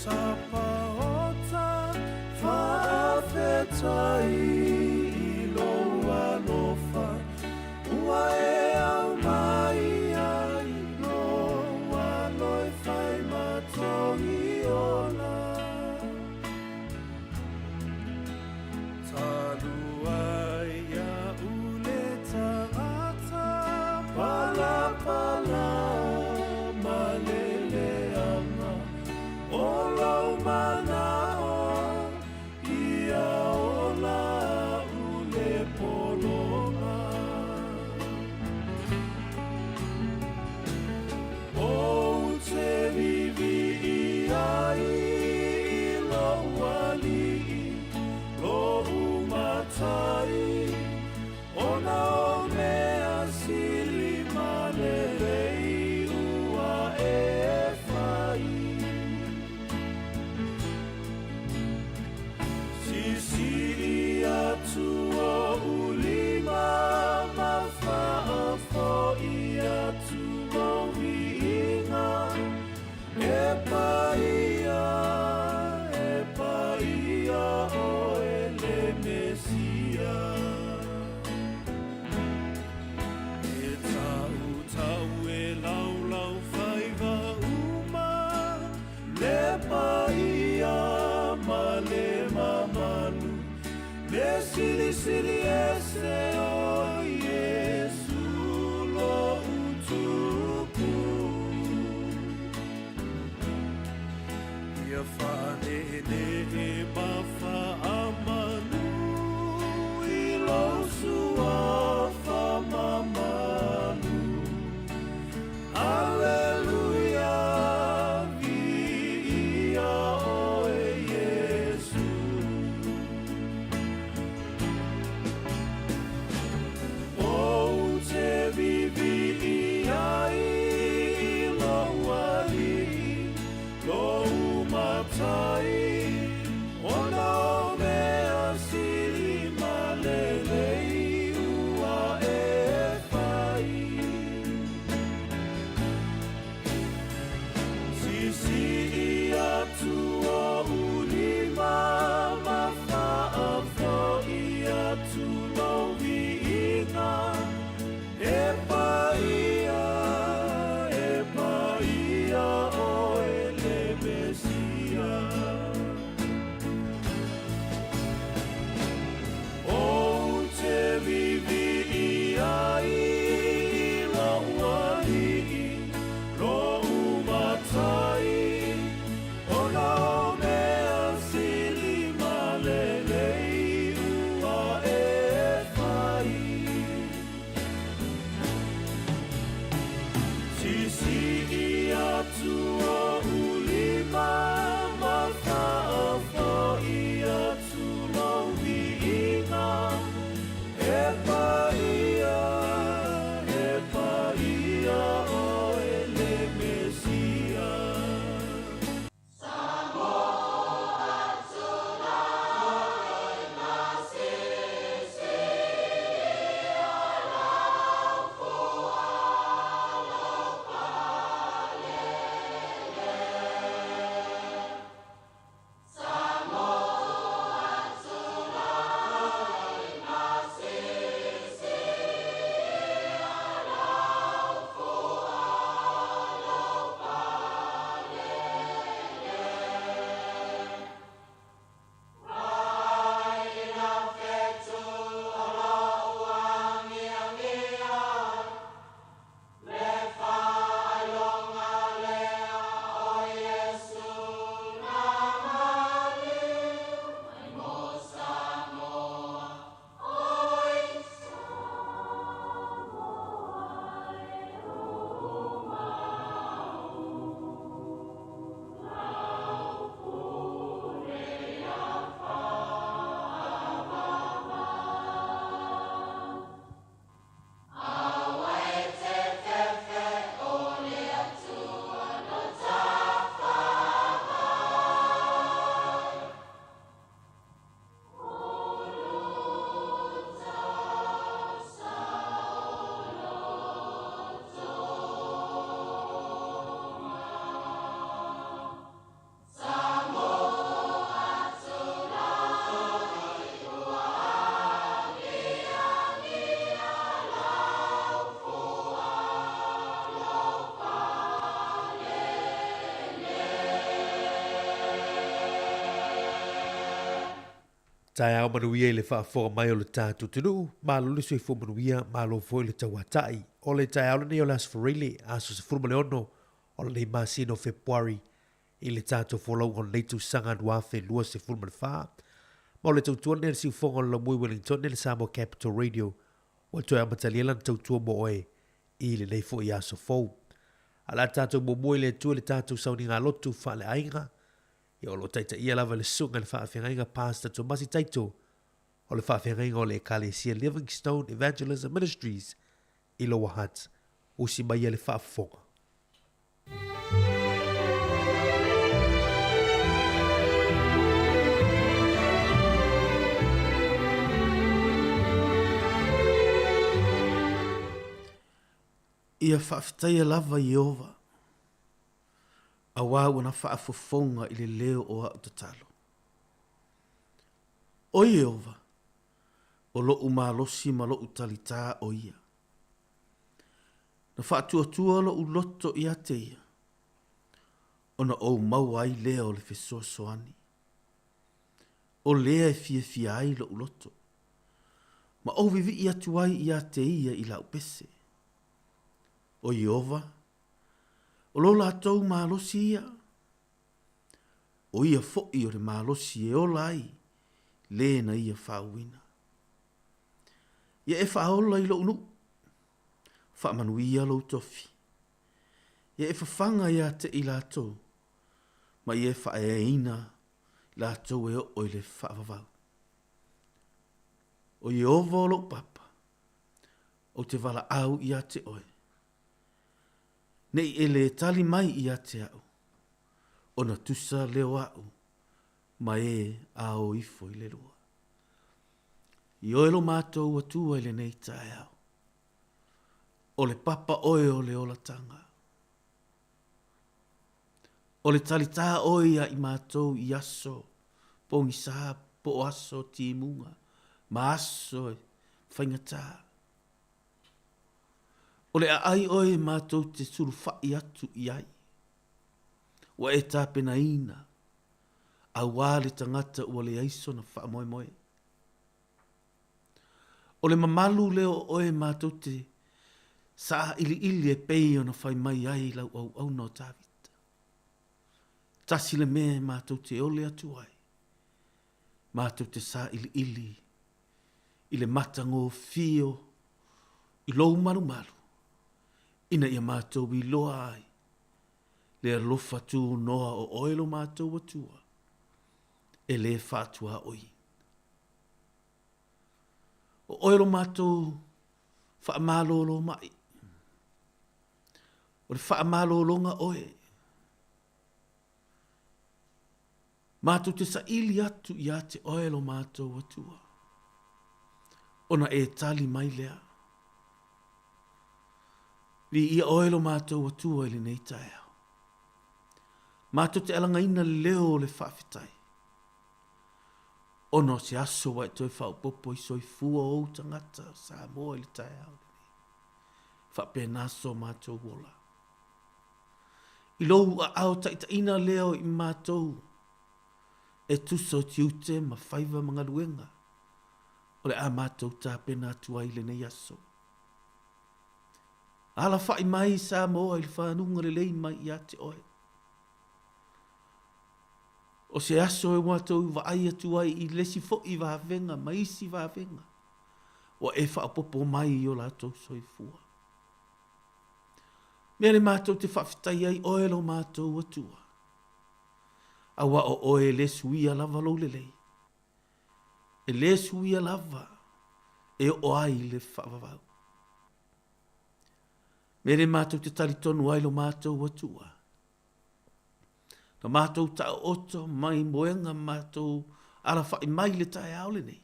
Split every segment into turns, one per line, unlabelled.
sapaota faafetai iloa lofa ua e au mai ai loa loi fai matongi ola taluai ia ule tangata pala malele ama olau manao ia ola ule polonga o te vivi ai lo wali lo umatai ona o mea sili malelei ua e fai sisiri atu o ulima mafa'afo i atu o wiinga e paia o ele mesia e tau e lau faiva uma le paia ma le mamanu le sili ese o Yesu lo utuku ia whanene e mawha amanu i lo sua whamamanu Alleluia via o e Yesu o te vivi ai lo wali lo umatai ona o
Tai au manuia I le whaafonga mai o le tātou tunu, malo le sui fo manuia, malo fo le tawatai. O le tai au le o le asfarile, aso se furma le ono, o le masino Februari, I le tātou folau o le tu sanga duafe lua se furma le wha. Ma o le tautua ne le siufonga o le mui Wellington ne le Samoa Capital Radio, o toi amatalia lan tautua mo oe, I le nei fo I aso fau. Ala tātou mo mui le tua le tātou sauni ngā lotu wha le ainga, I o lo taita ia lava le sunga le whaafengainga Pastor Tomasi Taito, o le whaafengainga o le Ecclesia Livingstone Evangelism Ministries, I Lower Hutt, o si mai le whaafonga.
Ia whaafitaia lava Iova. A wau na whaafofonga I le leo o au tatalo. O Iova, o lo umalosi ma lo utalita o ia. Na whaatua lo uloto ia te ia. O na o mau ai leo le fesoa soani. O lea fia ai lo uloto. Ma o vivi ia tuai ia te ia I la upese. O Iova, o lo lātou mālosi ia. O ia fo'i o le mālosi e o lai, le na ia whauina. Ia e whaola I lo unu, whaamanuia lo tofi. Ia e whawhanga ia te I lātou, ma ia e whaeina lātou e o le whaavavau. O Iova o lo papa, o te wala au ia te oe. Nei ele tali mai ia te au. O na tusa leo au. Ma e ao ifo I le rua. I oelo mātou atua I le nei tae au. O le papa oe o le ola tanga. O le tali tā oe ia I mātou I aso. Pongi sā po aso timunga. Ma aso whaingataa. O le ai oe mātou te suru whai atu I ai. Wa e tāpena ina. A wāle tangata ua le aiso na wha moe moe. O le mamalu leo oe mātou te sa ili e pei o na whai mai ai lau au no tāwita. Tasi le me mātou te ole atu ai. Mātou te sa ili. I le matango fio. I lou maru. Ina ia mātou I loa ai. Le alofa tū noa o oelo mātou atua. E le whātua oi. O oelo mātou whaamalolo mai. O le whaamalolonga oe. Mātou te sa ili atu ia te oelo mātou atua. Ona e tali mai lea. Vi ia oelo mātou atua ili nei tae au. Mātou te alanga ina leo le whawhitai. Ono se aso wai toi whaupopo I soi fua o tangata sa moa ili tae au. Whapena so mātou wola. I lou a au taita ina leo I mātou. E tuso tiute ma whaiva mga luenga. O le a mātou tāpena atua ili nei aso. Ala whai mai sa moa ili whanunga le lei mai I ate oe. O se aso e watou wa ai atu ai I lesi fo I wavenga, maisi wavenga. O e whaapopo mai I o latou soifua. Mea le mātou te whawhitai ai oelo mātou atua. Awa o oe le suia lava lo le lei. E le suia lava e o ai le whaavavau. Mere mātou te talitonu ai lo mātou atua. Na mātou ta oto mai moenga mātou ala whai mai le tae aole nei.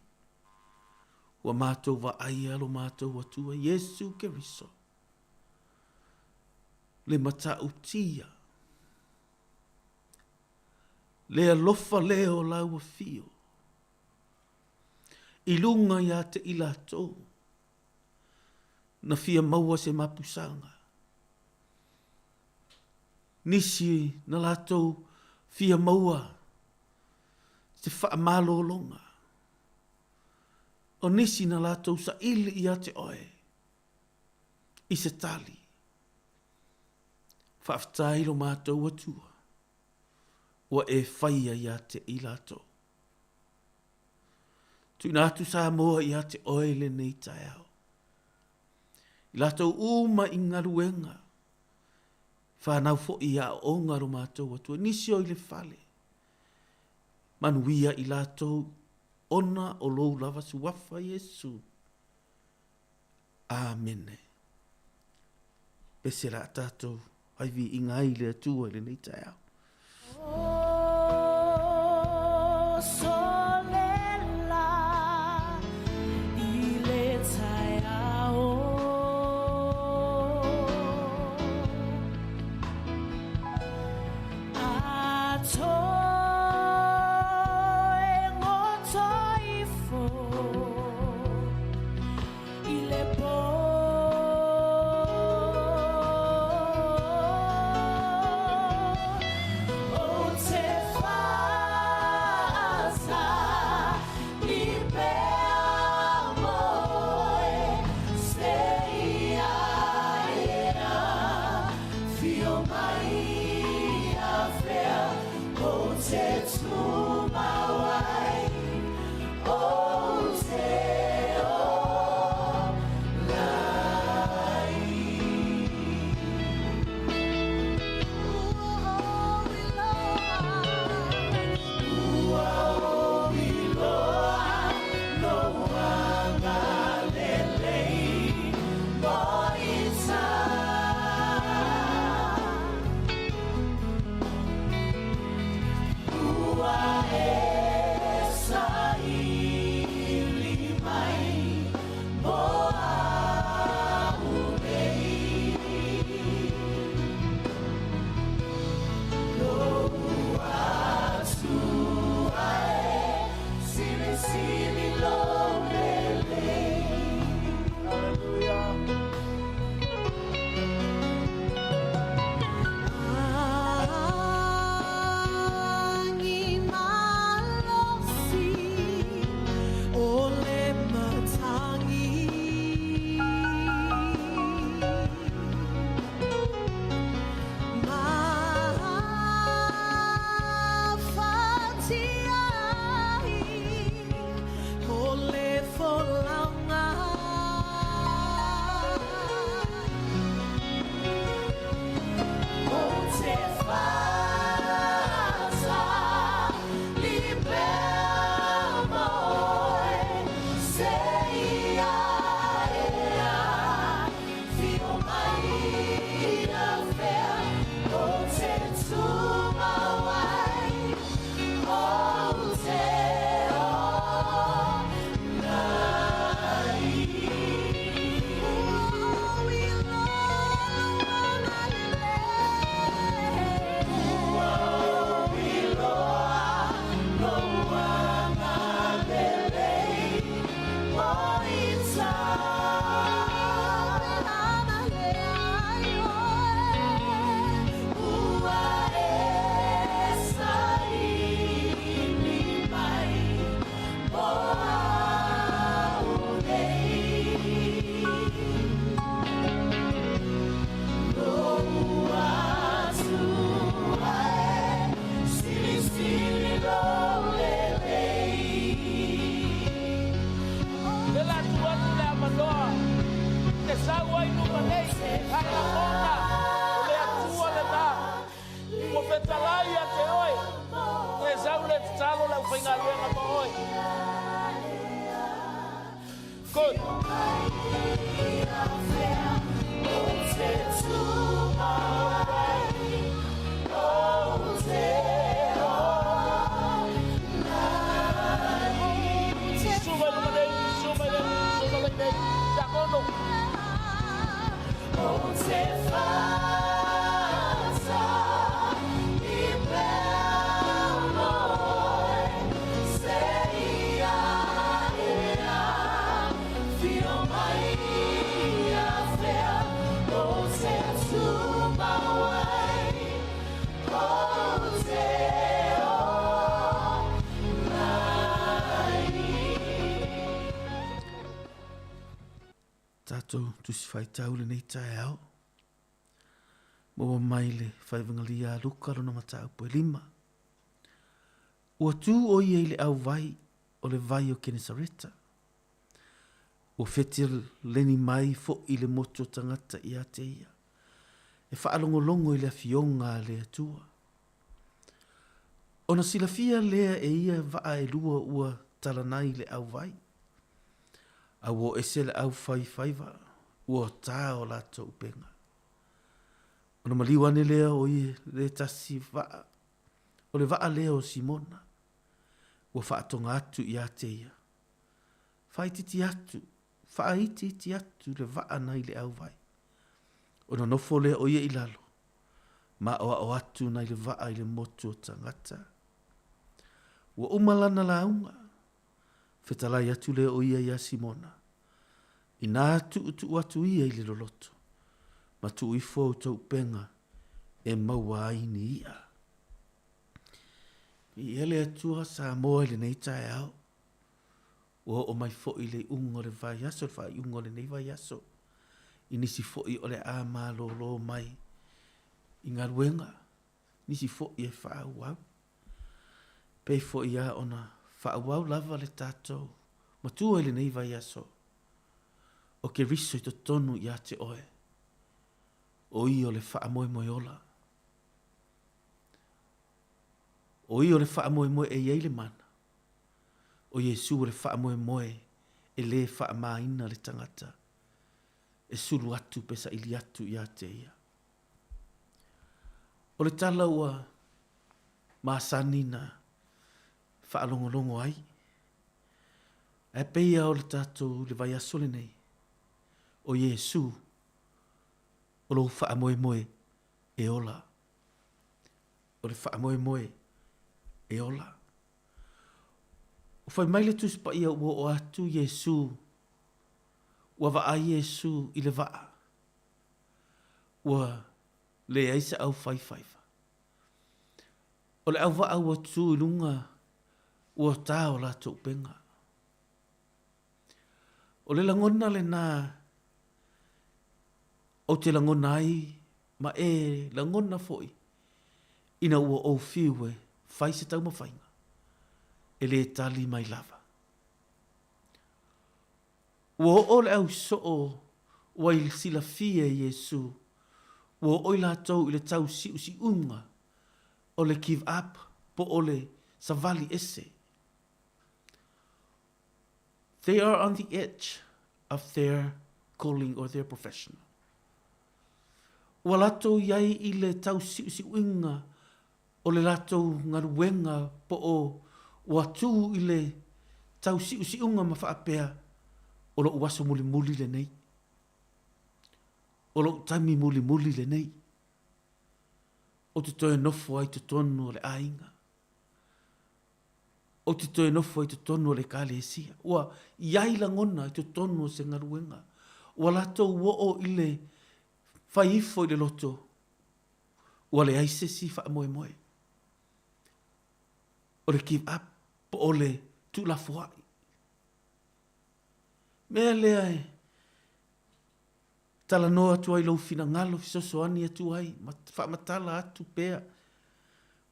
Wa mātou wa ai alo mātou atua Yesu Keriso. Le mata utia. Le alofa leo lau a fio. I lunga ia te ilato. Na fia maua se mapusanga. Nisi na latou fia maua se wha malo longa. O nisi na lātou sa ili i te oe. I se tali. Whaftai lo mātou atua. Wa e whaia i te i lātou. Tu nātu sa moa i te oe le nei tai au. I lātou uma i ngaruenga. Whanau fo i a o ngaro mātou atua. Nisi o i le whale. Manuia i lātou ona o lou lava suafa Yesu. Amene. Pese la tātou haivi i ngai le atua le nei tai au.
Feel my fear, oh,
tātou tusi whai tau le nei tae au. Maua mai le whai vangalia luka rona matau po 5. Ua tū o ia i le au vai o le vai o Kenesareta. Ua whetia leni mai fo i le moto tangata i a te ia. E whaalongolongo i le fionga le atua. Ona sila fia lea e ia vaa e lua ua talanai le au vai. A wo ese le au whaiva ua tā o lato upenga. Ona maliwane lea o ie le tasi vaa. O le vaa lea o Simona. Ua whaatonga atu i a te ia. Whaititi atu. Whaititi atu le vaa nai le au vai. Ona nofo lea o ia i lalo. Ma o atu nai le vaa i le motu o tangata. Ua umalana launga. Whetalai atu lea o ia i a Simona. I nā tu atu ia i le loloto. Ma tu i fōu tau penga e maua aini ia. I ele atua sa moa le nei tae au. Ua o mai fo i le ungo le vai aso, le whai ungo le nei vai aso. I nisi fo i o le a lo mai. I ngā ruenga, nisi fo i e whaau au. Pei fo i a ona whaau au lava le tātou. Ma tua le nei vai aso. O ke riso i to tonu i a te oe. O i o le wha moe moe ola. O i o le wha moe moe e iei le mana. O Jesu o le wha moe moe e le wha maina le tangata. E suru atu pesa ili atu i a te ia. O le tala ua maasani na wha longo ai. E peia o le tātou le vai asole nei. O Jesu o lo wha moe moe e ola. O le wha moe moe e ola. O whai maile tuspa ia ua o atu Jesu. Ua waa Jesu i le waa. Ua le aisa au whaiwhaifa. O le au waa ua tu ilunga ua tā o la tau penga. O le langona le nā o te langona ai, ma e langona foi, ina ua o fiue, fai se tau mawhainga, e le tali mai lava. Ua o le au so o wai sila fia Jesu, ua o la tau i le tau si unga, o le give up, po o le savali ese. They are on the edge of their calling or their profession. Ua latou iai i le tau si unga o le latou ngaruenga po o ua tū i le tau si unga ma whaapea o lo uaso muli le nei. O lo taimi muli le nei. O te toe nofo ai te tonu o le ainga. O te toe nofo ai te tonu o le kale esia. Ua iai langona ai te tonu o se ngaruenga. Ua latou wo o i le whai ifo i le loto. Ua le aise si wha moe moe. O le give up po o le tu la fuai. Mea lea e tala noa atu ai lau fina ngalo fisoso ani atu ai. Wha matala atu pea.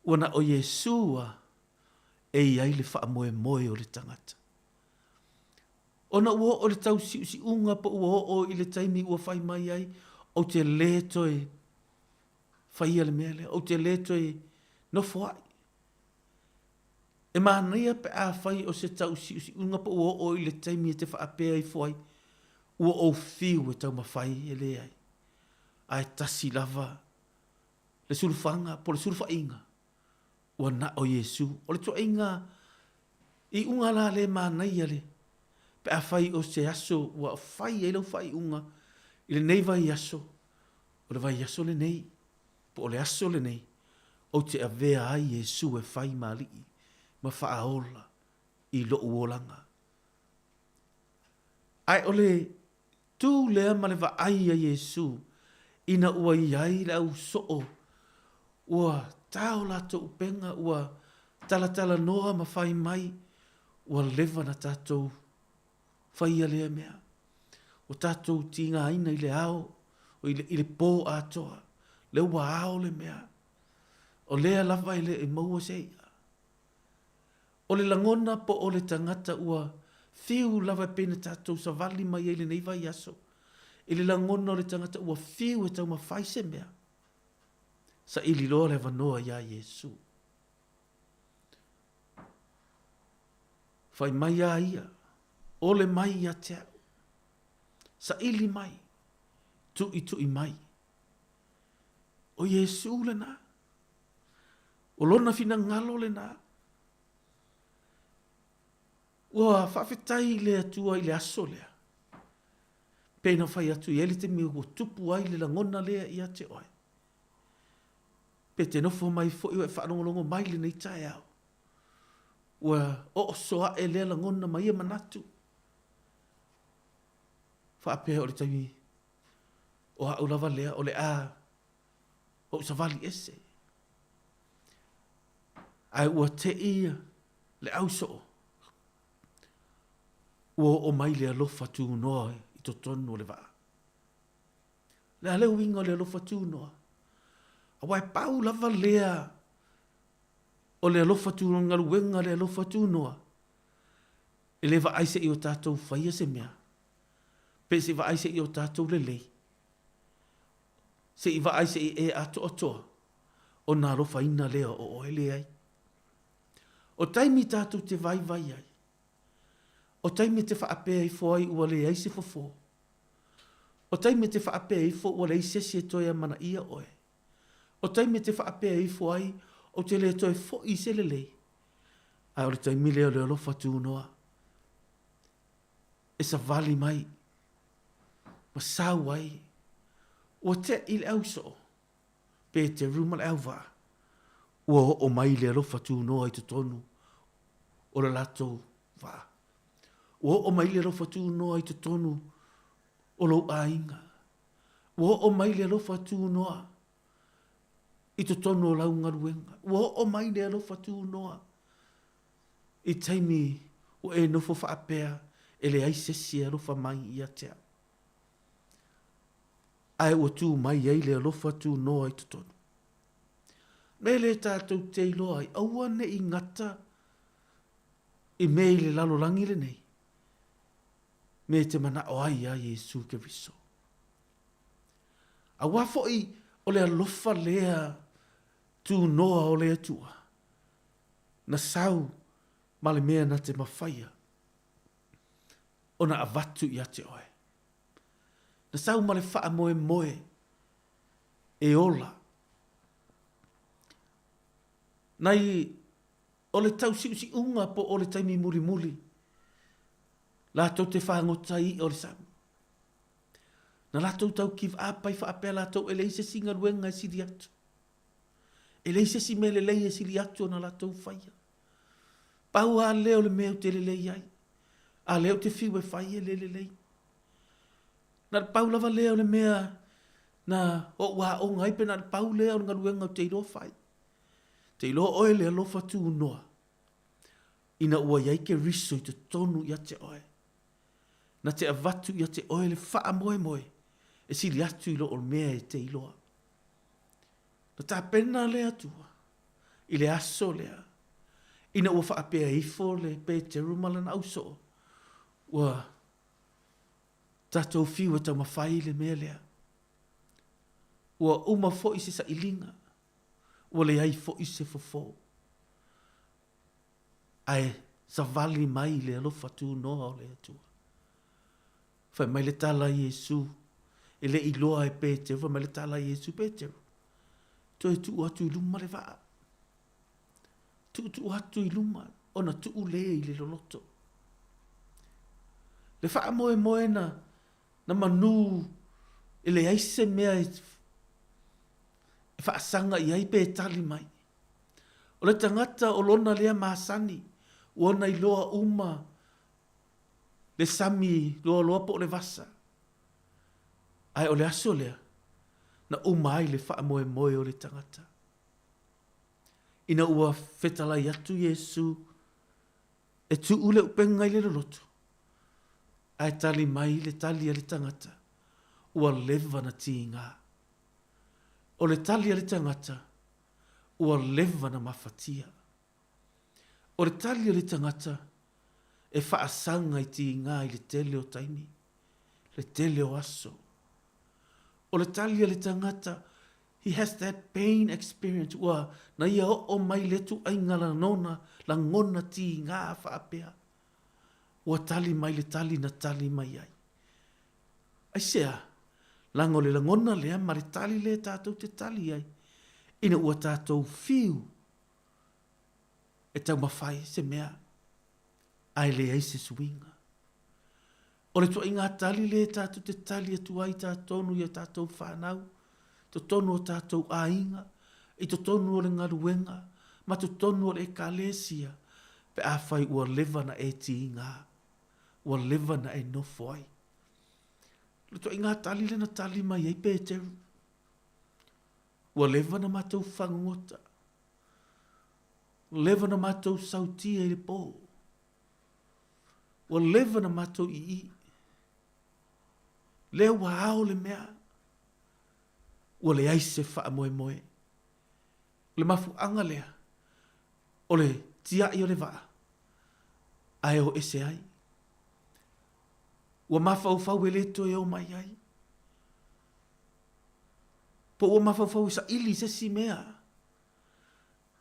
Ua na o Yesua e iai le wha moe moe o le tangata. Ona ua o le tau si unga po ua o i le taimi ua whai mai ai. O te leto e whaia le mele, o te leto e no fuai. E mānia pe a whai o se tau si unga pa ua o i le taimi e te whaapea i fuai. Ua o fiu e tau mawhai e le ai. Ai tasi lava. Le surufanga, po le surufainga. Ua na o Jesu. O le toinga i unga la le mānia le. Pe a whai o se aso, ua whai e lau whai unga. I le nei vai aso, o le vai aso le nei, po o le aso le nei, o te avea ai Jesu e whai maalii, ma whaaola i lo uolanga. Ai o le tū lea ma le va ai a Jesu, ina ua i ai le au soo, ua tau lato upenga, ua tala noa ma whai mai, ua lewa na tātou whai a lea mea. O tātou tinga aina i le ao, o i le pō atoa, le ua ao le mea. O lea lava i le e maua seia. O le langona po o le tangata ua fiu lava pena tātou sa vali mai e le neiva i aso. I le langona o le tangata ua fiu e tau mawhai se mea. Sa ili loa le vanoa ia Yesu. Fai mai a ia, o le mai ia teo. Sa ili mai, tu i mai. O Yesu le na. O lona fina ngalo le na. Ua whawhetai le atua i le aso lea. Pena whai atu i elite mi ua tupu ai le langona lea i ate oe. Pe te nofo mai fo iwa e whanongolongo mai le nei tae au. Ua o soa e lea langona mai e manatu. Whaapea o le taimi. O hau lava lea o le a. O savali ese. Ai ua te ia le au soo. Ua o mai le alofa tu noa i to tonu o le vaa. Le aleu winga o le alofa tu noa. A wai pau lava lea o le alofa tu noa ngalu wenga le alofa tu noa. E le va aise i o tātou whaia se mea. Pe se va aise i o tātou le lei. Se i va aise i e ato atoa. O nā rofa ina lea o oele ai. O taimi tātou te vai vai ai. O taimi te whaapea i fo ai ua le ai se fofo. O taimi te whaapea i fo ua le se se toia mana ia oe. O taimi te whaapea i fo ai o te le toi fo i se le lei. Ai o le taimi leo le alofa tu noa. E sa vali mai. Ma sau ai. O te il au so. Pe te ruma le au vaa. Ua o mai le alofa tu noa i te tonu. O le lato vaa. Ua o mai le alofa tu noa i te tonu. O lo ainga. Ua o mai le alofa tu noa. I te tonu o lau ngaruenga. Ua o mai le alofa tu noa. I taimi o e nofo whaapea. E le aisesi alofa mai i atea. Ai ua tu mai ei le alofa tu noa i te tonu. Me le tātou te iloa ai. Aua ne i ngata. I me le lalo langi le nei. Me te mana o ai a Yesu ke viso. A wafo i o le alofa lea tu noa o le atua. Na sau ma le mea na te mawhaia. O na avatu i ate oe. Na sau ma le wha moe moe. E ola. Nai o le tau si unga po o le taimi muli muli. La tau te whangotai o le samu. Na la tau kiv apai whaapea la tau e leise singa ruenga e siri atu. E leise si me le lei e siri atu na la tau whaia. Pau a leo le meo te le lei ai. A leo te fiu e whaia le lei. Na pau lava leo le mea na o wa o ngai pe na pau leo nga ruenga o te iro whai. Te ilo oe le alofa tu noa. Ina ua iai ke riso i te tonu i ate oe. Na te avatu i ate oe le wha moe moe. E sili atu ilo o mea e te iloa. Na ta pena le atua. I le aso lea. Ina ua whaapea ifo le pe te rumalan auso. Ua tatou fiu e tau mawhai le mea lea. Ua uma fo i se sa ilinga. Ua le ai fo i se fofo. Ai sa vali mai le alofa tu noa o le atua. Fai mai le tala Yesu. E le iloa e Peteru. Fai mai le tala Yesu Peteru. To e tu atu i luma le vaa. Tu atu i luma. Ona tu le i le loloto. Le faa moe moe na manu. E le aise mea e faa sanga i ai pe tali mai. O le tangata o lona lea maasani. Ona i loa uma. Le sami loa po le vasa. Ai o le aso lea. Na uma ai le faa moe moe o le tangata. Ina ua fetala i atu Yesu. E tu ule upenga i le loto. ai tali mai le tali a le tangata, ua lewa na ti ngā. O le tali a le tangata, ua lewa na mafatia. O le tali a le tangata, e whaasanga i ti ngā i le tele o taimi, le tele o aso. O le tali a le tangata, he has that pain experience, ua na ia o mai letu ainga la nona, la ngona ti ngā whaapea. Ua tali mai le tali na tali mai ai. Ai sea, lango le langona lea, ma le tali le tātou te tali ai. Ina ua tātou fiu. E tau mawhai se mea. Ai le ai se suinga. O le tua inga tali le tātou te tali atu ai tātonu ia tātou whanau. To tonu o tātou ainga. I to tonu o le ngaruenga. Ma to tonu o le ekalesia. Pe a whai ua lewa na e ti ngā. Ua lewa na e nofo ai. Le to inga tali le na tali mai ei Peteru. Ua lewa na matou whangota. Lewa na matou sautia i le pō. Ua lewa na matou i. Lea ua ao le mea. Ua le aise wha moe moe. Le mafu anga lea. O le tia i o le waa. Ai o ese ai. Ua mafau e le to e o mai ai. Po ua mafau sa ili se si mea.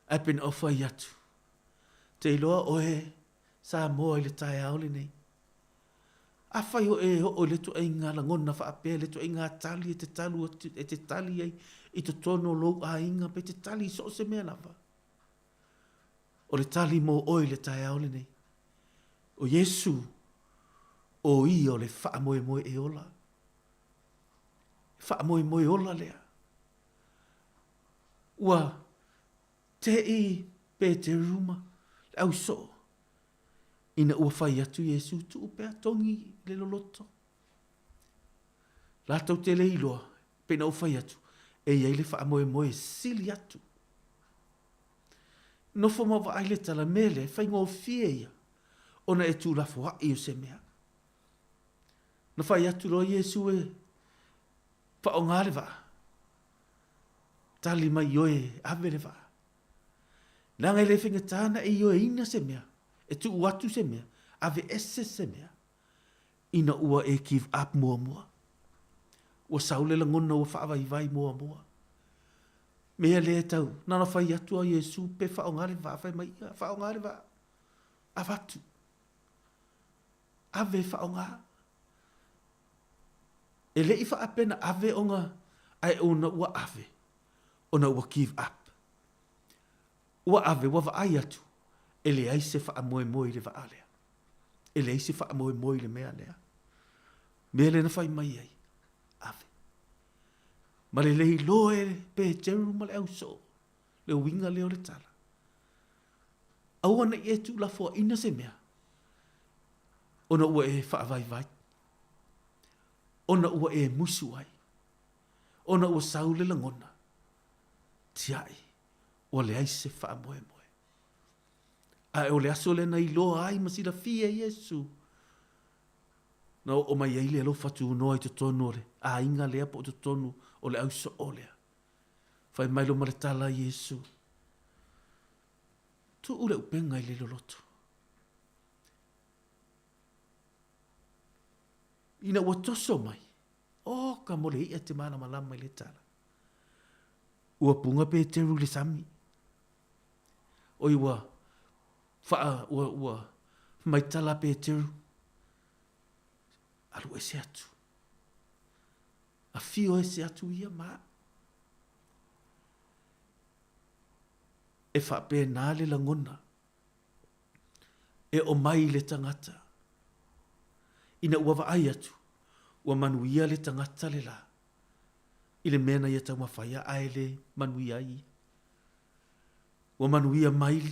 Ai pen o fai atu. Te iloa o e sa moa i le tae aole nei. A fai o e o le to e ngā la ngona wha ape, le to e ngā tali e te talu e te tali ei i to tono lou a inga pe te tali so se mea lava. O le tali mo oi le tae aole nei. O Yesu o i o le wha moe moe e ola. Wha moe moe ola lea. Ua te i pe te ruma au so. Ina ua whai atu Yesu tu upea tongi le loloto. Latau te le iloa, pena ua whai atu, e iei le wha moe moe sili atu. Nofo mawa aile tala mele, whai ngō fie ia, ona e tū lafo hai o se mea. Na whai atu loa Yesu e, wha o ngāre wā. Tali mai oe ave le wā. Nanga le whinga tāna e oe ina se mea. E tu uatu se mea, ave ese se mea. Ina ua e give up mua mua. Ua saule la ngona ua whaavai vai mua mua. Mea le tau, nana whai atu a Yesu pe whaongare vā, whai mai ia, whaongare vā. Avatu. Ave whaonga. E le i whaapena ave onga, ai ona ua ave. Ona ua give up. Ua ave, ua vai atu. Ele ai se wha moe moe le wa alea. Ele ai se wha moe moe le mea lea. Mea le na whai mai ai. Ave. Ma le lehi loe pe teru ma le au so. Le winga leo le tala. Aua na i e tu la fua ina se mea. Ona ua e wha vai vai. Ona ua e musu ai. Ona ua saule la ngona. Tiai. O le ai se wha moe moe. Ai o le aso le na iloa ai masila fia Yesu. Na o mai ai le alo fatu noa i te tonu ole. A inga lea po te tonu o le auso olea. Fai mai lo maretala Yesu. Tu ule upenga i le loloto. Ina ua toso mai. O ka mole ia te mana malama i le tala. Ua punga pe teru le sami. O iwa faa ua mai tala pe teru. Alu e se atu. A fio e se atu ia maa. E faa pe nale la ngona. E o mai le tangata. Ina ua ai atu. Ua manuia le tangata le la. Ile mena ia tau mawhaia aele manuia i. Ua manuia mai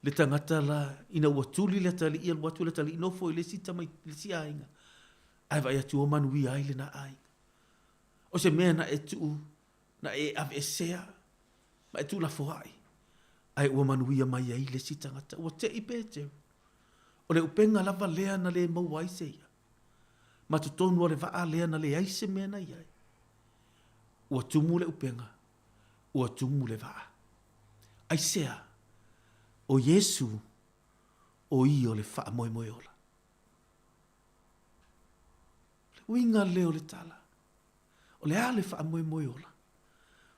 le tangata la ina ua tuli le tali ia watu le tali inofo i le sita mai le si ainga. Ai vai atu o manuia ai le na ainga. O se mea na e tu na e ave e sea. Ma e tu la foai. Ai ua manuia mai ai le si tangata. Ua te i pete. O le upenga lava lea na le mau aise ia. Ma tu tonu o le vaa lea na le aise mea na iai. Ua tumu le upenga. Ua tumu le vaa. Aisea. O Yesu. O i o le faa moe moe ola. Le winga leo le tala. O le a le faa moe moe ola.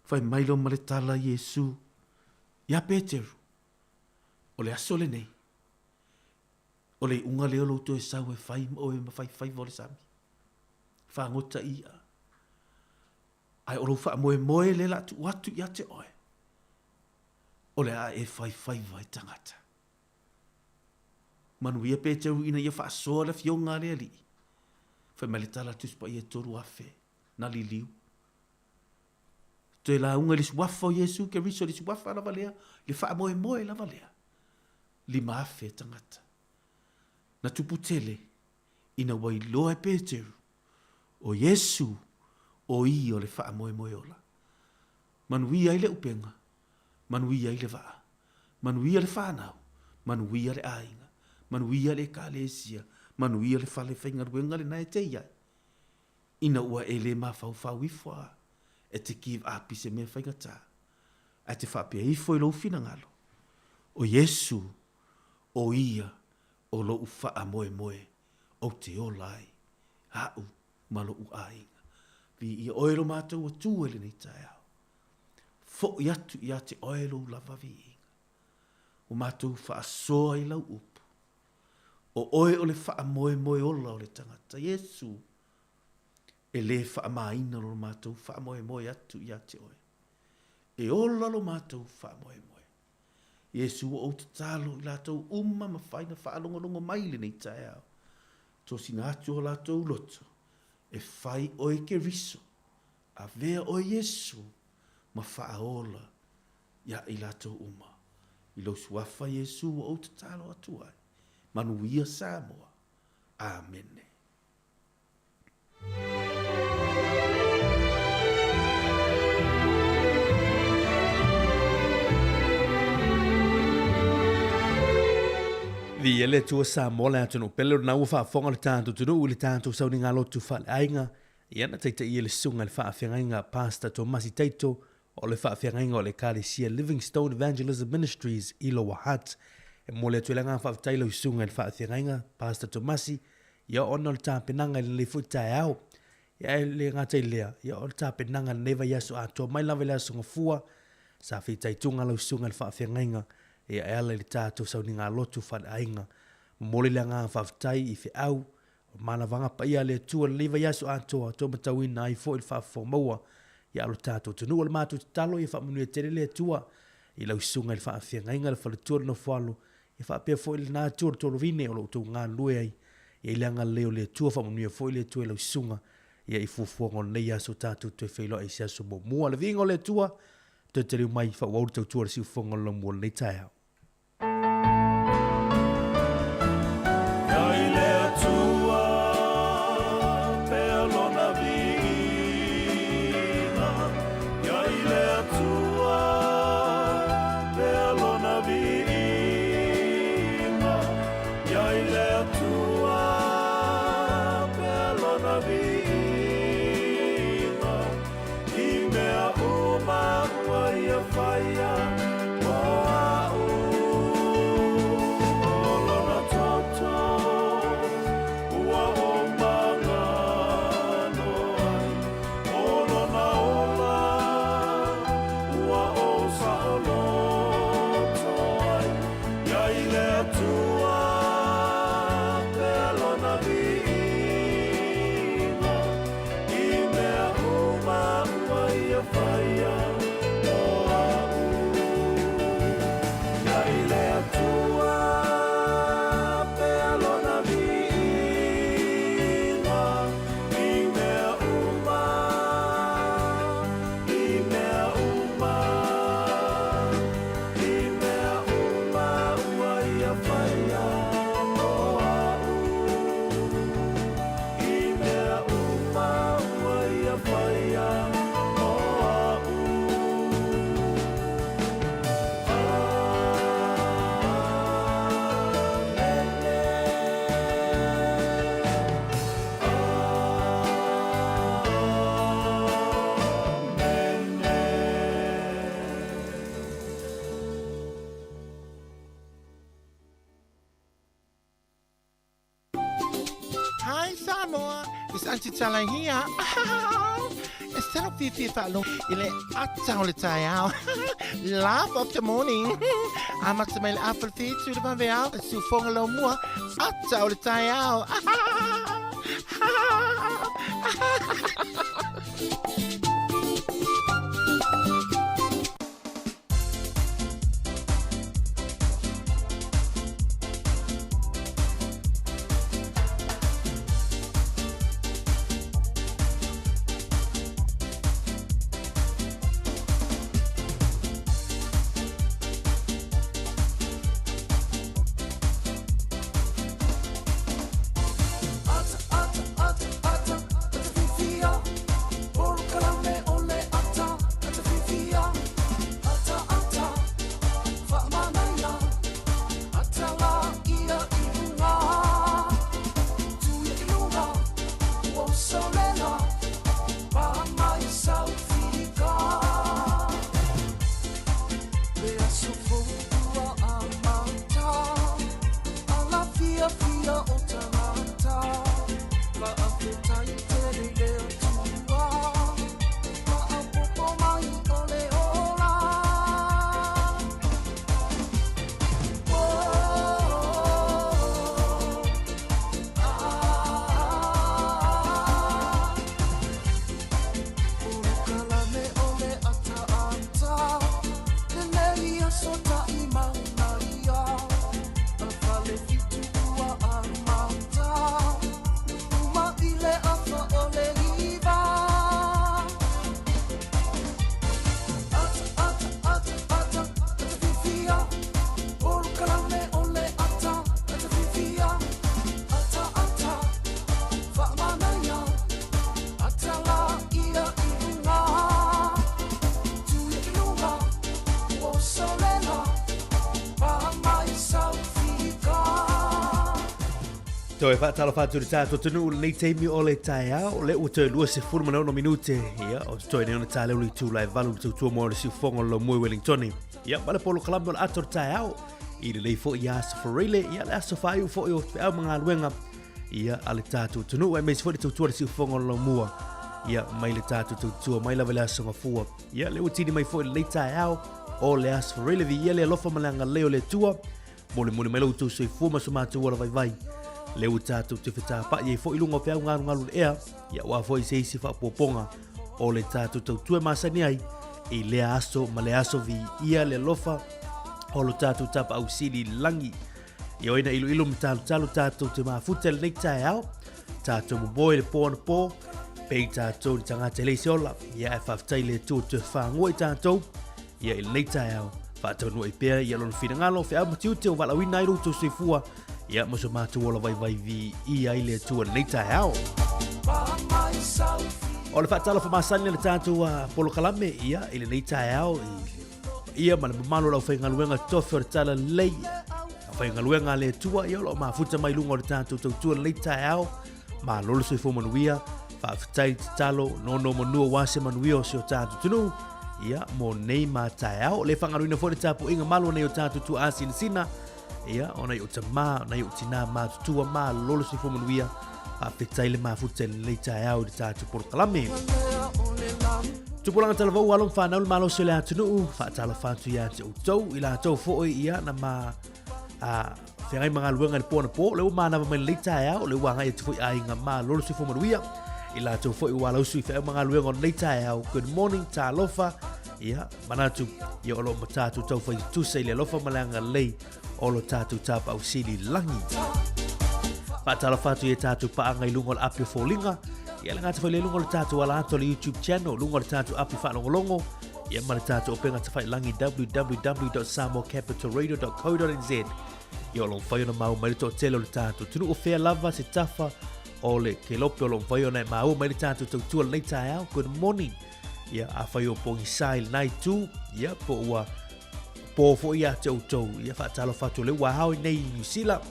Fai mailo ma le tala Yesu. Ia Peteru. O le aso le nei. O le unga leo lo to e sau e fai o e mawhai vole sami. Wha ngota ia. Ai o lo wha moe moe le la tu watu ia te oe. O le a e fai vai tangata. Manu ia Peteru ina ia wha soa le fionga le ali. Wha mele tala tuspa ia toru afe. Na li liu. Te la unga li suwafa o Yesu ke riso li suwafa la valea. Li wha moe moe la valea. Li maafe tangata. Na tupu tele, ina wai loa e Peteru, o Yesu, o i o le wha moe moe ola. Manui ai le upenga, manui ai le vaa, manui le whanau, manui le ainga, manui le kalesia, manui le whale whainga ruenga le nae te iai. Ina ua e le mawhau whau ifua, e te kiv api se mea whainga tā, a te whapea ifo i lo fina ngalo. O Yesu, o ia, o lo u faa moe moe, o te o lai, hau, ma lo u ainga. Vi i oelo mātou a tūele nei tae au. Fo i atu i a te oelo lava vi inga. O mātou faa soa i lau upu. O oe o le faa moe moe ola o le tangata. Yesu, e le faa maina lo mātou faa moe moe atu i a te oe. E ola lo mātou faa moe moe. Yesu o te talo i lātou umma ma whaina whaalonga maile nei tae au. Tō sina atu o lātou loto. E whai oe ke riso. A vea o Yesu ma whaaola ia i lātou umma. I lo suafa Yesu o te talo atu ai. Manuia Samoa. Amene.
Vi ele tua sa mola atu pele na ufa fonga le tanto tu le tanto sa ni ngalo tu fa ainga ia na taita ile sunga le fa afenga pastor Tomasi Taito o le fa afenga o le Kalesia Livingstone Evangelism Ministries ilo wahat e mole tu langa fa tailo sunga le fa afenga pastor Tomasi ia ona le tapenanga le futa ao ia le ngata ile ia o tapenanga neva yaso ato mai la vela sunga fua sa fi taitunga lo sunga le fa afenga e ala le tātou sau ni ngā lotu whare ainga. Mole le ngā whawtai i whi au, mana wanga pa ia le tua lewa yasu atoa, tō matawina ai fo il whawha maua, i alo tātou tunu o le mātou te talo, i whamunu e tere le tua, i lau sunga il whawhia ngainga le whale tua no whalo, i whapea fo il nā tua tō rovine o lo tō ngā lue ai, i le anga leo le tua whamunu e fo il le tua i lau sunga, i a i fufuanga nei yasu tātou te whailo ai siasu mo mua le vinga o le tua, te tere mai whawau tau tua si ufonga lo mua nei tai hao.
Fire, oh,
Hi, Samoa. It's Auntie Talang here. Instead of Fifi Falun, ile atau le tayao. Laugh of the morning. Amak sa may apple feet to the bambao. Sufong lo mua. Atau le tayao.
Toi whaatalo whātu re tātou tunu nei teimi o le taiao, le ua toi lua se furu mana ono minute, ia, o toi ne ona tā leo li tū lai valu le tūtua mo le siu whonga lo mui Wellingtoni. Ia, male polo kalambi o le ato re taiao, i le lei fo i asa whareile, ia le asa whaiu fo i o te au mga luenga, ia, a le tātou tunu, e meisi fo le tūtua le siu whonga lo mua, ia, mai le tātou tūtua, mai lava le asa ngafua, ia, le ua tini mai fo i le lei taiao, o le asa whareile vi ia le alofa malanga leo le tua, mo le mune mai lau tū sui fuma su mātua wala vai vai. Le utatu te feta pa ye fo ilunga pe ngalu ea ya wa fo se si fa poponga o le tatu tu masani ai e le aso ma le aso vi ia le lofa o lo tatu tapa au sili langi yo ina ilu mtalu tatu te ma futel nei tai au tatu mo boy le pon po pe tatu ni tanga tele sola ya fa tai le tu te fa ngoi tatu ya il nei tai au fa tonu e pe ya lo fina ngalo fe am tiu te wala wina iru tu se fua ia mo so matu ola vai vi ia ile tua nei taiao. O le whaatala wha masani le tātou polo kalame ia ile nei taiao ia ma le mamalo lau whaingaluenga tofi o le tala lei whaingaluenga le tua ia lo ma futa mai lunga o le tātou tautua nei taiao ma lolo sui fo manuia whaafitai talo nono manua wase manuia o se o tātou tunu ia mo nei ma taiao le whangaruina fo le tāpu inga malo nei o tātou tu asina sina ia ona yo tama na yo tina ma tua ma lolo si fomu wia a fetaile ma futel le taiao de tatu por kalame tu polanga tala vau alon fa na malo se le atunu fa tala fa tu ya tu ila to fo ia na ma a ferai manga luenga le pona po le ma na ma le taiao le wanga e tu ai nga ma lolo si fomu wia ila to fo i wala su fe manga luenga le taiao good morning talofa ia manatu yo lo matatu to fa tu se le lofa malanga le o lo tātou tapa au sili langi. Pātala whātu e tātou paanga i lungo le api fōlinga. Ia le ngata whai le lungo le tātou ala ato le YouTube channel, lungo le tātou api whanongolongo. Ia ma le tātou o penga te whai langi www.samocapitalradio.co.nz. Ia o long whai ona mau mai le tō tele o le tātou. Tunu o whea lava se tafa o le ke lope o long whai ona e mau mai le tātou tautua le tai au. Good morning. Ia a whai o pongi sai nai tū. Ia po ua po fo ia tau ia fa talo fa le wa hau nei New Zealand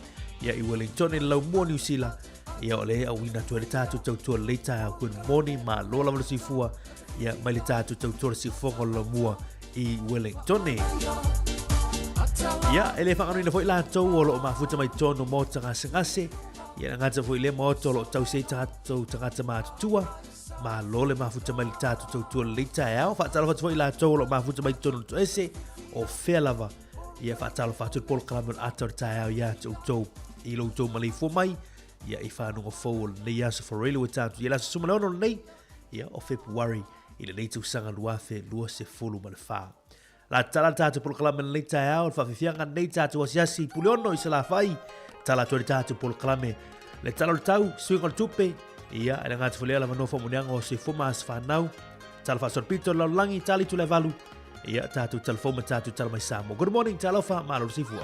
ia i Wellington in Laumua New Zealand ia ole a wina tu le tatu tau le ta good morning ma lola mo si fua ia mai le tatu tau si fongo Laumua i Wellington ia ele fa ngani fo ila tau o lo ma futa mai tono mo tanga sengase Ia ngata fo ile mo tolo tau sei tato tangata mātutua. Ma lole mafuta mai tato tau tua leita e au. Whaatalo fatu fo ila tau lo mafuta mai tono to ese o whea lava. Ia whaatalo fatu polo kalaman atau tae au ia tau i lo tau mali fo mai. Ia i whanunga fo nei aso for real with tato. Ia la suma leono nei. Ia o February i le leitu sanga luafe lua se fulu ma le wha. La tala tato polo kalaman leita e au. Whawhiwhianga nei tato asiasi puliono i se la whai. Tala tuari tato polo kalame. Le talo le tau, suinga le tupe. Ia, ena ngata fulea la manofa muneanga o se fuma as whanau. Tala whaasor pito lau langi tali tu le valu. Ia, tatu talafoma tatu tala mai samo. Good morning, talofa, malo sifua.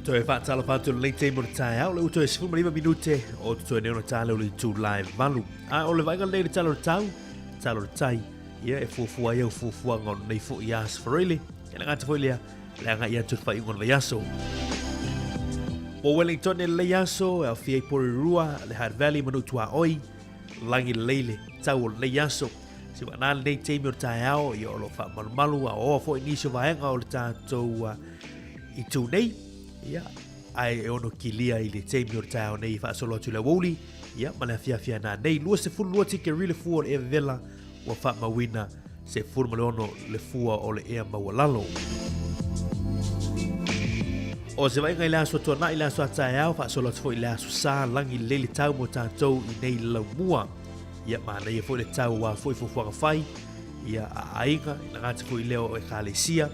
Toe whaatala whātua le te mo tae au, le uto e 15 minute o toe neona tāle o le tū live valu. A o le vainga le talo le tau, talo le tai, ia e fuafua iau fuafua ngon nei fu i as farele, e na ngata foilea, le anga ia tuka i ngon le yaso. O Wellington e le yaso, e au fiei pori rua, le Hard Valley manu tua oi, langi leile, tau o le yaso. Si wana nei te mo tae au, i o lo wha malu a o fo inisio vaenga o le tātou i tū nei, ia ai e ono kilia i le teimi o le tau nei whaasolo atu le woli ia ma le fia na nei lua se fulu lua tike rile fua o le ea vela ua wha mawina se fulu ma le ono le fua o le ea mawalalo o se vainga i le aso tuana i le aso atae au whaasolo atu fo i le aso sa langi lele tau mo tātou i nei lau mua ia ma nei e fo i le tau wa fo i fufuanga whai ia a ainga i na ngata fo i leo e kālesia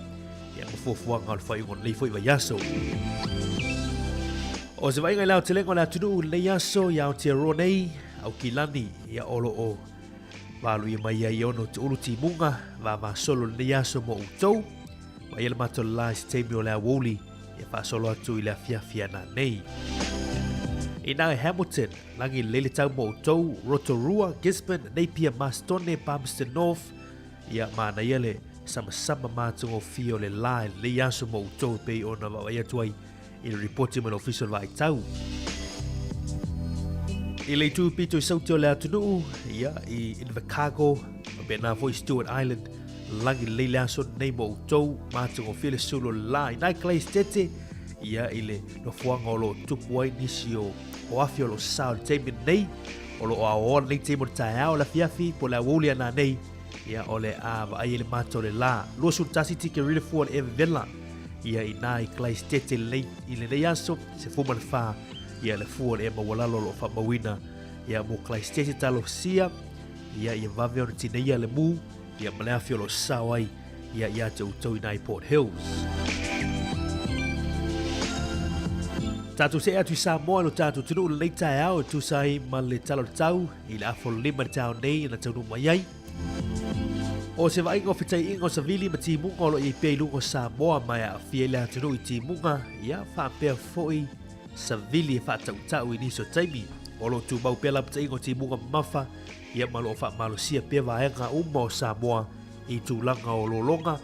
ia mafuafuanga o le whai ngon nei fo i vai aso o se vainga i lao te lengo le atunu le yaso i au te ronei au kilani ia olo o walu i mai ai ono te ulu ti munga va solo le yaso mo utou ma ia le mato la si teimi o le awoli ia fa solo atu i le afia na nei i nā Hamilton langi lele tau mo utou Rotorua, Gisborne, Napier, Mastone, Palmerston North ia mana ia le sama mātungo fio le lae le yaso mo utou pei o na wawai atuai i le reporti man official vai tau. I le tu pito i sauti o le atunuu, ia i Invercargill, o bena fo i Stewart Island, langi le yaso nei mo utou, mātungo fio le sulu le lae. Nai Clays tete, ia i le no fuanga o lo tupu ai nisi o afio lo sao le teimi nei, o lo o nei teimo tai au la fiafi, po le awuli ana nei, ia o le a vai le mato le la. Lua sultasi tike rile fua le vela, ia i nai Clays tete le i le yaso, se fuma le fa, ia le fua le mawalalo lo fa mawina, ia mo Clays tete talo sia, ia i vave o tine ia le mu, ia malea fio lo sao ai, ia te utau i nai Port Hills. Tātou se atu Samoa no tātou tunu le tai au tu sai ma le talo tau i le afo lima tau nei na tau mai ai. O se vai ngo fitai ingo sa vili ma timunga lo i pei lungo Samoa mai a fie le atunu i timunga ia wha pea foi sa vili e wha tau i niso taimi. O lo tu mau pela pita ingo timunga mafa ia malo wha malo sia pea vaenga uma o Samoa i tu langa o lolonga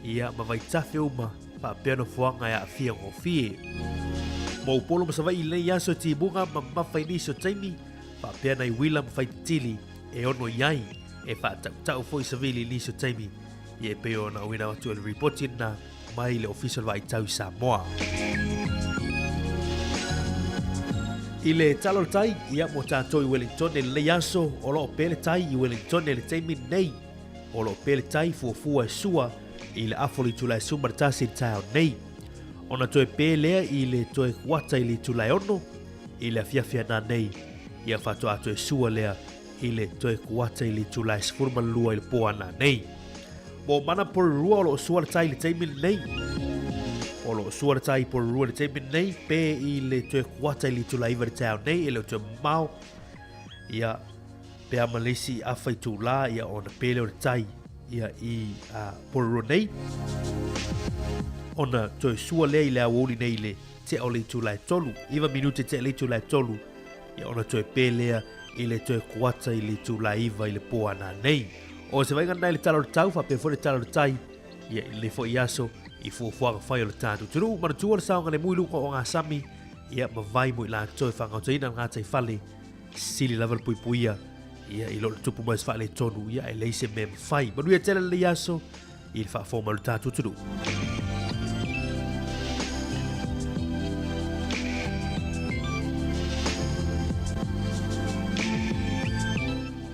ia ma vai tafe uma wha pea no fuanga ia fie ngo fie. Mo polo masawai le yaso ti bunga mafai ni so taimi pa pea nei wila mafai tili e ono yai e fa tau foi savili ni so taimi e pe ona wina watu el reporting na mai le official vai tau Samoa. Ile talo tai ia mo tato i Wellington le yaso o lo pele tai i Wellington le taimi nei o lo pele tai fuafua sua i le afoli tula sumartasi tau nei. Ona toe pelea i le toe wata i le tulai ono, i le fiafia na nei, ia whato a toe sua lea i le toe wata i le tulai sfurman lua i le poa na nei. Mo mana por rua o lo suara tai le teimin nei. O lo suara tai por rua le teimin nei, pe i le toe wata i le tulai iwa le tau nei, i le toe mau, ia pe a malesi a whai tula, ia ona pele o le tai, ia i por rua nei. Ona toe sua lea i le awoli nei le te o le tulai tolu. Iwa minute te le tulai tolu. Ia ona toe pelea i le toe kuata i le tulai iwa i le poa na nei. O se vai ngana i le talo le tau, whape fo le talo le tai. Ia i le fo i aso i fuafuanga whai o le tātu. Turu, mana tua le saonga le mui luka o ngā sami. Ia ma vai mo i la toe whangau taina ngā tai whale. Sili lava le puipuia. Ia i lo le tupu mai whale tonu. Ia i leise me mwhai. Manuia tele le aso i le whaafoma le tātu turu.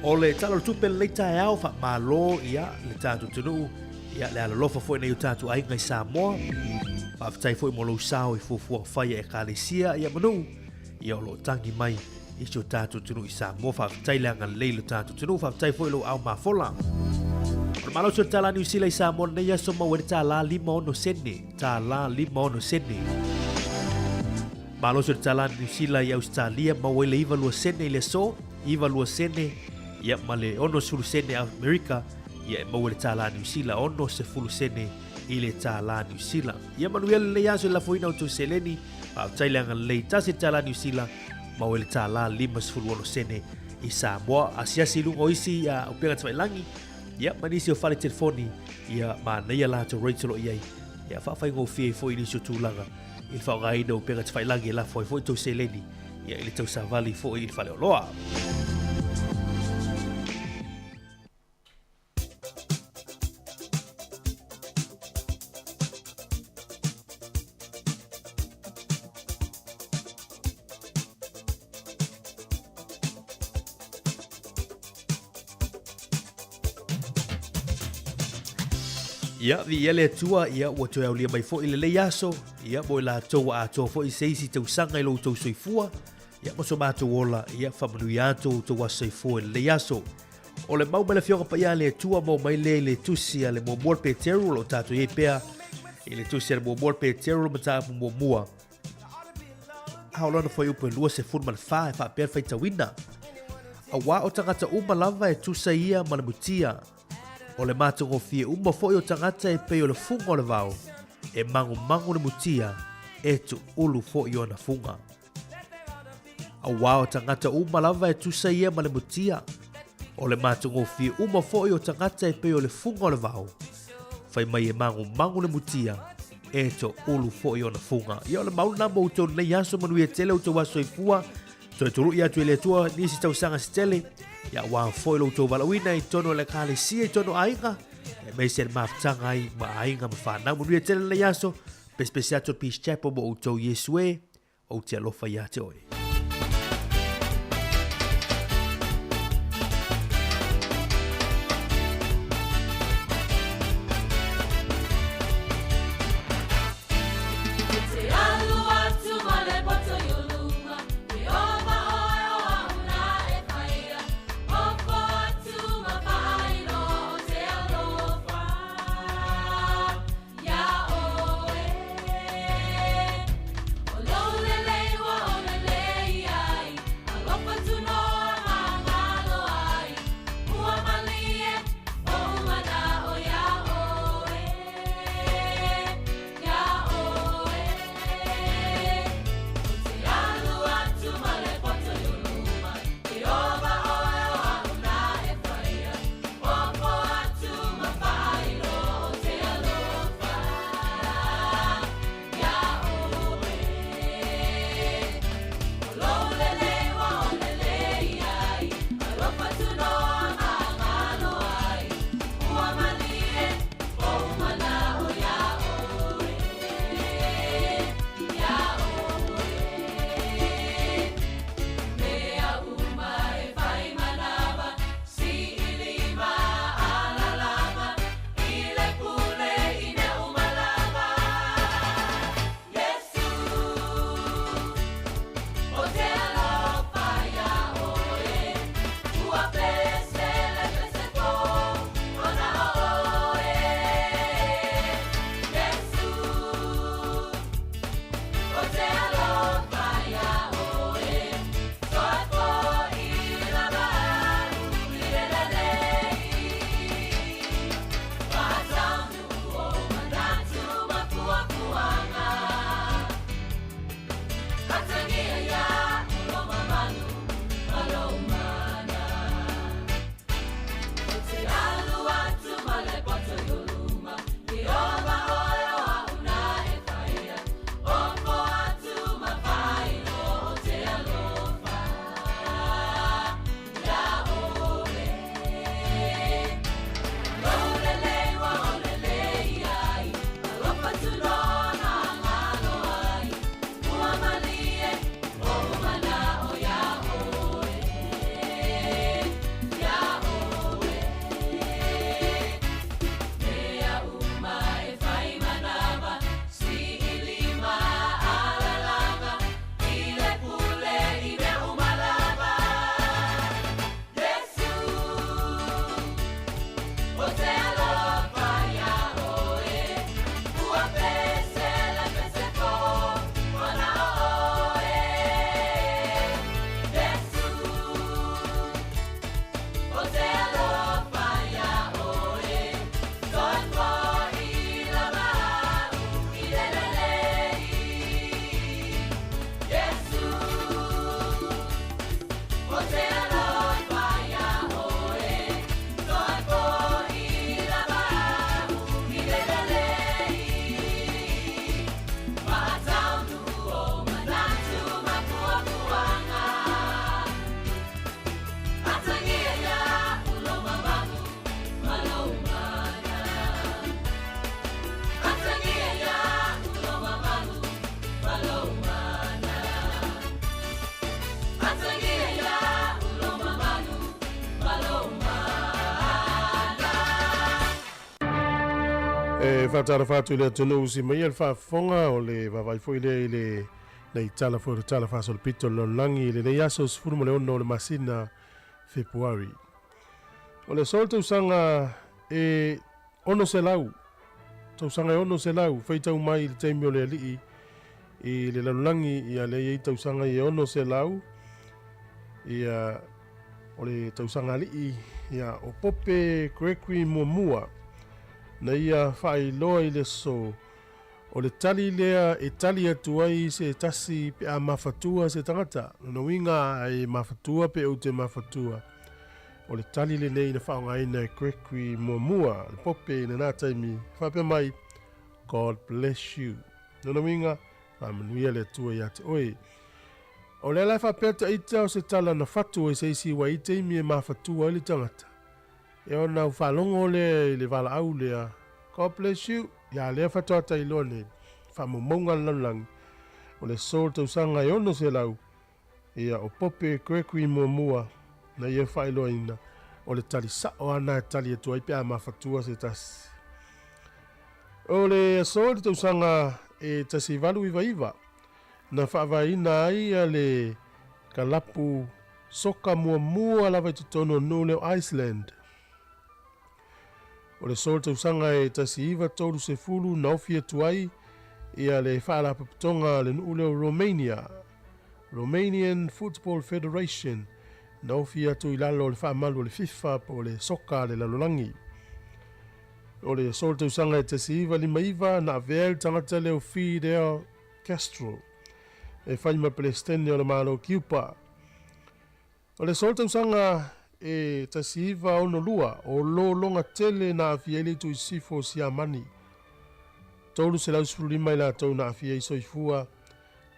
O le talo tupe le tai au wha malo ia le tātu tunu ia le ala lofa foi nei o tātu ai ngai Samoa wha aftai foi mo lo sao i fuafua whai e kālesia ia manu ia o lo tangi mai i so tātu tunu i Samoa wha aftai le anga leilo tātu tunu wha aftai foi lo au mafola. O malo so tala New Zealand i Samoa nei aso mawere tā la 5 ono sene tā la 5 ono sene. Malo so tala New Zealand i Australia mawele iwa lua sene i le so iwa lua sene ia male ono sulu sene Amerika ia mawele tala New Zealand ono se fulu sene i le tala New Zealand ia manuele le yaso la foina o tu seleni a tailanga le tasi tala New Zealand mawele tala 5 ono sene i Samoa asiasi lungo isi ia upenga tawailangi ia manisi o fale telefoni ia ma neia la to Rachel o iai ia whawhai ngō fie fo inisio tūlanga i whao ina upenga tawailangi la fo i tu seleni ia ili tau savali fo i fale o loa. Ia vi ele tua ia o to aulia mai fo ile le yaso ia mo la to a to fo i seisi te usanga i lo to soifua ia mo so mato ola ia fa manu ia to wa soifua le yaso o le mau mele fioga pa ia le tua mo mai le tusi ale mo mor peteru lo tato e pea ile tusi ale mo mor peteru mo ta mo mua how long foi upo lua se furman fa pe fa tawina a wa o tangata uma lava e tusa ia malamutia o le mātungo fie uma foi o tangata e pei o le funga o le vau, e mangu le mutia e tu ulu foi o na funga. A wao tangata uma lava e tusa ia ma le mutia, o le mātungo fie uma foi o tangata e pei o le funga o le vau, fai mai e mangu le mutia e to ulu fo i ona funga. Ia ole maulu namba uto nei aso manui e tele uto waso i fua, so e turu ia tu ele tua nisi tau sanga si tele, ia wā fo i lo uto walawina i tono le kale sia i tono ainga, e mei se mafutanga ai ma ainga ma whanau manui e tele nei aso, pespesi ato Peace Chapel mo uto Yesue, o te alofa ia te oe.
Fatara fatu le tunu si mai el fa fonga o le vai foi le tala fo le tala fa sol pito lo langi le yaso sfurmo le ono le masina February. O le sol tu sanga ono selau. Tu sanga ono selau feita mai le taimio le ali i le langi ia le tu sanga ono selau ia o le tu sanga ali ia o pope Gregory Momua. Na ia whai loa i le so o le tali lea e tali atu ai se tasi pe a mafatua se tangata. No winga ai mafatua pe o te mafatua. o le tali le nei na whaongaina e Gregory Muamua, le pope na nā taimi, whapea mai, God bless you. Nona winga, whamanuia le tua i ate oe. O le lai whapea ta ita o se tala na whatu e se isi wa i teimi e mawhatua ili tangata. E o nau whalongo le wala au lea, God bless you, ya lea whatoa ta iloa ne, whamamunga lalang, o le sol tau sanga i ono se lau, ia o pope Gregory Muamua, na ia whailoa ina, o le tali sao ana e tali e tua i pia mawhatua se tasi. O le sol tau sanga e tasi valu iwa iwa, na whaavaina ai a le kalapu soka Muamua lawa i tutono no leo Iceland. O le sol tau sanga e tasi iwa tolu se fulu na ofia tuai ia le whaalapa putonga le nuu leo Romania, Romanian Football Federation, na ofia tu ilalo le whaamalu le FIFA po le soka le lalolangi. O le sol tau sanga e tasi iwa lima iwa na avea tangata leo Fidel Castro, e whaima Palestine o le malo Cuba. O le sol tau sanga e tasi iwa ono lua o lo longa tele na afia ili tu isifo si amani. Tolu se lau suru lima ila tau na afia iso ifua,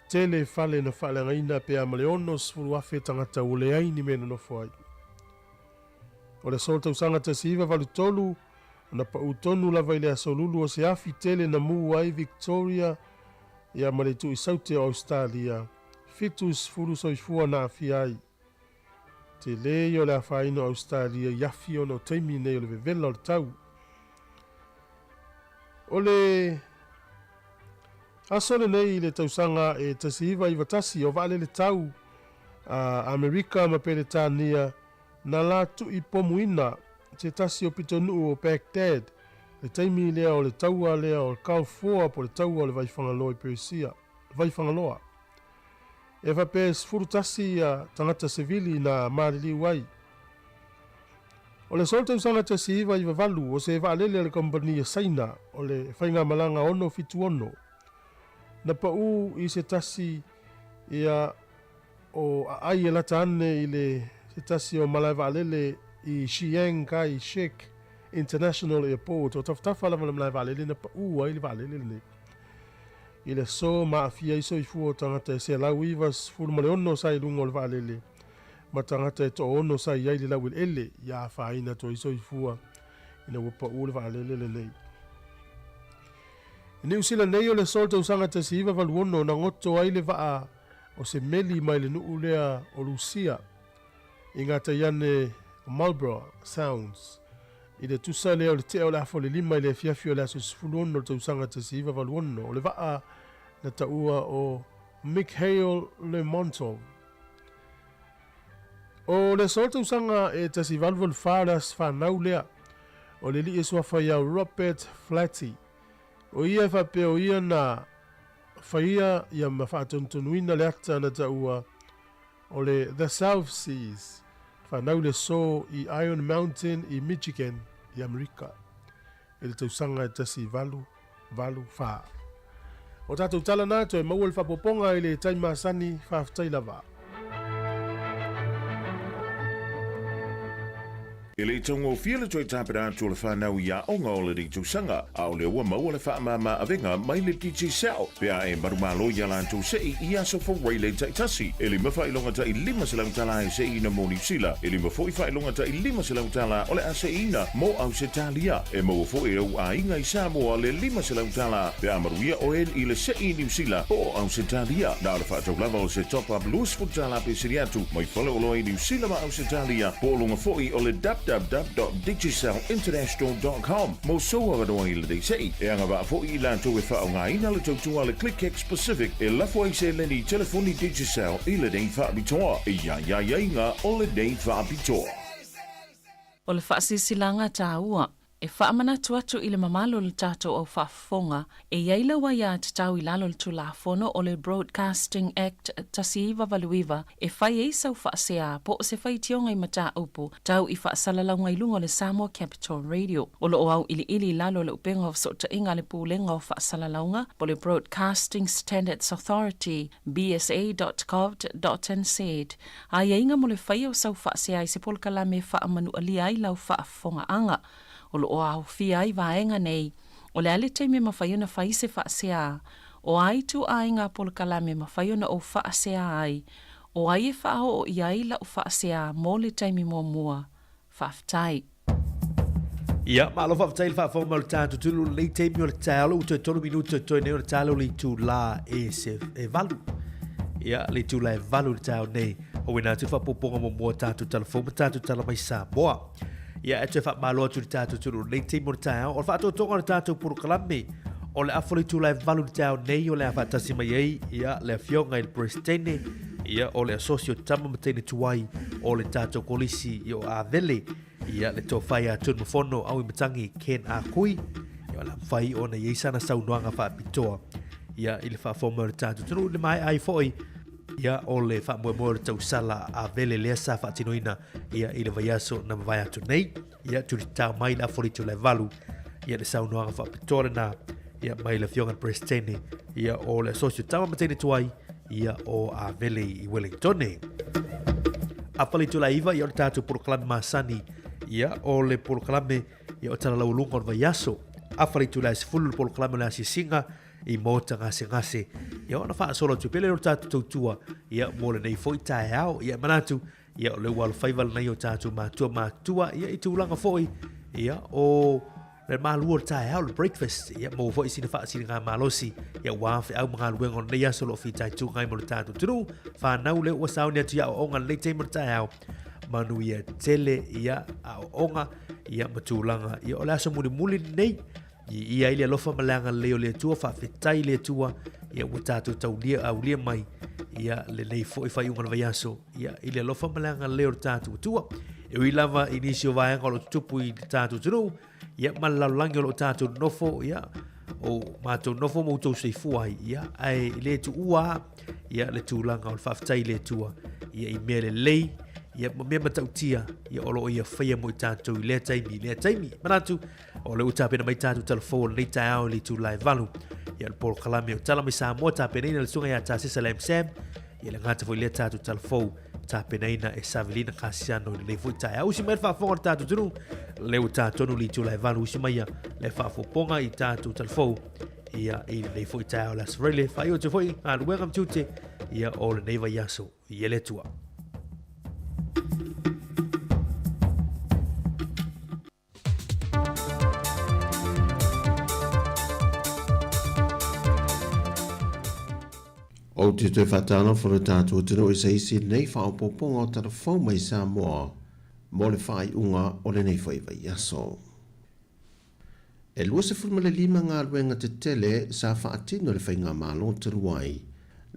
tele fale na fale ngaina pe amale ono suru afe tangata ule aini mena no fuai. O le sol tau sanga tasi iwa valu tolu, na pa utonu lava ile asolulu o se afi tele na mu ai Victoria, ia mare tu isaute o Australia, fitus furu soifua na afia ai. Te le o le afaino Australia yafi o no teimi nei o le vevela o le tau. O le asole nei le tausanga e tasiva i vatasi o vale le tau a Amerika ma pele tania na la tu i pomuina te tasi o pitonu o Baghdad le teimi lea o le taua lea o le Kalfoa po le taua o le vaifangaloa i Persia, vaifangaloa. E vapes furu tasi a tangata sevili na marili wai. O le sol tausanga tasi iwa i vavalu o se vaalele le kompania Saina o le whainga malanga ono fitu ono. Na pa u i se tasi ia o ai e lata ane i le se tasi o malai vaalele i Chiang Kai-shek International Airport o taftafa la malai vaalele na pa u ai le vaalele le. I le so maafia iso i fuo tangata e se lau iwas furu male ono sa i lungo o le vaalele. Ma tangata e to ono sa i aile lau ele ia whaina to iso i fua ina wapa ule vaalele le nei. I New Zealand nei o le sol tau sanga te si iwa valu ono na ngoto aile vaa o se meli mai le nuu lea o Lucia i ngata iane Marlborough Sounds. I le tusa lea o le te o le afo le lima i le fiafi o le aso sifulu ono tau sanga te si iwa valu ono o le vaa na taua o Mikhail Le Montov. O le sol tau sanga e tasi valval faras whanau lea o le li e swafa iau Robert Flatty. O ia whape o ia na whaia ia mawhaatontonuina le ata na taua o le The South Seas. Whanau le so i Iron Mountain i Michigan i Amerika. E le tau sanga e tasi valu wha. O tātou tala nā to e maua le whapoponga i le taimasani whaftai lava.
E le tongo fiele toi tapera atu le whanau ia onga o le rito sanga, a o le ua maua le whaamama avenga mai le DJ Sal. Pea e marumalo ia lantou sei i aso fo Waylay taitasi. E le mawha ilonga ta i lima se lautala e sei ina moni sila. E le mawha i ilonga ta i lima se lautala o le ase ina mo au se talia. E maua fo e au a inga i Samoa le lima se lautala. Pea maruia o en i le sei New Zealand o au se talia. Na le whaatau lava o se top up luas futala pe siriatu. Mai fale o loa i New Zealand ma au se talia. Po longa fo i o le www.digisalinternational.com. Mo soa gadoa i le dei sei. E anga wa fo i lanto e wha o ngā ina le tautua le ClickX Pacific e lafo ai se leni telefoni Digisal i le dei wha bitoa. E ia inga o le dei wha bitoa.
O le whaasisilanga tā ua, E whaamana tuatu i le mamalo le tātou au whaafonga, e iaila wa ia te tau i lalo le tulafono o le Broadcasting Act tasiiwa valuiwa, e whai e sau whaasea po o se whai tionga i mata upu, tau i whaasalalau ngai lunga le Samoa Capital Radio. O lo au ili lalo le upenga o sota inga le pūlenga o whaasalaulaunga, po le Broadcasting Standards Authority, bsa.gov.nz. A inga mo le whai o sau whaasea i se polkala me whaamanu alia i lau whaafonga anga. O lo au fia ai vaenga nei, o le ale teime mawhaiona whai se whaasea, o ai tu ai ngā polkala me mawhaiona o whaasea ai, o ai e whao o iai la o whaasea mō le teime mua, whaftai.
Ia, malo whaftai le whaafong mau le tātu tulu le teime o le tālo, utoi tonu minuto toi neo le tālo le tū la e se e valu. Ia, le tū la e valu le tāo nei, o wina tu whapoponga mo mua tātu telefon, tātu tala mai sa moa. Ia e te wha malo atu le tātou turu nei teimo le tāo, o le wha tonga le tātou puru kalame, o le afoli tu lai valu le tāo nei o le a whatasi mai ei, ia le a fionga i le prestene, ia o le asosio tama matene tuai, o le tātou kolisi i o a vele, ia le tō whai a tunu mafono au i matangi Ken a kui, ia le whai o na yeisana saunoanga wha pitoa, ia i le wha fōma le tātou tunu, le mai ai foi, ia o le wha mua le tau sala a vele lea sa wha tinoina ia i le vaiaso na mawai atu nei ia turi tau mai la fori tu le valu ia le saunoanga wha pitore na ia mai le fionga prestene ia o le asosio tama matene tuai ia o a vele i Wellingtone a fali tu la iva ia o le tatu poroklame masani ia o le poroklame ia o tala laulunga o le vaiaso a fali tu la sifulu le poroklame le asisinga i mota ngase ia ona wha solo tu pele o tātu tautua ia mōle nei foi tae au ia manatu ia o le walu whaivala nei o tātu mātua ia i tūlanga foi ia o le mālua o tae au le breakfast ia mō foi sina wha sina ngā mālosi ia wāwhi au mga luenga o nei aso lo fi tai tū ngai mo le tātu tunu whanau le ua sauni atu ia o onga le teimo le tae au manu ia tele ia a onga ia matūlanga ia o le aso muli nei ia ile lofa malanga leo le tua fa fetai le tua ia utatu tau lia au lia mai ia le nei foi fai unga vaiaso ia ile lofa malanga leo tatu tua e wi lava inisio vai ngolo tupu i tatu tru ia malalangi lo tatu nofo ia o mato nofo mo to se fuai ia ai le tu ua ia le tu langa o fa fetai le tua ia i mele lei ia me matautia ia olo ia faia mo tatu le taimi manatu o le uta pena mai tatu telefon nei tau li tu live valu ia le pol kalame o tala mai sa mo ta pena le sunga ia ta se salem sem ia le ngata foi le tatu telefon ta pena ina e savelina kasiano le foi tau usi mai fa fo tatu tunu le uta tonu li tu live valu usi mai le fa fo ponga i tatu telefon ia i le foi tau las rele fa yo te foi al welcome to te ia o le neva yaso ia le tua
O te te whatana for tātua tino i seisi nei whaopoponga o telefon mai Samoa mo le whai unga o le nei whaiwai aso. E lua se fulma le lima ngā luenga te tele sa whaatino le whainga malo te ruai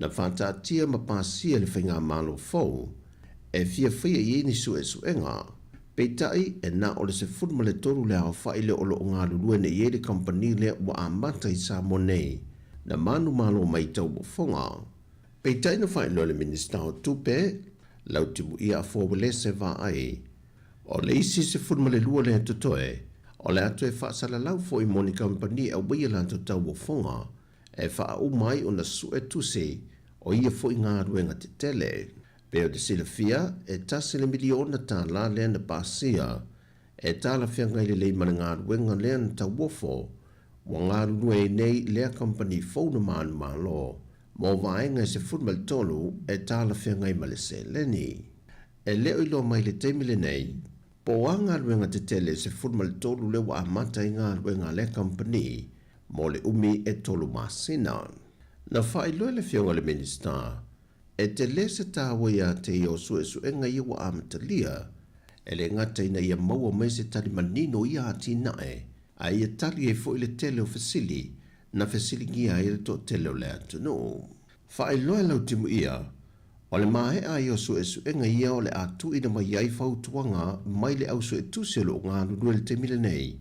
na whaatatia ma pāsia le whainga malo fau e fia whia i eni su e suenga. Peitai e na o le se fulma le toru le hao whai le olo o ngā luluene i ere company le wa amata i Samoa nei na manu malo mai tau bofonga. Peitai na whai le minister o tupe, lau timu ia a fōwele se wā ai. O le isi se fulma le lua le tutoe, o le atu e whaasala lau fo i moni company a wia lanto tau bofonga, e wha au mai o na su e tuse, o ia fo i ngā ruenga te tele. Peo de sila fia, e tasi le miliona tā la lea na pāsia, e tā la fia ngai le leimana ngā ruenga lea na tau wofo, wa ngā rue nei lea company fōna mānu mālo, mō vaenga se futmal tolu e tāla whiangai male se leni. E leo ilo mai le teimile nei, po a ngā ruenga te tele se futmal tolu le wa amata i ngā ruenga le company, mō le umi e tolu masina. Na whai loe le whianga le minister, e te le se tāwa ia te i o sue suenga i wa amata lia, e le ngata ina ia maua mai se tali manino ia ati nae, a ia tali e fo i le tele o fasili, na fasili ngia i le to tele o le atu no. Whae loe lau timu ia, o le mahe a i o su e ia o le atu ina mai ai fau tuanga mai le au su e tusi lo ngā nunue le te mile nei,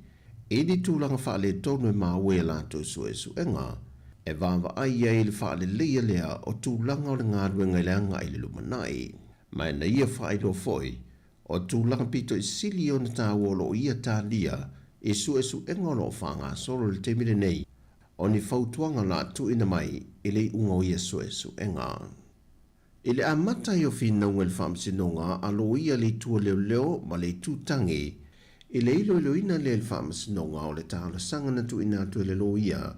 E di tūlanga wha le tonu e maue la tō su enga, e vāwa ai ai le wha le leia lea o tūlanga o le ngā ruenga le anga i le lumanai. Mai na ia wha i lo foi, o tūlanga pito i sili o na tāwolo ia tā lia, e su enga lo whanga solo le temile nei, o ni fautuanga la tu ina mai i le unga o ia su enga. I le amata i o whina unga le whamsinonga a lo ia le tua leo ma le tūtangi, i le ilo ina le whamsinonga o le tāla sanga na tu ina tu le lo ia,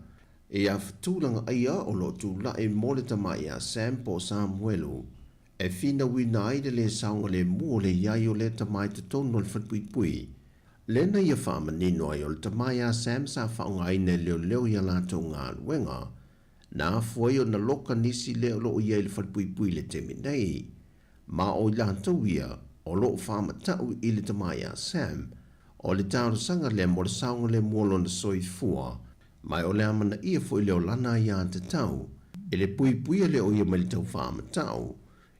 e a whatūlanga aia o lo tu la e mole tamai a Sam po Samuelu, e whina wina aide le saunga le mua le iai o le tamai te tono le whatpui, lena ia whama nino ai o le tamai a Sam sa whaunga aine leo ia lato ngā luenga, na fuai o na loka nisi leo lo ia le whatpui le temi nei, ma o lato ia o lo whama tau i le tamai a Sam, o le tāro sanga le mo le saunga le muolo na soi fua, mai o le amana ia fo i leo lana ia te tau, e le pui le o ia mai le tau whama tau,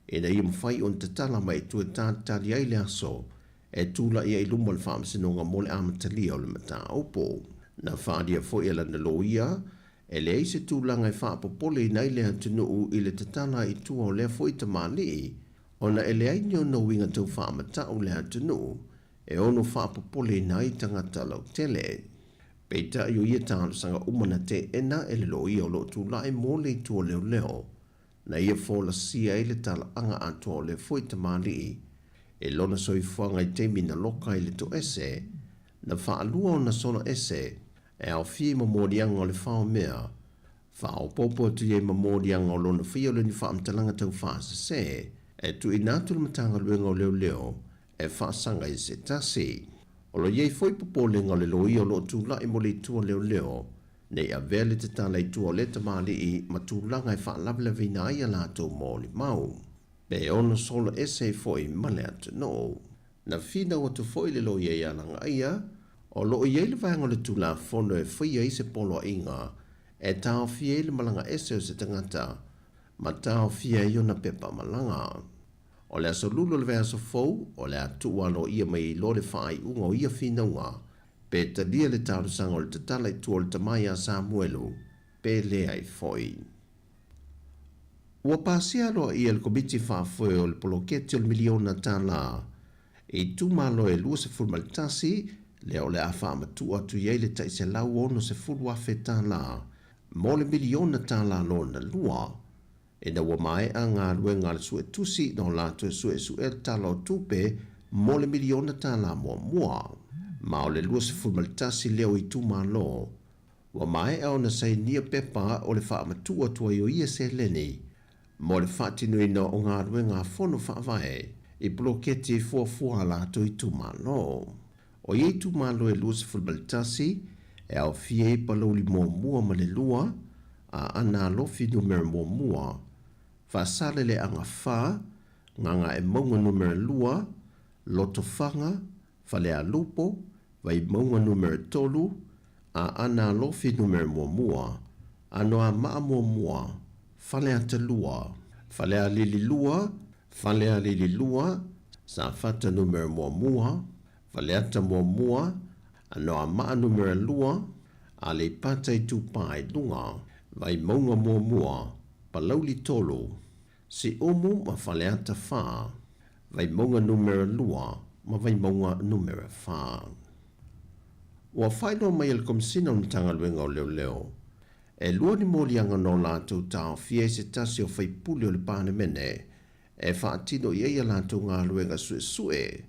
e na ia mwhai on te tala mai tu e tātari ai le aso, e tūla ia i lumo le whama sinonga mo le amatalia o le mata opo. Na whaadia fo i lana lo ia, e le eise tūlanga i whaapopole i nei lea tunuu i le tatana i tua o lea fo i tamali, o na e le ainio no winga tau whama tau lea tunuu, e ono whaapopole i nei tangata lau tele. Peita i o ia tālo sanga umana te ena e le lo ia o lo tūla e mo le tua leo, na ia fōla sia e le tala anga atua o le fo i tamali, e lona soifuanga i temi na loka i le to ese, na whaalua o na sona ese, e au fie mamorianga o le whao mea, whao popo tu ye mamorianga o lona fia o le ni whaamtalanga tau whaasa se, e tu i nātu le matanga luenga o leo, e whaasanga i se tasi. O lo yei foi popo lenga o le loi o lo tūla i mo le tua leo, nei a vele te tala i tua le tamali i matūlanga i whaalabla vina ai a lātou mō li mau. Pe ono solo ese foi male atu no. Na fina o tu foi le lo ye alanga aia, o lo ye le vanga le tula fono e foi ye se polo inga, e tau fie le malanga ese o se tangata, ma tau fie yo na pepa malanga. O le aso lulo le vea so fou, o le atu walo ia mai lo le whai unga o ia fina unga, pe ta lia le tau sanga o le tatala i tua le tamai a Samuelu, pe le ai foi. Ua pasia loa ia le komiti whaafoe o le poloketi o le miliona tāla. E tūmalo e lua se fulma le tasi, leo le a whaamatu atu iei le taise lau ono se fulwa whe tāla. Mo le miliona tāla lo na lua. E na ua mai a ngā ruenga le sue tusi no lato e sue tāla o tupe mo le miliona tāla mua. Ma o le lua se fulma le tasi leo i tūmalo. Ua mai a ona sei nia pepa o le whaamatu atu ai o ia se leni. Mo le whaatinu ina o ngā ruenga whono whaavae, i bloketi e fuafua la to i tūmalo. O i tūmalo e lua se fulmalitasi, e au fie i palauli mua ma le lua, a ana lofi numero mua. Whaasale le anga wha, nganga e maunga numero lua, loto whanga, whale a lupo, vai maunga numero tolu, a ana lofi numero mua, anoa maa mua, whale a te lua, whale a lili lua, sa whata numero mua, whale a ta mua, anoa maa numero lua, a le pata i tupai lunga, vai maunga mua, palauli tolu, si umu ma whale a ta wha, vai maunga numero lua, ma vai maunga numero wha. Ua whaino mai el komsina o tanga luenga o leo, e lua ni molianga no lātou tau fie se tasi o whaipuli o le pāne mene, e whaatino i eia lātou ngā luenga sue.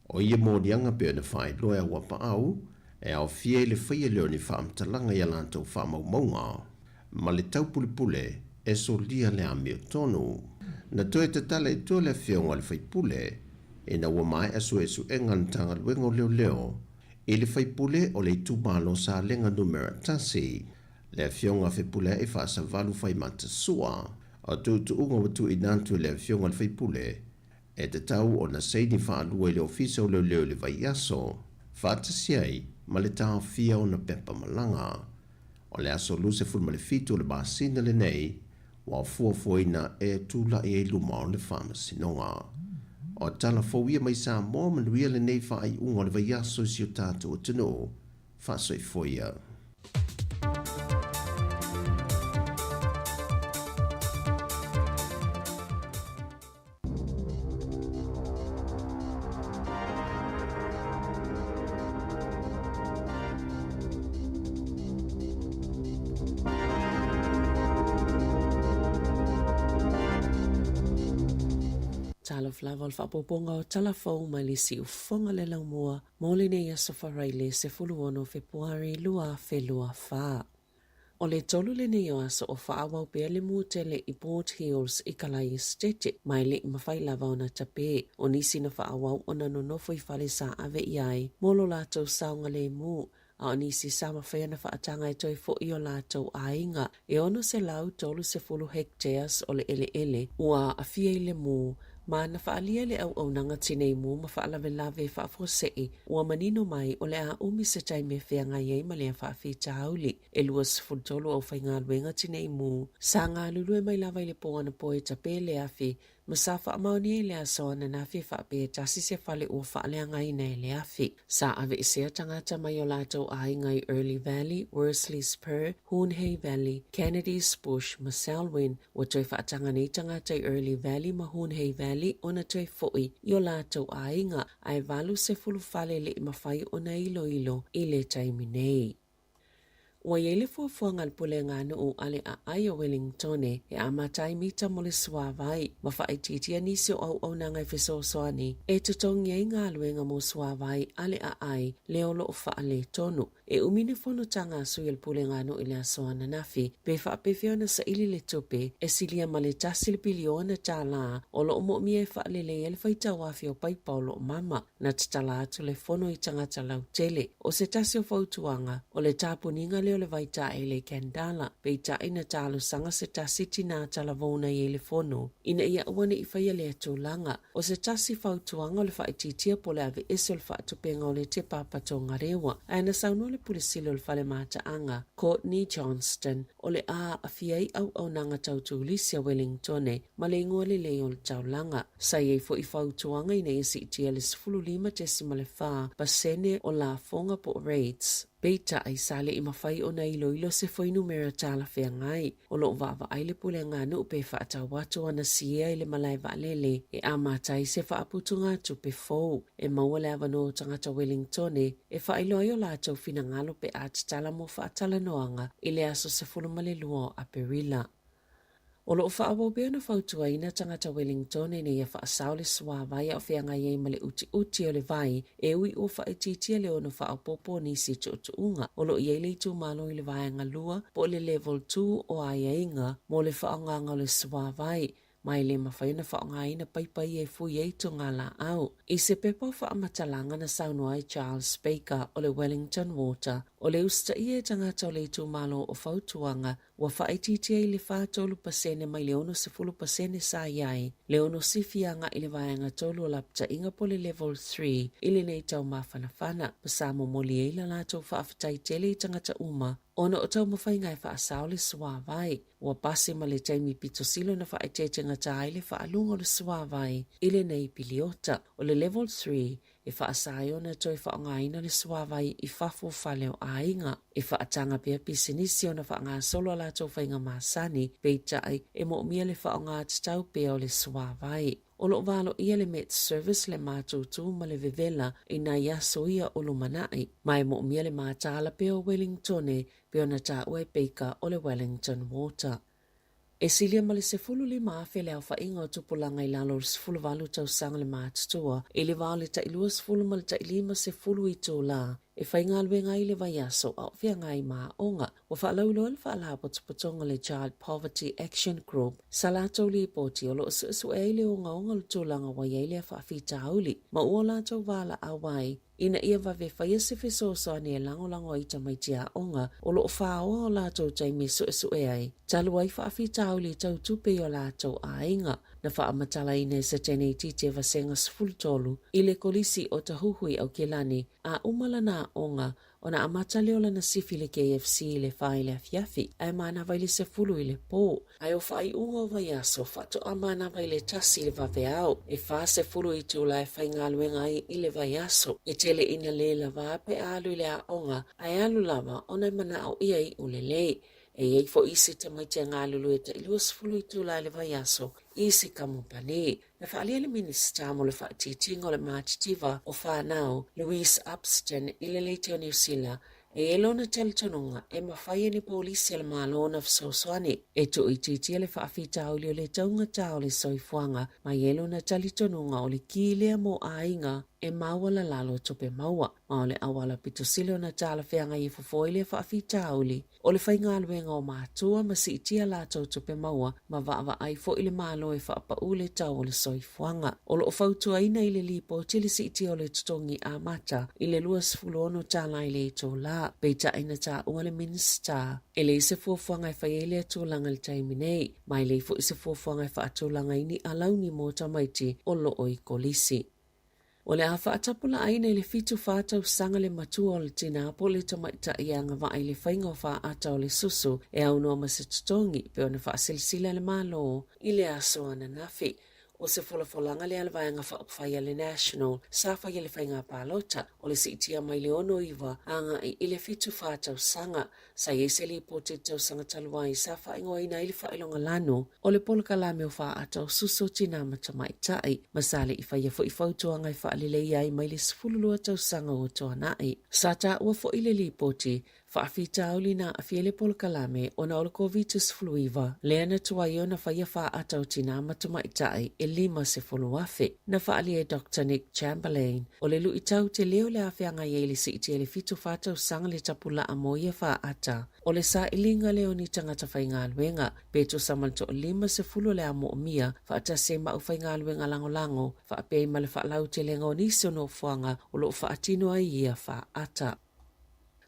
O ia molianga peo na whai loa a wapa au, e au fie le whaia leo ni whaamtalanga i a lātou whaamaumaunga. Ma le tau pulipule, e so lia le amio tonu. Na toe te tala i tue le whionga le whaipule, e na ua mai a sue engan tanga luenga o leo, e le whaipule o le tūmalo sa lenga numera tasi. Le fionga whaipule e whaasa valu whai mata sua, o tu unga watu i nantu le fionga le whaipule, e te tau o na seini whaalua i le ofisa o leo le vai aso, whaata siai, ma le tau fia o na pepa malanga. O le aso luse fulma le fitu o le basina le nei, wa fuafuaina e tula e luma o le whama sinonga. O tala fawia mai sa mō manuia le nei whai unga o le vai aso si o tātou o tino, whaasoifoia.
Talo flava fa poponga o talafou mai le si ufonga le lau mua, mole ne ia safarai se fuluono Februari lua felua fa. O le tolu le ne o aso o whaawau pia le mutele I Port Hills I Kalai Estate, mai le mawhai lava o na tape, o nisi na whaawau o na nonofo I whale sa ave iai, molo lātou saunga le mu, a o nisi sama whea na whaatanga e toi fo I o lātou ainga, e ono se lau tolu se fulu hectares o le ele ua a fia I le mu, ma na whaalia le au nanga tinei mu ma whaalave lave whaafosei ua manino mai o le a umi se taime whea iei ma lea whaafita hauli e luas fultolo au whainga luenga tinei mu. Sa ngā lulu e mai lava I le poana poe tape le afi ma sa whaamaoni e le asoa na nafi whaape tasi se whale ua whaalea ngai nei le afi. Sa ave isea tangata mai o lātou ai ngai Early Valley, Worsley Spur, Hornhay Valley, Kennedy's Bush, ma Selwyn, wa toi whaatanga nei tangata Early Valley ma Hornhay Valley ona toi foi I o lātou ainga ai valu se fulu whale le I mawhai o na ilo I le taimi nei. Wa yele fuafuanga pule ngana o ale a ai o Wellington e amatai mita mo le suavai ma whaititia nisi o nanga I fesosoani e tutong yei ngā luenga mo suavai ale a ai leo lo o whaale tonu e umine fono tanga sui el pule ngana I le asoana nafi pe whaapewhiona sa ili le tupe e silia ma le tasil biliona tala o lo mo mie whaale le ele whaita wafi o pai paulo mama na tatala atu le fono I tangata lau tele o se tasio fautuanga o le tapuninga le o le vaita e le kendala pe ta ina talo sanga se tasiti na talavona I le fono ina ia wane I whaia le atulanga o se tasi fautuanga o le whaititia po le ave esol whaatupenga o le te papatonga rewa aina sauno le pulisilo le whale mata anga Courtney Johnston o le a afiai au nanga tautulisia Wellington ma le ingoa le leo le taulanga sa iei fo I fautuanga ina isi itia le 15 pasene o la fonga po rates Beita ai sale I mawhai o na ilo se foi numera tala whea ngai. O lo wawa ai le pule ngā nu pe whaata watu ana sia I le malai waalele e amatai se whaaputunga tu pe fau. E maua le avano tangata Wellington e whailo ai o lātou fina ngalo pe atatala mo whaatala noanga I le aso se fulumale lua a perila. O lo whaabo bea na whautua ina tangata Wellington e ia whaasau le suawai o whianga iei ma le uti o le vai e ui o whaititia le ono whaapopo nisi tuunga. O lo iei le tu malo I le vai ngalua po le level 2 o aiainga mo le whaanganga le suawai. Mai le mawhaina whaongaina paipai e fui e tunga la au. I se pepa whaamatalanga na saunoai Charles Baker o le Wellington Water, o le usta I e tangata o le tu malo o whautuanga, wa whaititia I le whaatolu pasene mai le ono se fulu pasene sa iai, le ono sifianga I le vaianga tolu o lapta inga po le level 3, ili nei tau mawhanawhana, pasamo moli e la lato whaafitai tele I tangata uma, ono o tau mawhainga e whaasau le suawai, wa base ma le taimi pito silo na whaitetenga tai le whaalunga le suawai, ili nei piliota, o le level 3, e whaasaio na toi whaongaina le suawai I whafo whaleo ainga, e whaatanga pia pisinisi o na whaanga solo la tau whainga masani, peitai e mo mia le whaonga tatau pia o le suawai. O lo valo ia le Met Service le mātutu ma le vevela I na iaso ia o lo manai, mai mo mia le mātala pia o Wellington pe o na ta ue Baker o le Wellington Water. E silia ma le se fulu li maafe le au whainga o tupulanga I lalo le sefulu valu tau sanga le mātutua, e le vale ta ilua sefulu ma le ta ilima se fulu I tō la, e whainga alwenga I le vaiaso au whia ngai maa onga, wa whaalaulo le whaala potopotonga le Child Poverty Action Group, sa lātou li poti o lo su e le o ngaonga le tūlanga wa yeile a whaafita hauli, ma ua lātou vala awai, ina ia vave whaia se fesoso ane e lango I tamaitia onga, o lo whaaoa o lātou taimi su e ai, talu ai whaafita hauli tau tupe o lātou ainga, na whaamatala ina se tene te vasenga sfultolu, I le kolisi o tahuhui au kelani, a umalana onga ona amata leo lana sifi le KFC le whai le afiafi, ai mana vai le se fulu i le pō. Ai o whai unga vai aso, whato amana vai le tasi le vaveao, e wha se fulu i tūla e whai ngā luenga ai i le vai aso. E tele ina le la vape alu i le a onga, ai alu lava ona mana au ia i ulelei. E ei fo isi te mai te ngā lulu e te ilua sifulu i tūla le vai aso, isi kamupani. Na whaalia le minista mo le whaatitingo le mātitiva o whanau, Louise Upston, i le leite o New Zealand, e elona teletonunga e mawhaia ni polisi le malona fsoswani. E tu i titia le whaafita o le taunga tau le soifuanga, mai elona teletonunga o le kilea mo ainga e maua la lalo tope maua. Ma o le awala pitosile o na tala whianga i fufoi le whaafita auli. O le whainga aluenga o mātua ma si itia lato tope maua, ma vaava ai fo i le malo e whaapa ule tau o le soifuanga. O lo fautua ina i le lipo tili si itia o le tutongi a mata, i le luas fulono tala i le to la. Beita ina ta ua le minista. E le se fuafuanga e whaiele atulanga le taiminei, mai le fo i se fuafuanga e whaatulanga ini alauni mo tamaiti o lo o i kolisi. O le a whaatapula aina i le fitu whātau sanga le matua o le tina apo le tamaita i anga wa i le whainga o whaata o le susu e au noa ma se tutongi pe o na whaasilsila le malo i le aso ana nafi. O se folanga le alvaanga whaupwhaia le national, sa whaia le whainga pālota, o le siitia mai le ono iwa, anga i le fitu whātau sanga, sa iese li po te tau sanga taluai, sa whaingoa ina i le whailonga lano, o le polka lame o whaatau suso tina matamaitai, masale i whaia fo i whautuanga i whaalilei ai mai le sifululua tau sanga o toa nai. Sa ta ua fo i le li po te, whaafita auli na afiele polka lame o na olako vitus fluiva, leana tuaio na whaia whaatau tina matamaitai, e lima se foloafe. Na whaali e Dr. Nick Chamberlain. O le lui tau te leo le awhianga i ele si iti ele fitu whātau sanga le tapula a moia whaata. O le sa ilinga leo ni tangata whainga luenga. Beto samalto o lima se fulo le amo o mia. Whaata se mau whainga luenga lango lango. Whaapei ma le whaalau te lenga o nisi o no fuanga. O lo whaatino ai ia whaata.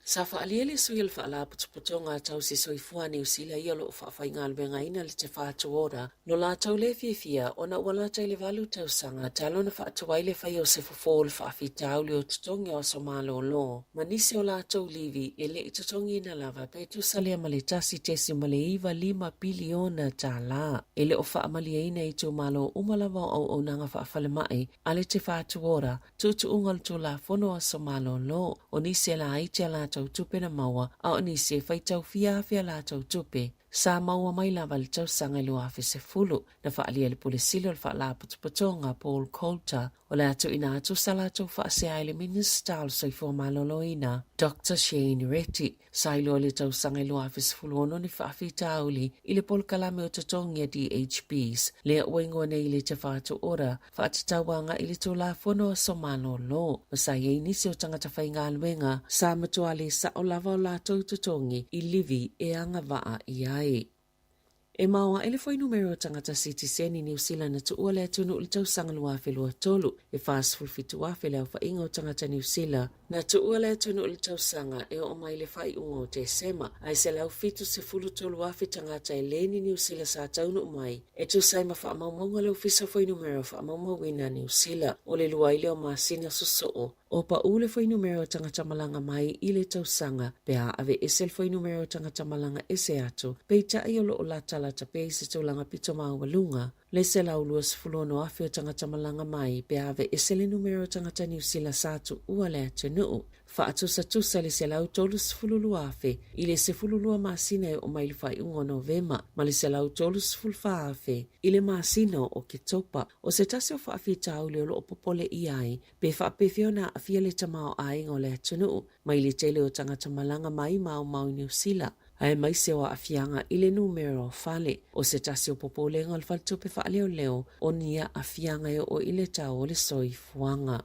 Sa whaaliele sui al whaala putuputonga tau se soifuani usila ia lo whaafai luenga ina le te whaatu ora. No la tau le fia o na wala tai le valu tau sanga talo na whaatuai le whai o se fufo le whaafi tau le o tutongi o somalo lo. Manise o la tau livi e le tutongi na lava petu salia male tasi tesi male iwa 5 biliona ta la. E le o whaamalia ina i tu malo umalava o nanga whaafale mai ale te whaatu ora tutu ungal tu la fono o somalo lo. O nise la aitia la tau tupe na maua, a o nisi e whai tau fia la tau tupe. Sa maua mai lava le tau sanga lu afe se fulu, na whaalia le pulisilo le whaala putuputonga Paul Coulter, o le atu ina atu sa la tau whaasea le minista al soifua malolo ina, Dr. Shane Retty, sa ilo le tau sanga lu afe se fulu ono ni whaafi tauli, i le polkalame o tutongia DHBs, le uengo nei le te whaatu ora, whaatatawanga i le tula fono so malolo, masa ye nisi o tangata whainga luenga, sa matuale sa o lava o la tau tutongi, i livi e anga waa i ai. E maua ele foi numero tangata Citizen i New Zealand na tuua le atunu le tau sanga lua whelua tolu e fast fulfitu wafe leo fa ingo tangata New Zealand na tuua le atunu le tau sanga e o mai le fai ungo te sema ai se lau fitu se fulu tolu wafe tangata e leni New Zealand sa taunu mai e tu sai ma fa maunga leo fisa foi numero fa wina New Zealand o le lua ile o masina susoo o pa ule foi numero tangata malanga mai ile tau sanga pea ave esel foi numero tangata malanga ese atu peita i o la tala tape se tūlanga pito mawalunga, le se laulua sifulono afi o tangata malanga mai, pe ave esele numero tangata New Zealand satu ua le atenuu. Whaatusa tusa le se lau tolu sifululu afe, i le sifululua masina o mai whai ungo Novema, ma le se lau tolu sifulfa afe, i le masina o ke topa, o se tase o whaafi tau le o loo popole i ai, pe whaapewhiona a fia le tamao a ingo le atenuu, mai le tele o tangata malanga mai mau New Zealand. Ai mai se o afianga i le numero fale o se tasi o popole ngal faltupe fa leo o nia afianga o ile tau o le soifuanga.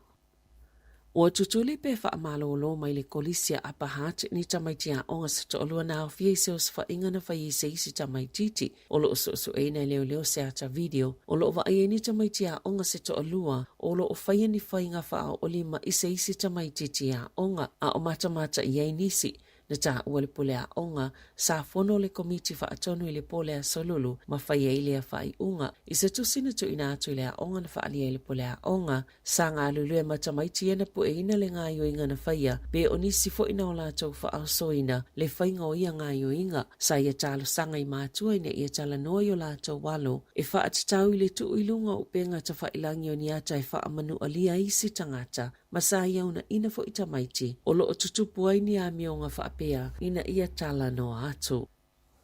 O tutuli pe fa malolo mai le kolisia apahat ni tamaitia onga se toolua na ofie se os fa inga na fa ise isi tamaititi o lo so eina leo se ata video o lo va ni tamaitia onga se toolua o lo o fa ni fa inga fa o lima ise isi tamaititi onga a o mata i nisi na ta ua le pole a onga sa fono le komiti fa atonu i le pole a solulu ma fai e le a fai unga. I se tusina tu ina atu i le a onga na fa alia i le pole a onga sa ngā lulue matamaiti ena po e ina le ngā yoinga na faia be o nisi fo ina o lātou fa asoina le fainga o ia ngā yoinga sa ia talo sanga i mātua ina ia tala noi o lātou walo e fa atatau i le tu ilunga o penga ta fa ilangi o niata e fa amanu alia isi tangata masa ia una ina fo itamaiti o lo o tutupu ai ni a mionga fa apea ina ia tala no atu.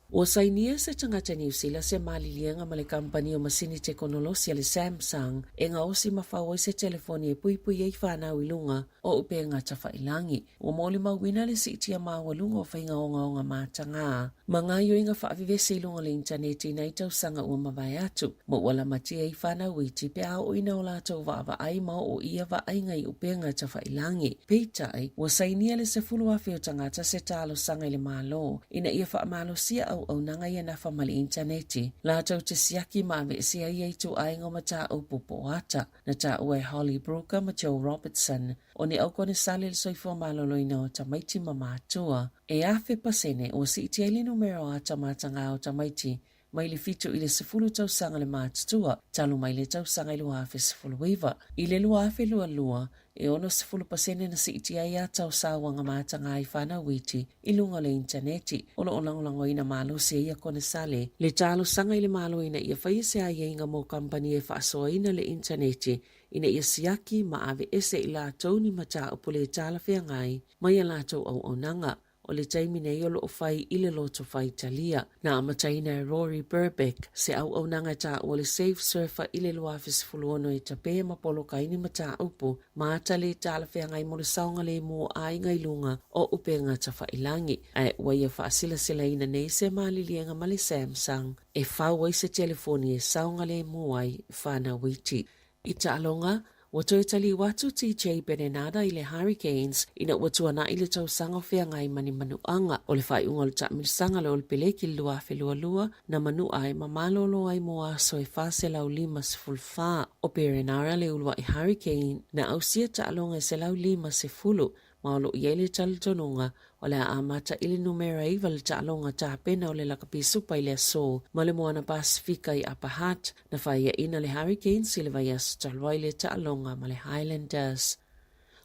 O sainia se tangata New Zealand se malilianga ma le kampani o masini teknolosia le Samsung e nga osi mawhau se telefoni e puipui ei whanau i lunga o upe ngata whailangi. O moli mawina le sitia maua lunga o whainga onga mātanga. Ma ngā yoinga whaavivese i lunga le interneti nei tau sanga ua mawai atu. Mo wala mati ei whanau iti pe au ina o lātou wa ai mao o ia wa ai ngai upe ngata whailangi. Peitai, o sainia le se fulu awhi o tangata se talo sanga i le malo. Ina ia wha malo sia au nanga ia nafa mali interneti. Lātou te siaki mawe si ai ei tu aingo ma tā au popo ata. Na tā ue Holly Brooker ma Joe Robertson. O ne au kone sale le soifo maloloina o tamaiti ma mātua. E awhi pasene o si iti aili numero a tamatanga o tamaiti. Mai le fitu i le sefulu tau sanga le mātutua. Talu mai le tau sanga i lua awhi sefulu wiva. I le lua awhi lua e ono sefulu pasene na si iti ai a tau sawanga mātanga i whana witi i lunga le interneti. Olo o langolango ina malo se ia kone sale. Le talo sanga i le malo ina ia whaia se a inga mo kampani e whaasoa ina le interneti. Ina ia siaki ma ave ese i la tauni mata o pole tala whea ngai. Mai a lato au nanga. O le taimi nei o loo whai i le loto whai talia. Na amataina e Rory Burbeck se au nanga ta o le Safe Surfer i le luafis fuluono i tapea ma polo kaini mata upo. Maata le tala whea ngai mo le saunga le mo ai ngai lunga o upe ngata whailangi. Ai waia whaasila sila ina nei se malilianga ma le Samsung. E whawai se telefoni e saunga le mo ai whana witi. I talonga, watu tali watu TJ Benenada i le Hurricanes ina watu ana i le tau sanga whea ngai mani manuanga o le whai unga le tamirisanga le olpele ki lua whelua na manu ai ma malolo ai moa so e whase lau lima se fulfa o Benenada le ulua i Hurricane na ausia ta alonga se lau lima se fulu ma olo i ele talitonunga o le amata ili numera iwa le taalonga ta pena o le lakapisu i le aso ma le moana Pasifika i Apahat na whaia ina le Hurricanes i le vaias talwai le taalonga ma le Highlanders.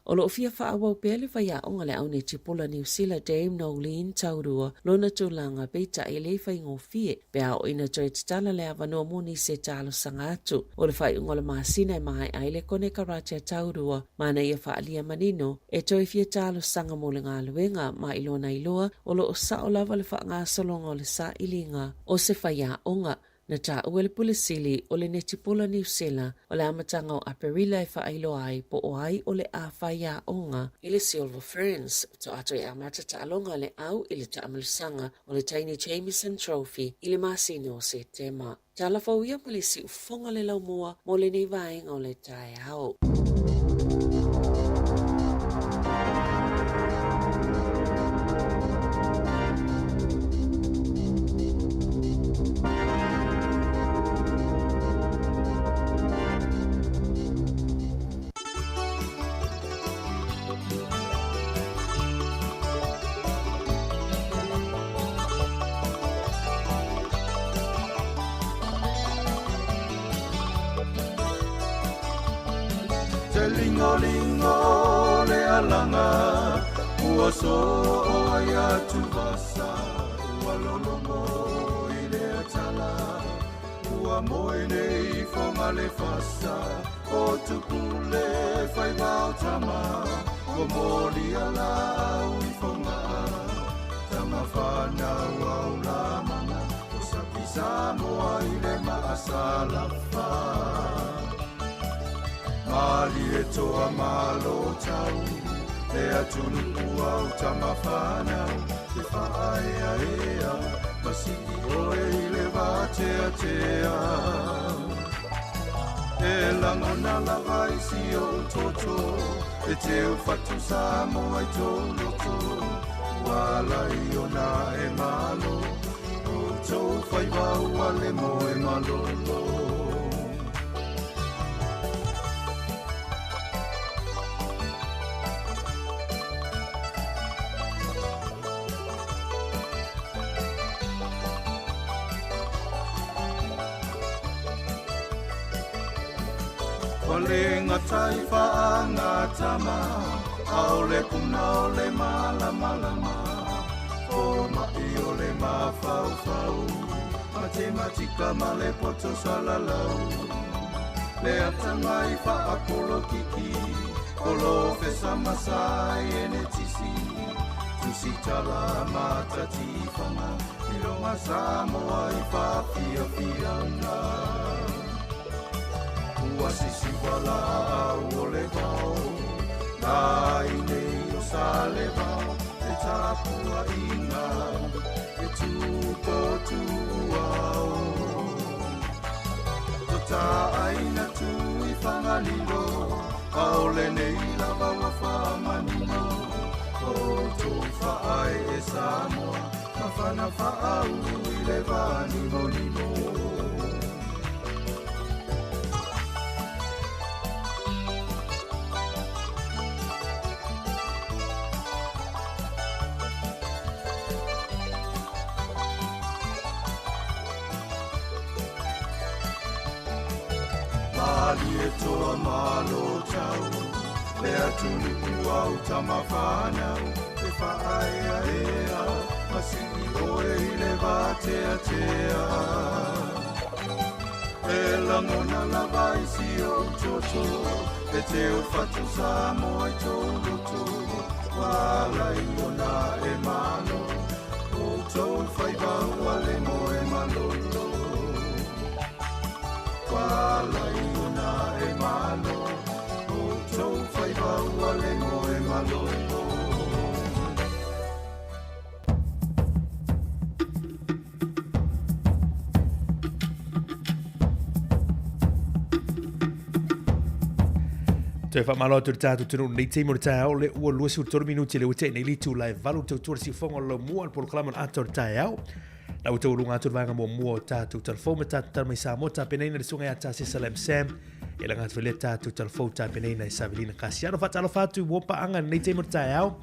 O lo fia whaawau pia le whaia onga le aune tipola New Zealand Dame Nolene taurua lona tūlanga peita e le whai ngō fie pia o ina toi titala le avanoa moni se talo sangatu. O le whai unga le maasina e mai ai le kone karatia taurua mana ia whaalia manino e toi fia talo sanga mo le ngā luenga ma ilona iloa o lo o sa o lava le wha ngā solonga o le sa ilinga o se whaia onga. Na tā ua le pulisili o le netipola New Zealand o le amatanga o Aperila e whailo ai po o ai o le a whaia onga i le Silver Ferns. To ato e amata ta alonga le au i le taamalisanga o le Tiny Jamieson Trophy i le masino o se tema. Ta la whauia ma le si ufonga le lau mua mo le nei vaenga o le tae au.
Lingo le alanga ua so o ai tu vasa ua lolomo i le atala ua moe nei fonga le fasa o tupule fai vau tama o moli ala au i fonga tama whana au la mana o sapisa moa i le maasala wha Mali e toa malo tau, e atunu ua o tamawhana, e whaai a ea, masiki oe i le vate a tea. E langona lava i si o toto, e te ufatu sa moa i tō loto, wala i o na e malo, o tō whaiwau a le mo e malolo. Walenga taifa angatama Aole kuna ole malama O mai ole mafau Matematika male poto salalau Le atangai fa apolo kiki Olo fesa masai ene tisi Tisi tala mata tifanga Ilonga Samoa ifa pia pianga Ua sisi wala ole vau Nai nei o sale vau E tapua inga E tupo tuau Tota aina tu i whangalilo Aole nei lava wa whamanino O tō whaai e Samoa Ma whana whaau i le whanimo nimo Mali e toa malo tau Lea tunu kuau tamawhanau E whaai a ea Masiki oe i le wātea tea E langona lava i si o toto E te o whatu Samoa i tō loto Wala i ona e malo O tō whaibau ale mo e malolo Wala i ona e malo O tō whaibau ale mo e malolo
Te whamalo atu tātu tunu nei teimo tāo le ua luasi o toro minuti le ute nei litu lai valu tau tuara si whonga lo mua al poloklaman ato tāo. Na ua tau runga atu vanga mo mua tātu talfoma tātu tarmai sa mo tā peneina le sunga ata se Salem Sam. E la ngatu vele tātu talfo tā peneina e Savelina Kasiano whatalo whatu wopa anga nei teimo tāo.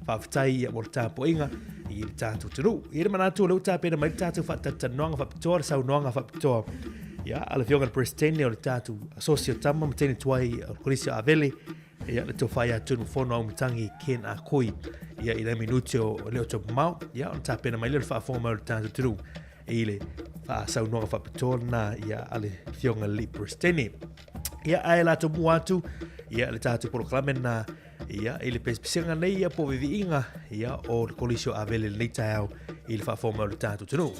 Whawhatai ia mora tāpo inga i le tātu tunu. I re manatu le uta pena mai tātu whatatanoanga whapitoa sau noanga whapitoa. Ya, ala fionga Prestene o le tatu asocio tama matene tuai o Kolisi Avele ya le tofai atunu fono au mtangi Ken Akoi ya ila minuti o leo topu mau ya on tapena mai le whaafonga o le tatu turu e ile whaasau noa whapitona ya ale fionga li Prestene ya ae la to muatu ya le tatu poloklamen na ya ile pespisenga nei ya po vivi inga ya o Kolisi Avele le tau ile whaafonga o le tatu turu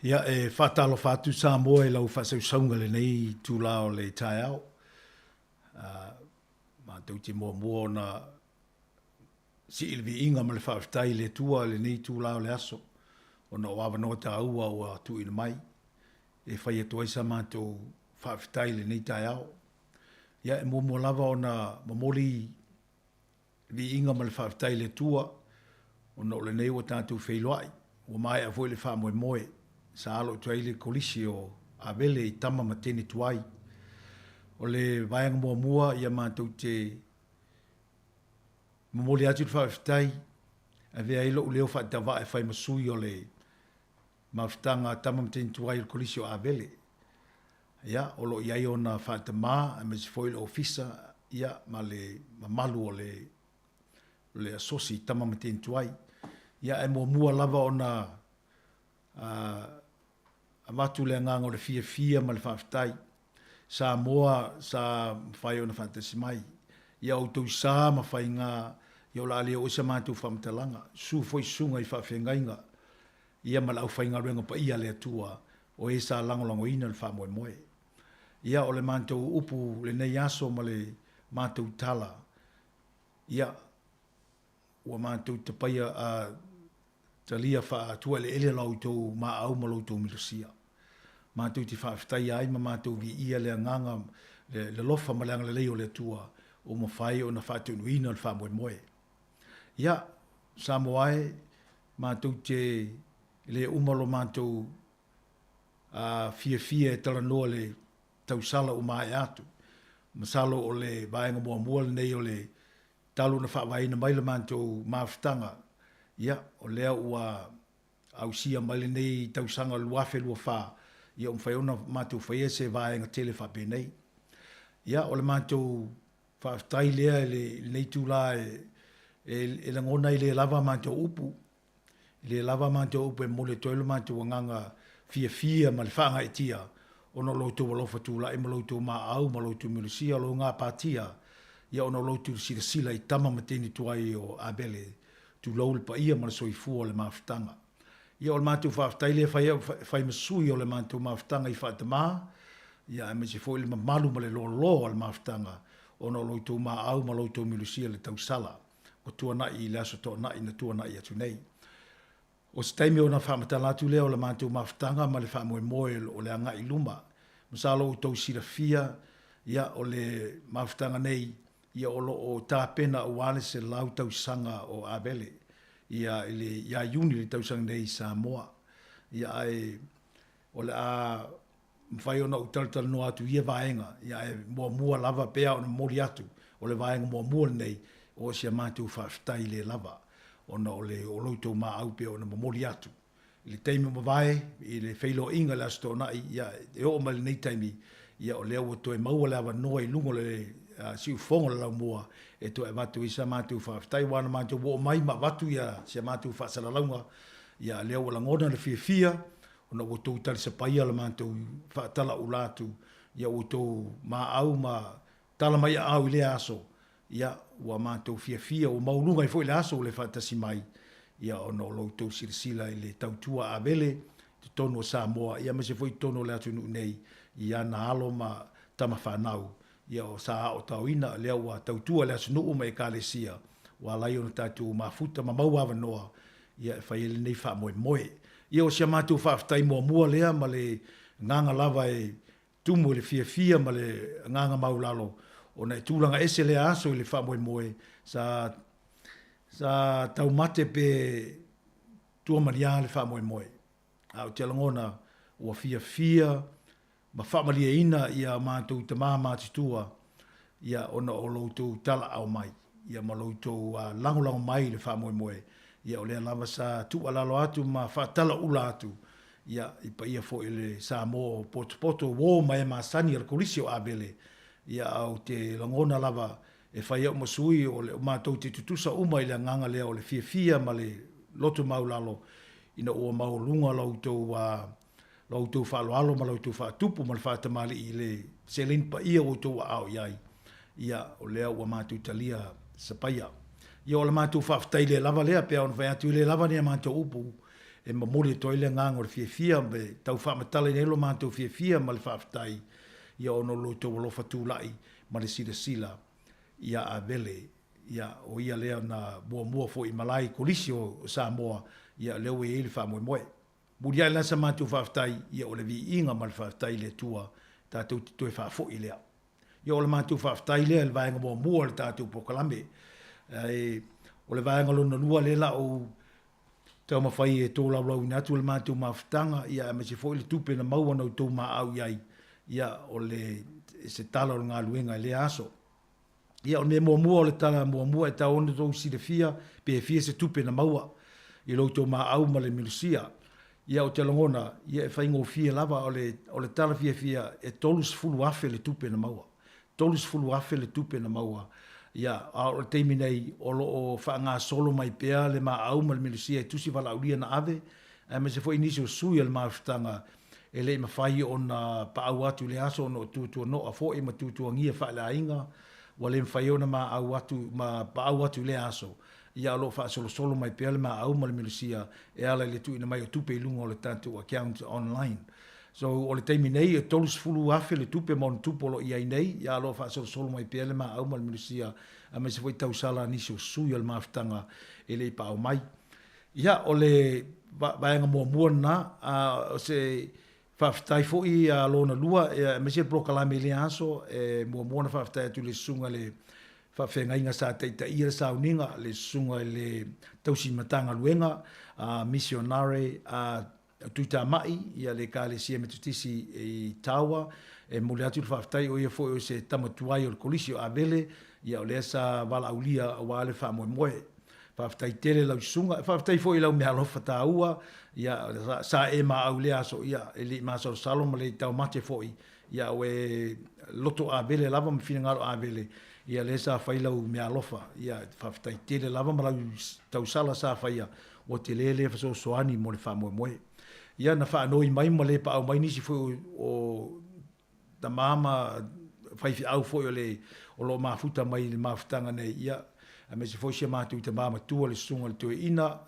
Ia e whatalo whatu sa moe lau whasau saunga le nei tū lao le tai au. Ma tau te mua mua na si ilvi inga ma le whawhitai le tua le nei tū lao le aso. O na wawa no ta ua ua tu ina mai. E whai atu aisa ma tau whawhitai le nei tai au. Ia e mua lava o na mamoli vi inga ma le whawhitai le tua. O na o le nei ua tātou whailoai. O mai a voi le wha moe moe. Sa alo tuai le kolisi o avele I tama matene tuai. O le vaianga mua mua ia mātou te mamoli atu le whawhitai. A vea ilo uleo whaitawa e whai masui o le mawhitanga tama matene tuai le kolisi o avele. Ia, o lo iai o na whaitama a mesi foi le ofisa ia ma le mamalu o le asosi tama matene tuai. Ia e mua mua lava o na a matu le ngango le fia ma le whawhitai. Sa moa, sa whai o na whantasi mai. Ia o tau sa ma whai ngā, ia o la leo isa mātou whamtalanga. Su foi sunga I whawhengainga. Ia ma lau whai ngā ruenga pa ia le atua, o e sa langolango ina le whamoe moe. Ia o le mātou upu le nei aso ma le mātou tala. Ia, ua mātou te paia a talia wha tua le ele lau tau ma au ma lau tau milosia. Mātou te whawhitai ai ma mātou vi ia le nganga le lofa ma leanga le leo le tua o ma whai o na whātou nuina le whamoe moe. Ia, sa moae, mātou te le umalo mātou fia e talanoa le tausala o mai atu. Masalo o le vaenga mua mua le nei o le talu na whawaina mai le mātou mawhitanga. Ia, o lea ua au sia mai le nei tausanga luafe lua wha. ia o mwhaiona mātou whaia se vāenga tele whapenei. Ia, o le mātou whaaftai lea nei tūlā e langona i le lava mātou upu. Le lava mātou upu e mole toilo mātou wanganga fia ma le whaanga e tia. Ono loutou walofa tūla e ma loutou mā au, ma loutou milusia, lo ngā pātia. Ia ono loutou sila i tama mateni tuai o Abele. Tu lau le pa ia ma le soifua o le mawhitanga. Ia o le mātou whaaftai le whai masui o le mātou mawhitanga i whaatama. Ia e me se fo le mamalu ma le lo o le mawhitanga. Ono loutou mā au, ma loutou milusia le tausala. O tuanai i le aso tōnai na tuanai atu nei. O se taimi o na whamatala atu leo le mātou mawhitanga ma le whamoe o le anga i luma. Masalo o tau sira fia, ia o le mawhitanga nei, ia o o tāpena o wale se lau tau sanga o Abele. Ia ia iuni le tau sanga nei Samoa. Ia ai o le a mwhai o na utalutala no atu ia vaenga. Ia e mua lava pea o na mori atu. O le vaenga mua nei o sia mātou whaaftai le lava. Ona o le o loutou mā au pe o na mamori atu. I le teimi mawai, i le whailo inga le asto na ia e o mali nei teimi, ia o leo o toe maua le awa noa i lungo le siu fonga le lau mua, e toe watu i sa mātou whaaftai wana mātou o mai ma watu ia sia mātou whaasala launga, ia leo o langona le fia, ona o tau tali sa paia le mātou whaatala u lātu, ia o tau mā au ma tala mai au i le aso, ia ua mātou fia o maulunga i fwoi le aso o le whaatasi mai, ia ono loutou silasila i le tautua Abele, te tono o Samoa, ia mase fwoi tono le atu nei, ia na alo ma tama whanau, ia o sa o tauina, lea ua tautua le asu nuu ma e kālesia, ua lai ono tātou mafuta ma mauawa noa, ia e whaiele nei wha moe. Ia o sia mātou whaaftai mua lea, ma le nganga lava e tumu le fia ma le nganga maulalo, o na tūlanga ese le aso i le wha moe, sa tau mate pe tua maria le wha moe. A o te langona ua fia, ma wha maria ina ia mātou te maa mātitua, ia ona o loutou tala au mai, ia ma loutou langolango mai le wha moe, ia o lea lava sa tu alalo atu ma wha tala ula atu, ia ipa ia fo ele sa mo poto wo mai ma sani al kolisio Abele, ia au te langona lava e whai au masui o le mātou te tutusa uma i le nganga lea o le fia ma le loto maulalo ina ua maulunga lautou whaaloalo ma lautou whaatupu ma le whaatamali i le selin pa ia o tau au iai. Ia o lea ua mātou talia sa paia. Ia o le mātou whaaftai le lava lea pia on whai atu le lava nea mātou upu e mamori toi le nganga o le fia me tau whaamatala i nelo mātou fia ma le whaaftai. Ia ono lautou alofa tūlai ma le sila. Ia Abele, ia o ia lea na mua fo i malai kolisi o Samoa, ia leo e ele wha moe. Muri ai lasa mātou whaaftai, ia o le vi inga ma le whaaftai le tua, tātou te toi whaafo i lea. Ia o le mātou whaaftai lea, le vaenga mua le tātou pokalame. O le vaenga lona lua le la o tau mawhai e tō lau ina atu le mātou mawhitanga, ia me se fo i le tupe na maua nau tau maa au iai, ia o le se tala o ngā luenga le aso. Ia o ne mua o le tala mua e ta ona tau sile fia, pe fia se tupe na maua, i loutou maa au ma le milusia. Ia o te langona, ia e whaingo fia lava o le tala fia e tolus fulu afe le tupe na maua. Tolus fulu afe le tupe na maua. Ia o le teimi nei o whaanga solo mai pea le maa au ma le milusia e tusi wala ulia na ave, e me se fo inisi o sui al maafutanga e le ma whai o na pa au atu le aso no tutua no a fo e ma tutua ngia wha le ainga, wa le mwhaiona ma au atu le aso. Ia alo wha solo mai pele ma au ma le milusia e ala le tuina mai o tupe i lunga o le tātou account online. So o le teimi nei e tolus fulu afe le tupe mon tupolo i ai nei, ia alo wha solo mai pele ma au ma le milusia a me se foi tau sala nisi o sui al mawhitanga e le pa au mai. Ia o le vaenga mua na o se whaftai fo i a lona lua, me se prokalame le aso, mua na whaftai atu le sunga le whawhenga inga sa teita ia sa uninga, le sunga le tausi matanga luenga, missionare, tuita mai, ia le ka le sia metutisi i tawa, mole atu le whaftai o ia fo o se tamatuai o le kolisi o Abele, ia o le sa wala aulia o wale wha moe. whaftai tere lau sunga, whaftai fo i lau mea lofa tā ua, ia sa e ma au lea so ia, e li ma soro salo ma le tau mate fo i, ia we loto a vele lava ma fina ngaro a vele, ia le sa whai lau mea lofa, ia whaftai tere lava ma lau tau sala sa whaia, o te lele whaso soani mo le wha moe moe. Ia na wha anoi mai ma le pa au mai nisi fo o ta mama whai fi au fo o le o lo mafuta mai le mafutanga nei, ia a me se foi se matu te mama tua le sunga le tue ina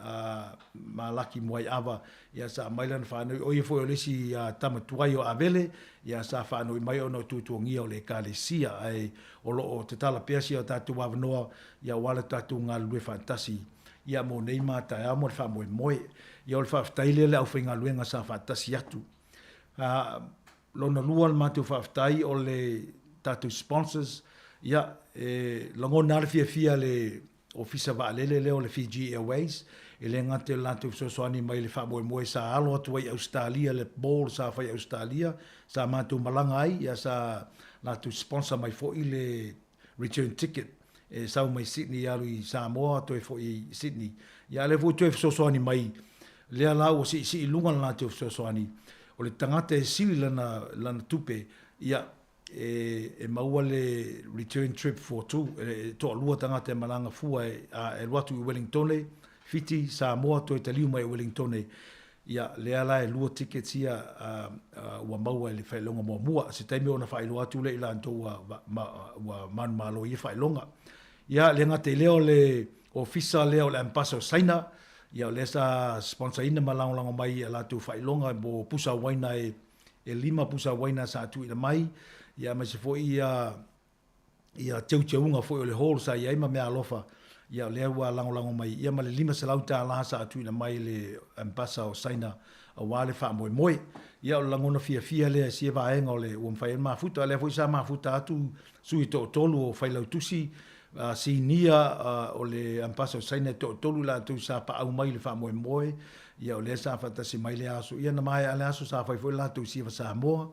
ma laki moai ava ia sa mailan whanau o ia foi o lesi tama tuai o avele ia sa whanau mai o no tutuangia o le kalesia ai o lo o te tala peasi o tatu wavanoa ia wala tatu ngā lue fantasi ia mo nei mata ia mo le whamoe moe ia o le whaftaile le au whainga luenga sa fantasi atu lona lua le matu whaftai o le tatu sponsors ia langona le fia le ofisa vaalele leo le Fiji Airways le ngate latu sosoani mai le whamoe moe sa alo atu ai Australia le ball sa whai Australia sa matu malanga ai ia sa latu sponsor mai fo i le return ticket sau mai Sydney alu i Samoa to fo i Sydney ia le fu to sosoani mai le ala o si lunga latu sosoani o le tangata sili lana tupe ia e maua le return trip for two to lua tanga te malanga fua e watu i Wellington fiti Samoa to te liu mai Wellington ia le ala e lua tickets ia wa maua le whailonga mua se taimi ona whailo atu le ila anto wa man malo i whailonga ia le ngate leo le ofisa leo le ampaso saina ia le sa sponsor ina malanga mai ala tu whailonga bo pusa waina e lima pusa waina sa atu ina mai ia ma se foi ia teuteunga foi o le hall sa ia ima mea alofa ia le ua lango mai ia ma le lima se lauta la sa atu ina mai le ambasa o saina a wale fa moe ia o langona fia le si vaenga o le o mfai mafuta le foi sa mafuta atu sui to tolu o fai lautusi si nia o le ambasa o saina to tolu la tu sa pa au mai le fa moe ia o le sa fatasi mai le aso ia na mai ale aso sa fai foi la tu si va sa moa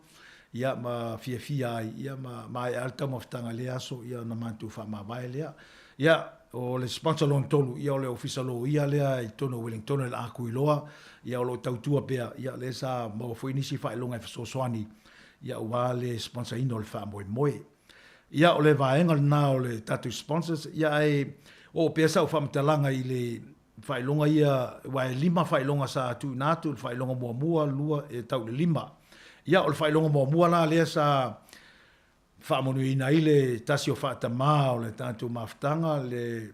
ia ma fia ia ma mai alta moftanga le aso ia na mantu fa ma vai le ia o le sponsor lon tolu ia o le official lo ia le i tono Wellington le akuiloa ia o lo tautua pe ia le sa mo foi nisi fa longa so soani ia o le sponsor ino le fa moe ia o le vaenga na o le tatu sponsors ia e o pesa o fa mtalanga i le fa longa ia wa lima fa longa sa tu natu fa longa mua lua e tau le lima ia o le whailonga mua la lea sa whaamonuina i le tasi o whaatama o le tātou mawhtanga le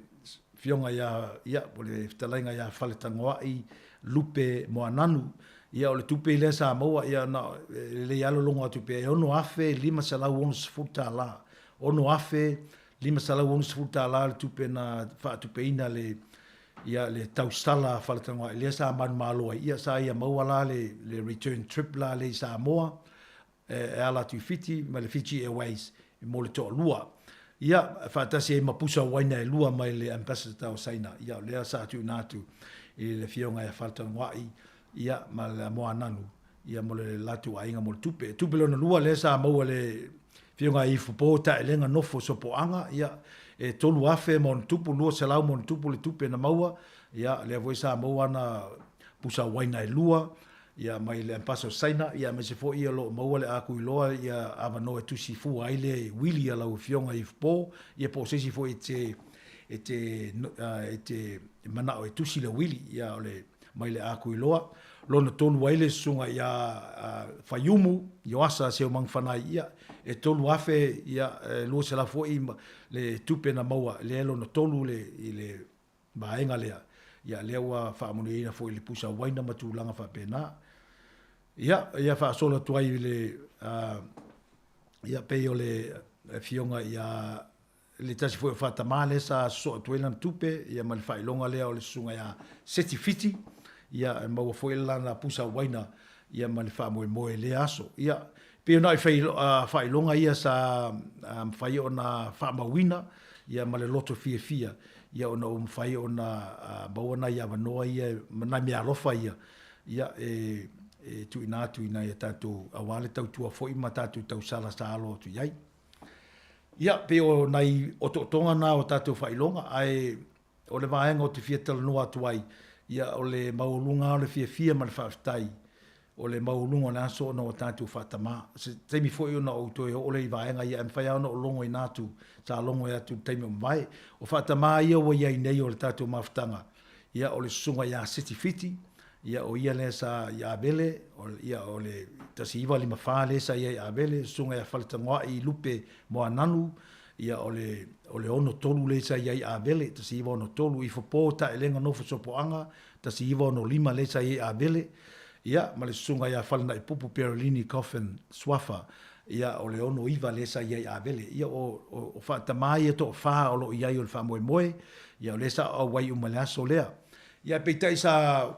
fionga ia o le whtalainga ia whaletangoa i lupe moananu ia o le tupe lea sa maua ia na le alo longa tupe e ono afe 5 salau 11 futa la ono afe 5 salau 11 futa la le tupe na whaatupeina le ia le tausala falatangoa le sa man malo ia sa ia maua la le return trip la le Samoa e ala tu fiti ma le Fiji Airways mo le to lua ia fatasi e mapusa waina e lua mai le ambassador saina ia le sa tu natu i le fionga e falatangoa ia ma le moananu ia mo le latu ainga mo tupe lona lua le sa maua le fionga i fupota e lenga nofo sopoanga ia e tolu afe mon tupu lua se lau mon tupu le tupe na maua ia le voi sa maua na pusa waina e lua ia mai le paso saina ia me se fo ia lo maua le aku i loa ia ava no e tusi fu ai le wili ala u fionga i fpo ia po se si fo e te mana o e tusi le wili ia le mai le aku i loa lona tolu ai le sunga ia fayumu yoasa se o mangfanai ia e tolu afe ia lua se la fo i le tupe na maua le lona tolu le baenga lea ia le wa fa monuina fo i le pusa waina matulanga fa pena ia fa sola tuai le ia pe o le fionga ia le tasi fo fa tamale sa so tuela tupe ia mal fa longa le o le sunga ia setifiti ia ma fo lana pusa waina ia mal fa moe le aso ia pe na fa longa ia sa fa ona fa mawina ia mal loto fia ia ona fa ona bawana ia vanoa ia na me alofa ia tu ina ia tatu awale tau tua fo ima tatu tau sala sa alo tu ia pe o nai o tonga na o tatu fa longa ai o le vaenga o te fia tala noa atuai, ia o le maulunga o le fia ma le whaaftai, o le maulunga na so no tātou whaatama. Se teimi fwoi o na o toi o le i vaenga ia em whaiao na o longo i nātu, tā longo i atu teimi o mai, o whaatama ia wa iai nei o le tātou mawhtanga, ia o le sunga ia siti fiti, ia o ia le sa ia abele, ia o le tasi iwa lima wha le sa ia abele, sunga ia whalatangoa i lupe moa nanu, ia o le ono tolu le sa ia abele, tasi iwa ono tolu i whapo ta elenga no whasopoanga, tasi iwa ono lima le sa ia abele, ia ma le sunga ia whalana i pupu Perolini Coffin Swafa, ia o le ono iwa le sa ia abele, ia o whaatamai e to wha o lo iai o le wha moe moe, ia o le sa au wai umale aso lea. Ia peitai sa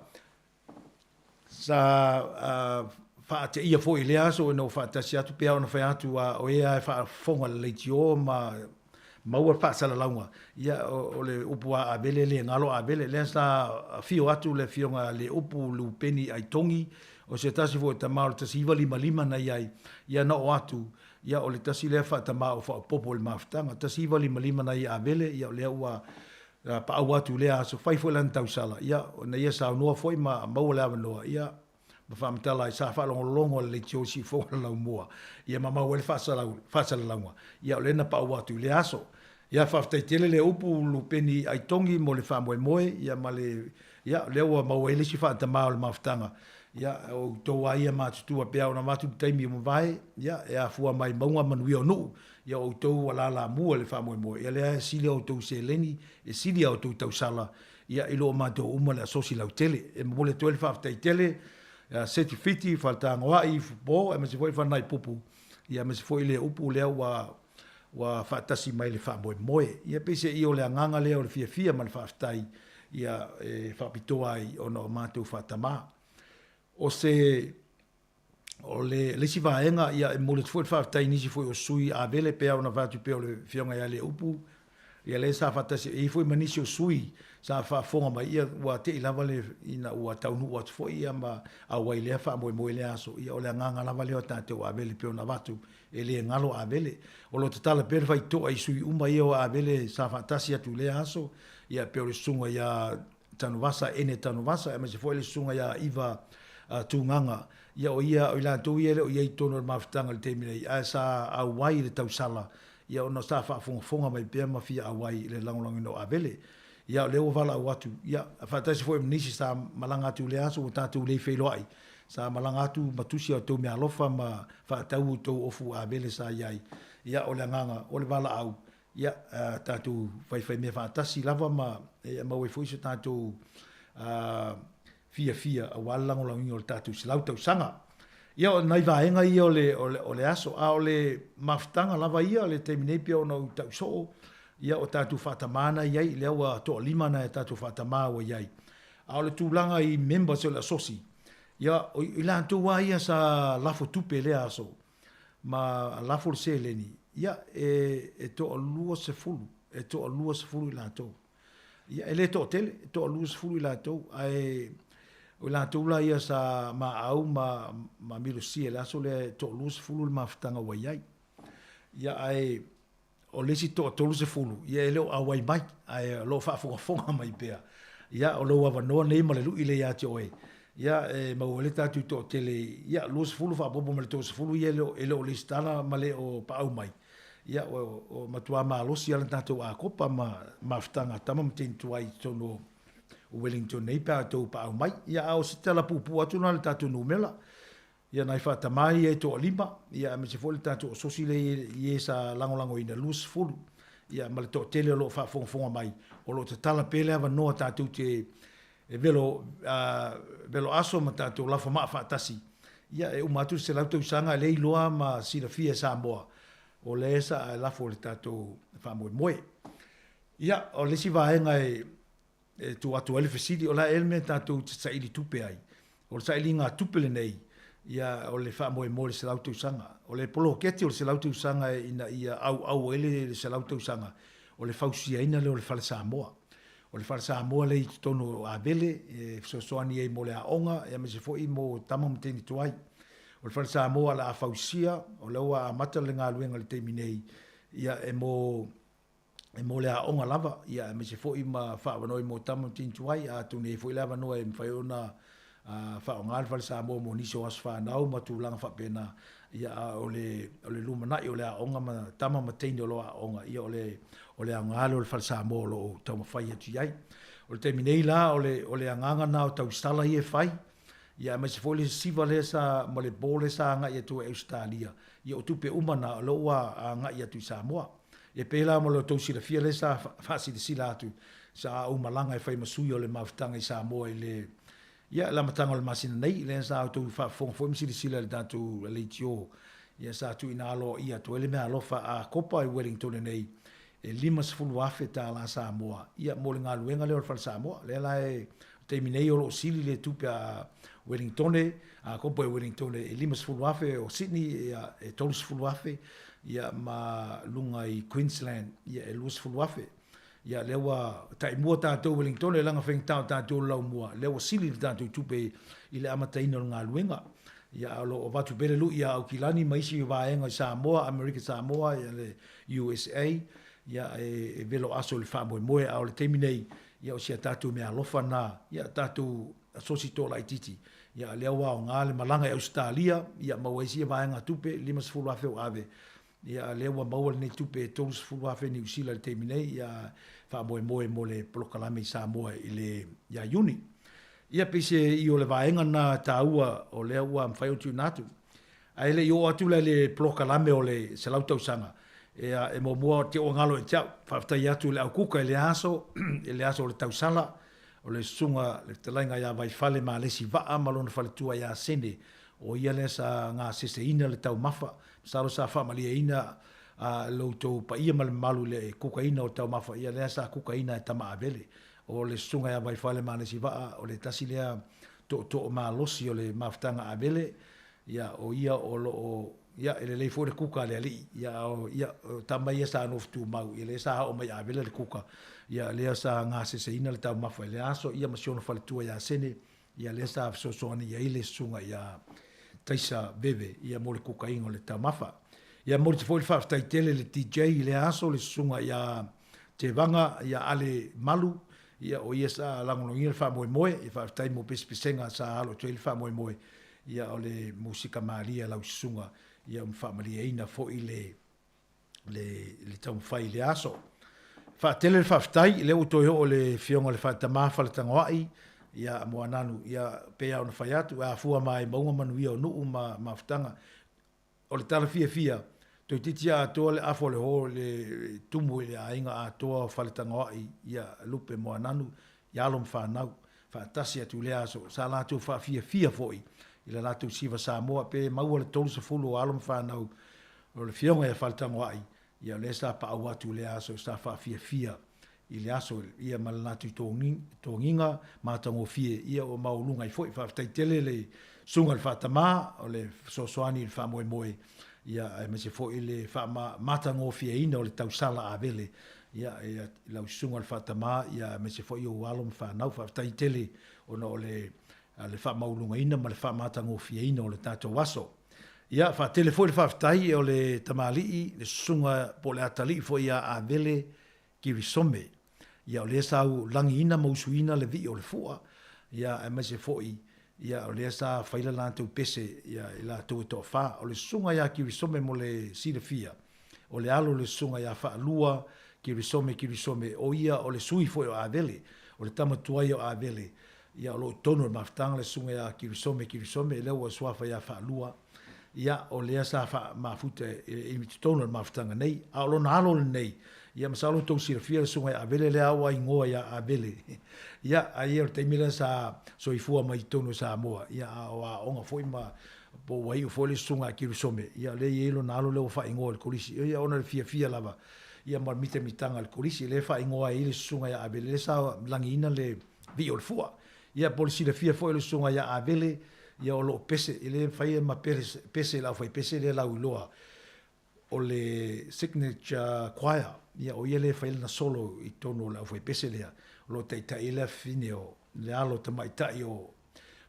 whaate ia fo i lea so no whaatasi atu pea ona whai atu o ea e whaafonga le leiti o maua whaasala launga. Ia o le upu a abele le ngalo abele lea sa fio atu le fionga le upu lupeni ai tongi o se tasi fo e tamao le tasi iwa lima na iai ia na o atu ia o le tasi lea whaatamao whaapopo le mawhtanga tasi iwa lima na ia abele ia o lea ua pa au atu lea so fai foi lan tausala ia na ia sa noa foi ma mau le noa ia ma fa mtala sa fa longo le tiosi fo la moa ia ma mau le fa sala launga ia le na pa au atu le aso ia fa tele le upu lupeni ai tongi mo le fa moe ia ma le ia le wa mau le si fa ta mal maftanga ia o to ia ma tu pe ona ma tu taimi mo vai ia e a fu mai maunga manui o no ia o tau wala la mua le wha moe ia lea sili o tau se leni e sili o tau tau sala ia ilo o mato uma le asosi lau tele e mo le toele whaftai tele seti fiti whalta ngoa i fupo e masi foi whanai pupu ia masi foi le upu lea wa whaatasi mai le wha moe ia pese i o le anganga lea o le fia ma le whaftai ia whapitoa i o no mato whatama o se o le si vaenga ia mo le foi fa tai nisi foi o sui a vele pe ona vatu pe o le fionga ia le upu ia le sa fa tasi e foi manisi o sui sa fa fonga mai ia wa te lava le ina wa taunu wa foi ia ma a wai le fa mo le aso ia o le nganga lava le o tate o a vele pe ona vatu e le ngalo a vele o lo tala per fai to ai sui uma ia o a vele sa fa tasi atu le aso ia pe o le sunga ia tanuvasa ene tanuvasa e ma se foi le sunga ia iva tunganga ia o ia o la tu ia o ia tono maftanga le temile a sa a wai le tausala ia ona sa fa fonga mai pe ma fia a wai le langolango no avele ia le o vala watu ia fa tasi foi nisi sa malanga tu le aso ta tu le felo ai sa malanga tu matusi o to me alofa ma fa tau to ofu avele sa ia o le nganga o le vala au ia ta tu fai me fa tasi lava ma we foi se ta tu fia a walango lango o tatu silau tau sanga ia o nai vaenga ia o le aso a o le maftanga lava ia le terminate o no tau so ia o tatu fatamana ia le wa to lima na tatu fatama o ia a o le tulanga i members o le sosi ia o ila tu wa ia sa lafo tupe le aso ma lafo se leni ia e to lua se fulu ila to ia ele to tele to lua se fulu ila to ai o la tula ia sa ma au ma milo si la so le to lus fulu ma ftanga wa ia ai o le si to lus fulu ia ele a wai mai ai lo fa fonga mai pea ia o lo wa no nei ma le lu ile ia te oi ia ma o le tatu to tele ia lus fulu fa bobo ma le to fulu ia ele o listana ma le o pa au mai ia o matua ma lo si ala tatu a kopa ma ftanga tama mtintu ai tono Wellington nei pa to pa mai ia au sitala pupu atu na le tatu numela ia nai fa tamai e to lima ia me se fol tatu sosile ia sa langolango ina lus fulu ia mal to tele lo fa fonga mai o lo tala pele ava no tatu te velo aso ma tatu la fa fa tasi ia e umatu se la to sanga le loa ma si la fia sa moa o le sa la fo le tatu fa moe ia o le si va tu atu ele fesidi o la elme tatu tsa ili tupe ai o sa ili nga tupele nei ia o le fa mo le selautu sanga o le polo keti o le selautu sanga ina ia au ele le selautu sanga o le fausia ina le o le fala Samoa le tono avele so soani e mo le aonga ia me se foi mo tama mteni tuai o le fala Samoa la fausia o le wa mata le nga luenga le teminei ia e mo e mo le a onga lava ia me se foi ma fa no mo tamo tintuai a tu nei foi lava no e fai ona fa o ngal fal sa mo ni so as fa na ma tu lang fa pena ia ole luma na ole a onga ma tama ma teino lo a onga ia ole a ngalo le fal sa mo lo tamo fai atu ai ole terminei la ole a nganga na o tau stala ie fai ia me se foi le siva le sa mo le bole sa nga ia tu Australia ia o tupe umana lo wa nga ia tu Samoa e pela mo lo tosi la fia le sa fasi de sila atu sa o malanga e fai masui o le maftanga i Samoa i le ia la matanga o le masina nei le sa auto fa fo msi de sila le datu le tio ia sa tu ina lo ia to ele me alofa a Copa i Wellington nei e limas fulu afe ta la Samoa ia mo le ngaluenga le o fa Samoa le la e terminei o lo sili le tupe a Wellington a Copa i Wellington e limas fulu afe o Sydney ia e tolos fulu afe ia ma lunga i Queensland ia e luas fuluafe ia lewa tai mua tātou Wellington e langa wheng tātou lau mua lewa sili tātou tupe i le amataina o ngā luenga ia alo o watu pere lu ia au kilani maisi i waenga i Samoa, America Samoa ia le USA ia e velo aso le whamoe moe au le teminei ia o sia tātou mea alofa nā ia tātou asosito lai titi ia lewa o ngā le malanga i Australia ia mawaisi i waenga tupe limas fuluafe o ave ia lewa maua nei tupe tolus fuluafe New Zealand le teminei ia whamoe moe mo le polokalame i Samoa i le ia Juni. Ia pese i o le vaenga na tāua o lea ua mwhai o tu natu. A ele i o atu le polokalame o le selau tausanga. E mo mua te o ngalo e tiau. Whaftai atu le au kuka e le aso o le tausala o le sunga le talainga ia vai fale ma lesi vaa malona fale tua ia sene o ia le sa ngā sese ina le tau mafa. Salo sa whamalia ina lo tau pa ia malu le kukaina o tau mafa ia le sa kukaina e tama avele o le sunga ia vai fale ma lesi vaa o le tasi lea to ma losi o le maftanga avele ia o ia o lo o ia ele le fo le kuka le ali ia o ia tama ia sa no tu mau ia le sa o mai avele le kuka ia le sa nga se ina le tau mafa le aso ia masiono fale tua ia sene ia le sa so ia ile sunga ia taisa bebe ia mo le kukainga le tau mafa ia mo te foi fa tai tele le TJ le aso le sunga ia te vanga ia ale malu ia o ia sa langono ia fa moe e fa tai mo pesenga sa alo te fa moe ia o le musika maria la sunga ia fa maria ina fo ile le tau fai le aso fa tele fa tai le o to o le fionga le fa tama fa le tangoi ia mo ananu ia pe ona fai atu a fua mai maunga manu ia no ma maftanga o le tala fia to titia to le afo le ho le tumu le ainga a to faletanga ia lupe mo ananu ia lom fa nau fa tasia tu le aso sa la tu fa fia foi ila la tu siva Samoa pe mau le tolu se fulu alom fa nau o le fionga e faletanga ia le sa pa au tu le aso sa fa fia ile aso ia malatu tonginga matango fie ia o maulunga i foi fa tai tele le sunga fa tama o le sosoani fa moe ia me se foi le fa matango fie ina o le tausala avele ia la sunga fa tama ia me se foi o alom fa nau fa tai tele o no le fa maulunga ina ma le fa matango fie ina o le tato waso ia fa tele foi fa tai o le tamali le sunga po le atali foi ia avele ki risome ia o le sa langi ina mausuina le vi o le fua ia me se foi ia o le sa faila la tu pese ia la tu to fa o le sunga ia ki risome mo le silefia o le alo le sunga ia fa lua ki risome o ia o le sui foi o avele o le tamatua ia o avele ia o lo tono maftanga le sunga ia ki risome le o swafa ia fa lua ia o le sa fa mafute i tono maftanga nei a lo na alo nei ia masalo tong silefia sunga avele le awa ingoa ia avele ia ai o te mila sa soifua mai tono sa moa ia o onga foi ma po wai o foi sunga ki risome ia le yelo nalo le fa ingoa le kolisi ia ona le fia lava ia mar mitanga le kolisi le fa ingoa ile sunga ia avele sa langina le vi o fua ia polisi le foi le sunga ia avele ia o lo pese ile fai ma pese la foi pese le la uloa o le signature choir ia o ele fai na solo i tono la foi pese lea lo te ile fine o le alo te mai tai o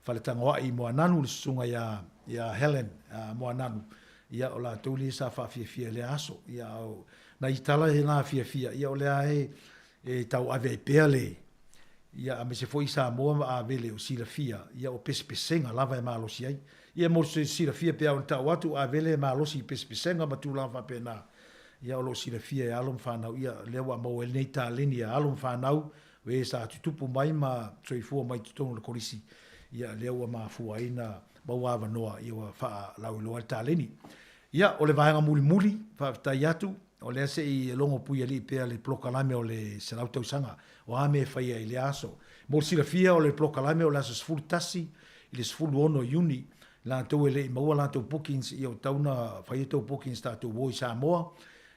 faletanga i mo ananu le sunga ia Helen mo ananu ia o lātou le sa whawhiawhia le aso, ia o na i tala he nā whiawhia, ia o lea e tau ave pēa le, ia a me se foi sa moa a vele o sila fia, ia o pesenga lava e malosi ai, ia mo se sila fia pēa o tau atu a vele e malosi pesenga ma tu lava pēna, ia o lo sila fia e alum whanau, ia lewa mau el nei tā leni e alum whanau, we sa tutupu mai ma soifua mai tutonu le korisi, ia lewa ma fuaina maua noa ia wa fa lau loa taleni ia o le vaenga muli fa tai atu o le se i longo pui ali pe le plokalame o le selau tau sanga o ame fai ai le aso mo sila fia o le plokalame o le aso sfulu tasi i le sfulu ono yuni la tau ele maua la tau bookings ia o tauna fai tau bookings ta tau woi Samoa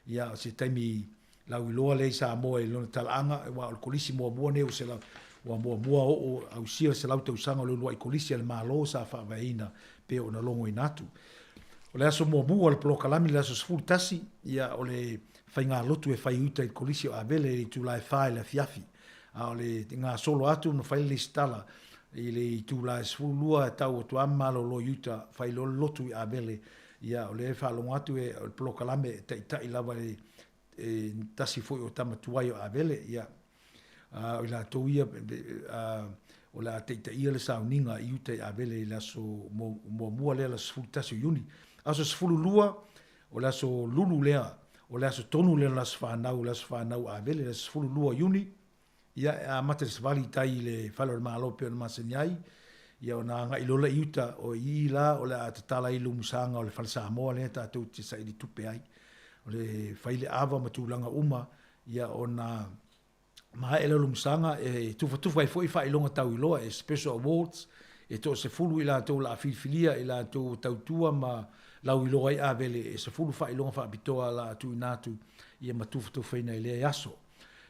ia se taimi lau loa le Samoa i lona talanga wa o kolisi mua ne o se la wa mua o au sia se lau tau sanga o le lua i kolisi al malo sa fa vaina pe o na longo inatu. O le aso mua le plokalami le aso sfulu tasi ia o le whainga lotu e whai uta i kolisi o avele i tu lai whae le fiafi. A o le ngā solo atu na whai le stala i le tu lai sfulu lua e tau o tu amalo lo uta whai lo lotu i avele ia o le whalongo atu e o le plokalami i lava le tasi foi o tamatuai o avele ia o la toia o la teita ia le sauninga i uta i avele i laso mua lea la sfulu tasi o yuni. Aso sfulu lua o laso lulu lea o laso tonu lea laso whanau avele la sfulu lua yuni ia a mata svali tai le whalor maalope o na masaniai ia o na nga ilola i uta o i la o le atatala i lumusanga o le falsamoa lea tātou te sa ili tupe ai o le whaile awa matulanga uma ia o na ma ele lumusanga e tufa i foi fa ilonga tau iloa e special awards e to se fulu ila to la filfilia ila to tautua ma lau iloa i avele e se fulu fa ilonga fa bitoa la tu inatu ia matufa faina ile yaso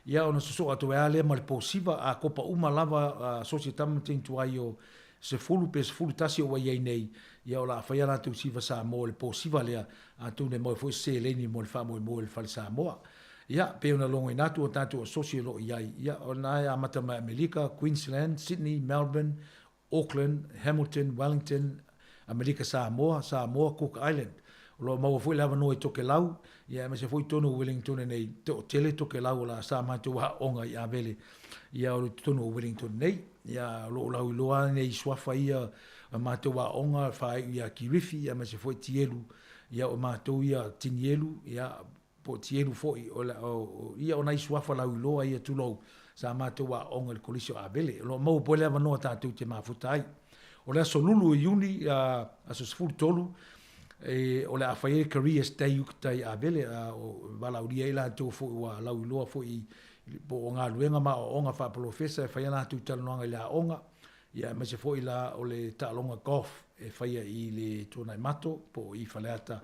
ia ona so atu ale mal posiva a copa uma lava societam tentu aio se fulu tasi o ia nei ia ola fa ia la tu siva sa mo le posiva le a tu ne mo foi se leni mo le fa mo le falsa mo ia pe una longo inatu o tanto o sociolo ia ona ia mata ma America, Queensland, Sydney, Melbourne, Auckland, Hamilton, Wellington, America Samoa, Cook Island. Lo mau foi lava no toke lau, ia me se foi tonu Wellington nei tele toke lau la sa ma tu wa onga ia vele. Ia o tonu Wellington nei, ia lo loa nei swafa ia ma tu wa onga fa ia Kirifi, ia me se foi tielu, ia o ma tu ia tinielu, ia po tielu foi o ia ona swafa lau loa ia tu lo sa ma tu wa onga le kolisio a vele. Lo mau po lava no ta tu te mafutai. O le so lulu yuni a so sfulu tolu o le afai career stay uktai a vele o vala uria ila to fo wa lau loa fo i po nga luenga ma o nga fa professor fa yana tu tal no nga onga ia me se fo ila o le talonga golf e fa i le tona mato po i falata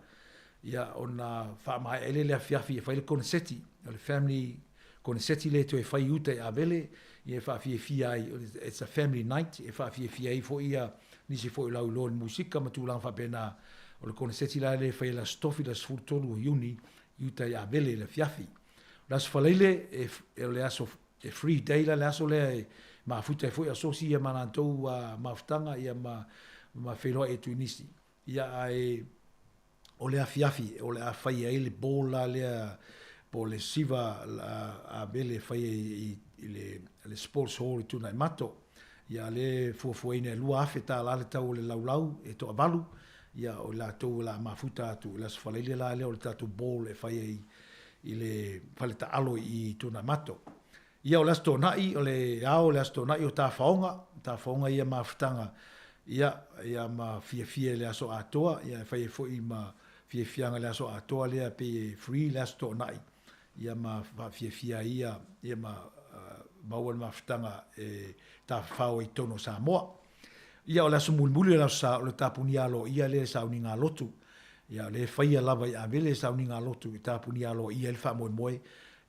ia ona fa mai ele le fiafi fa le conseti le family conseti le to e fa uta a vele ia fa fia it's a family night e fa fia fo ia ni se fo lau lo musica ma tu lang fa pena o le conseti la le fa la stofi la sfurtolu yuni uta a vele le fiafi las falele e le aso e free day la aso le ma futa foi asosi ia manantou ma ftanga ia ma felo e tunisi ia e o le afiafi o le afai ele bola le po le siva a bele fai le sports hall tu na mato ia le fuafuaina lua afeta la le tau le laulau e to avalu ia o la to la mafuta tu las falele la le o tatu ball e fai i le faleta alo i tu na mato ia o las tonai o le ao las tonai o ta faonga ia maftanga ia ma fia le aso atoa ia fai foi ma fianga le aso atoa le pe free las tonai ia ma fia ia ma bawal maftanga e ta fao i tono Samoa ia o la sumulmuli la sa o tapunialo ia le sauninga lotu ia le faia lava ia vele sauninga lotu i tapunialo ia le fa moe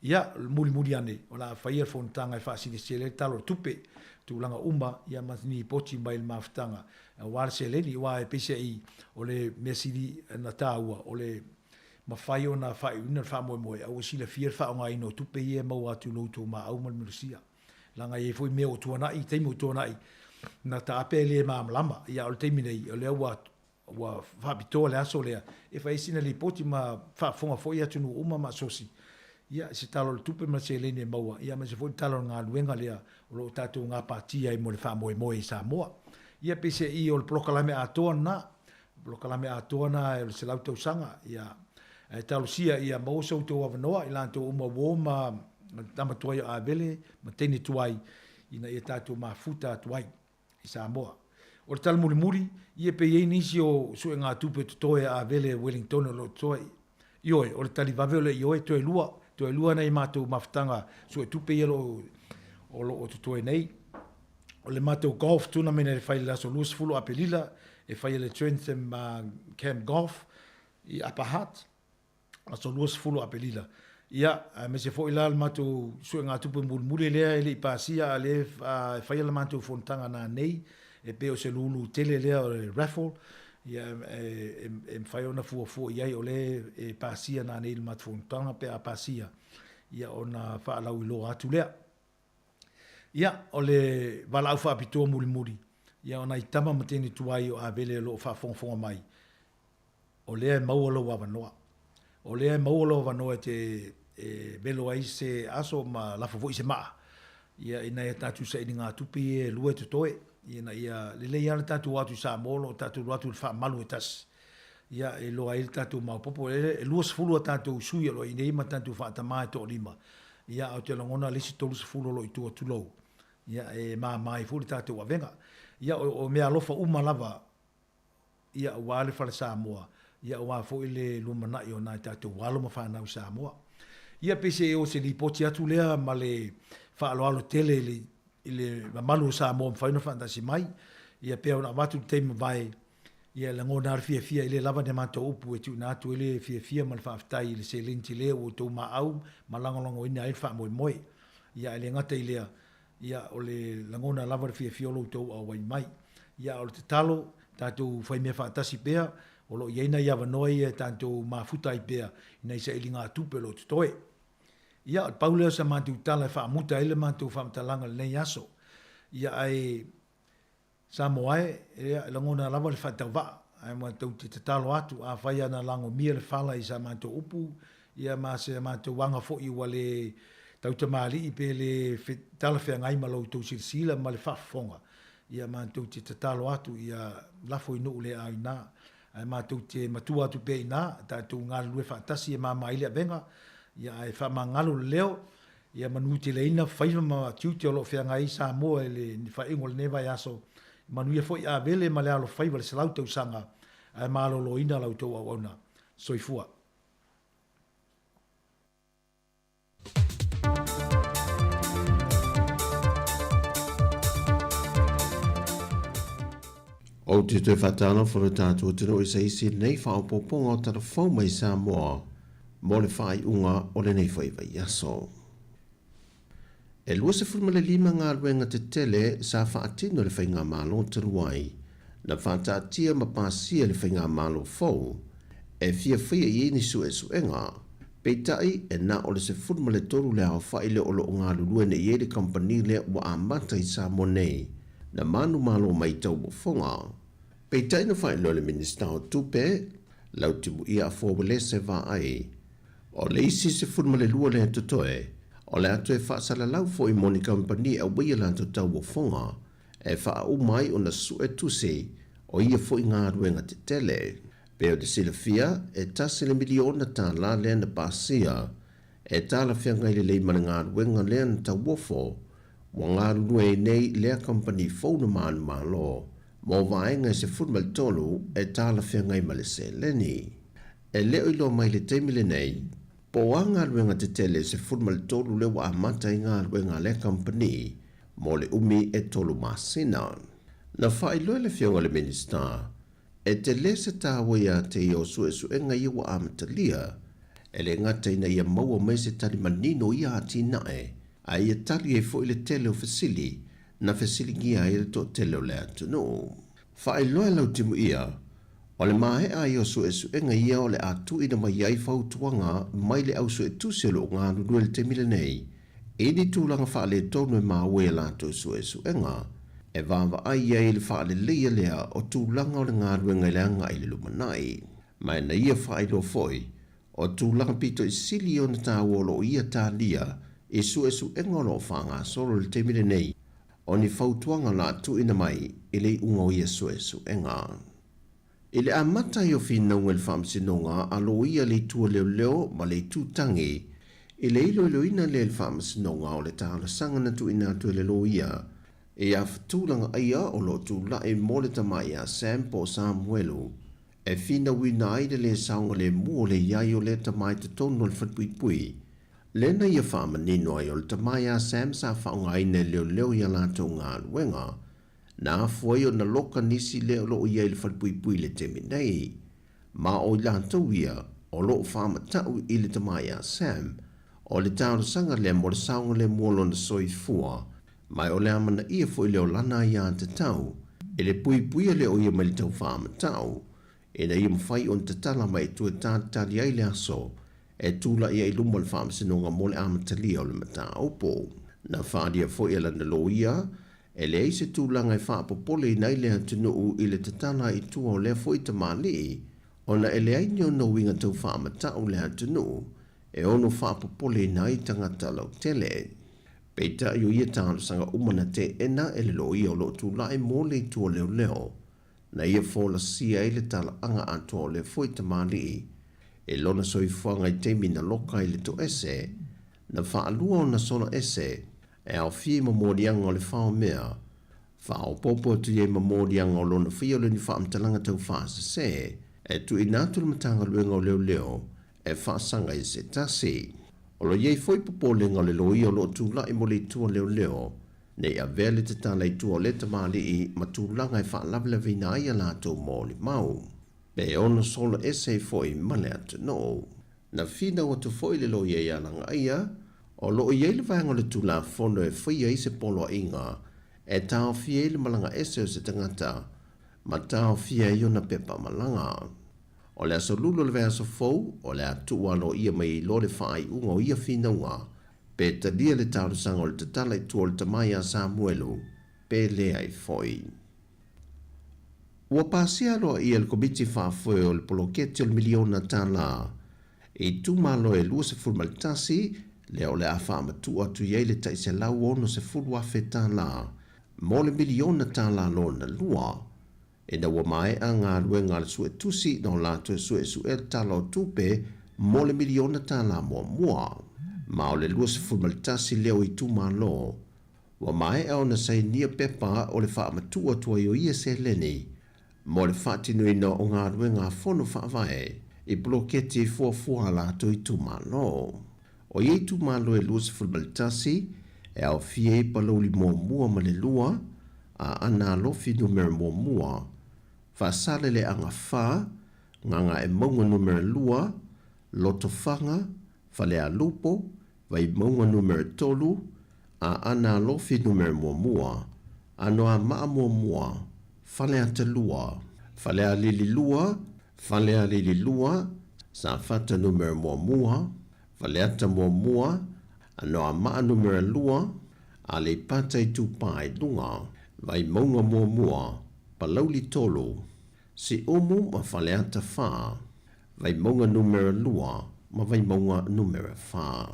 ia muli ane o la faia fontanga fa sinisele talo tupe tu langa uma ia matni poti mai le maftanga wa seleni wa e pese i o le mesidi na taua o le mafai ona fai una fa moe au sila fier fa nga ino tupe ia mau atu lotu ma au mal musia langa e foi me o tuana i te mo tuana i na ta apele ma lama ia o te minei o le wa ua whapitoa le aso lea. E whai sina li poti ma whafonga fo ia tunu uma ma sosi. Ia se talo le tupe ma se lene maua. Ia ma se fo talo ngā luenga lea o lo tātou ngā pātia i mo le wha moe moe i Samoa. Ia pese i o le prokalame atoa na. Prokalame atoa na e le se lautau sanga. Ia talo sia ia mausa u tau avanoa i lantou uma woma tama tuai a vele ma tene tuai ina ia tātou ma futa tuai i Samoa. O le tala muri muri, ia pe iei nisi o sue ngā tupe tutoe a vele Wellington o lo tutoe. Ioe, o le tali vavele ioe toe lua nei mātou mawhitanga sue tupe ia o tutoe nei. O le mātou golf tournament e whai laso luas fulu a pelila, e whai le Trentham Camp Golf i Apahat, laso luas fulu a pelila. Ia, me se fo ila le mātou sue ngā tupe muri lea ele i pāsia le whai le mātou fontanga nā nei, e pe o se lulu tele lea o le raffle, ia e mwhai ona fua iai o le e pāsia nā nei le mātou fontanga pe a pāsia, ia o na whaalau i loa atu lea. Ia, o le walau whaapitoa muri, ia o na i tama matene tuai o a vele lo whaafonga mai, o lea maua lo wawanoa. O lea maua lo wawanoa te velo ai se aso ma lafo i se maa. Ia ina e tatu sa ini ngā tupi e lua te toe. Ia lele ia tatu watu sa molo, tatu watu le wha malu e tas. Ia e loa il tatu maupopo, e lua sefulu a tatu sui alo i neima tatu wha tamai to lima. Ia au te langona lisi tolu sefulu lo i tua tulou. Ia e mai fuli tatu wa venga. Ia o mea lofa lava, ia wale whale Samoa. Ia wa fo ile lumana i o nai tatu walo ma whanau Samoa. Ia pese e o se li poti atu lea ma le whaaloalo tele ile malu Samoa mwhaina fantasi mai. Ia pea ona watu teima vai. Ia la ngona fia ile lava ne mato upu e tu na tu ile fia mal whaftai ile se linti lea o tau maau ma langolongo ina e wha moe. Ia ile ngata ilea. Ia o le langona lava fia lo tau au wai mai. Ia o le te talo tātou whai mea whaatasi pea. O lo ieina ia wanoi e tātou mafuta i pea. Ina isa ili ngā tupe lo te toe. Ia o paulea sa mātou tala e whaamuta ele mātou whaamtalanga le nei aso. Ia ai Samoae, e langona lava le whaatau waa. Ai mātou te talo atu a whai ana lango mia le whala i sa mātou upu. Ia se mātou wanga fo i wale tauta maali i pe le tala whea ngai malau tau sirisila ma le whaafonga. Ia mātou te talo atu ia lafo inu le a ina. Ai mātou te matua atu pe ina, tātou ngā lue whaatasi e māma ile a venga. Ia ai whaamangalo leo, ia manu te leina whaiva ma tiuti o lo whea ngai Samoa e le whaingo le newa aso. Manu ia foi a vele ma le alo whaiva le salau tau sanga, ai maalo lo ina lau tau au auna. Soifua.
O te te whatana whara tātua tino i seisi nei whaopoponga o tara whau mai Samoa mo le whai unga o le nei whaiva i aso. E lua se fulma le lima ngā ruenga te tele sa whaatino le whainga malo te ruai na whaatatia ma pāsia le whainga malo fau e fia whia i eni suenga peitai e na o le se fulma le toru le au whai le olo o ngā lulue ne i le company le wa amata i Samoa nei na manu malo mai tau bofonga. Peitai na whai le minister o tupe, lau timu ia a fōwele se wā ai. O le isi se fulma le lua le tutoe, o le atu e whaasala lau fo i moni company a wia lanto tau bofonga, e wha au mai o na su e tuse, o ia fo i ngā ruenga te tele. Peo de sila fia, e tasi le miliona tā la lea na pāsia, e tā la fia ngai le leimana ngā ruenga lea na tau wofo, wa ngā rue nei lea company fōna mānu mālo, mō vaenga se fulmal tolu e tāla whia ngai male se leni. E leo ilo mai le teimile nei, po a ngā ruenga te tele se fulmal tolu le wa amata i ngā ruenga lea company, mō le umi e tolu māsina. Na whai loe le whionga le minister, e te le se tāwea te i o suenga i wa amata lia, e le ngata ina ia maua mai se tali manino ia ati nae, a ia tali e fo i le tele o fasili, na fasili ngia i le to tele o le atu no. Whae loe lau timu ia, o le mahe a i o suenga ia o le atu ina mai iai whautuanga mai le au tusi o lo ngā nunue le te mile nei, e ni tūlanga wha le tonu e maa ue la to suenga, e vāwa ai ai le wha le leia lea o tūlanga o le ngā ruenga i leanga i le lumanai. Mai na ia wha ilo foi, o tūlanga pito i sili o na tāwolo o ia tā lia, e su engolo o whanga solo le temire nei, o ni whautuanga la tu ina mai i le unga o ia su enga. I le amata i o whina unga le whamsinonga a lo ia le tua leo ma le tūtangi, i le ilo ina le whamsinonga o le tāla sanga na tu ina tu le lo ia, e a whatūlanga aia o lo tū lae mo le tamai a Sam po Samuelu, e whina wina aide le saunga le mua le iai o le tamai te tono le whatpuipui. Lena ia whama nino ai o le tamai a Sam sa whaunga aine leo ia lato ngā luenga, na fuai o na loka nisi leo lo iai le whatpuipui le temi nei. Ma o lato ia o lo whama tau i le tamai a Sam, o le tāro sanga le mo le saunga le mua na soi fua, mai o le amana ia fo i leo lana ia te tau, e le puipui le o ia mai le tau whama tau, e na ia mwhai on te tala mai tu e tātali ai le aso, e tūla ia i lumba le whaamasinonga mo le amatalia o le mata opo. Na whaadia fo i lana lo ia, e le eise tūlanga i whaapopole i nei lea tunuu i le tatala i tua o lea fo i tamali, o na e le ainio no winga tau whaamata o lea tunuu, e ono whaapopole i nei tangata lau tele. Peita i o ia tālu sanga umana te ena e le lo ia o lo tūla e mo le tua leo, na ia fola sia i le tala anga ato le foi tamali, e lona soifuanga i temi na loka i le to ese, na whaalua o na sona ese, e au fie mamorianga o le whao mea, whao popo tu ye mamorianga o lona fia o le ni whaamtalanga tau whaasa se, e tu i nātu le matanga luenga o leo, e whaasanga i se tasi. O lo yei foi popo le ngā le loi o lo tūla i mo le tua leo, nei a vele te tala i tua le tamali i matulanga i whaalawla vina ia lātou mō li mau. Pe ona solo ese foi male atu no. Na whina o tu foi le lo ia langa ia, o lo i eile vanga le tula fono e whaia i se polo inga, e tau fie le malanga ese o se tangata, ma tau fie i ona pepa malanga. O le aso lulo le vea so fau, o le atu walo ia mai lo le whai unga o ia whina unga, pe ta dia le tau sanga o le tatala i tua le tamai a Samuelu, pe le ai foi. Ua pasia loa ia le komiti whaafoe o le poloketi o le miliona tala, i tu malo e lua se fulmalitasi, le o le a whaamatu atu iei le taise lau ono se fulu afe tala, mo le miliona tala lo na lua, e na ua mai a ngā ruenga le sue tusi no lato e sue tala o tupe mo le miliona tala mua. Ma o le lua se fulmalitasi leo i tu malo, ua mai e o na sei nia pepa o le whaamatu atu ai o ia se leni, mo le whātinuina o ngā ruenga whono whaavae, i bloketi fuafua lato i tu malo. O iei tu malo e lua se fulmalitasi, e au fie i paloli mua ma le lua, a ana lofi numero mua, whaasale le anga wha, nganga e maunga numero lua, loto whanga, whale a lupo, vai maunga numero tolu, a ana lofi numero mua, anoa maa mua, whale a te lua, whale a lili lua, sa whata numero mua, whale a ta mua, anoa maa numero lua, a le pata i tupai lunga, vai maunga mua, palauli tolu, si omu ma whale a ta wha, vai maunga numero lua, ma vai maunga numero wha.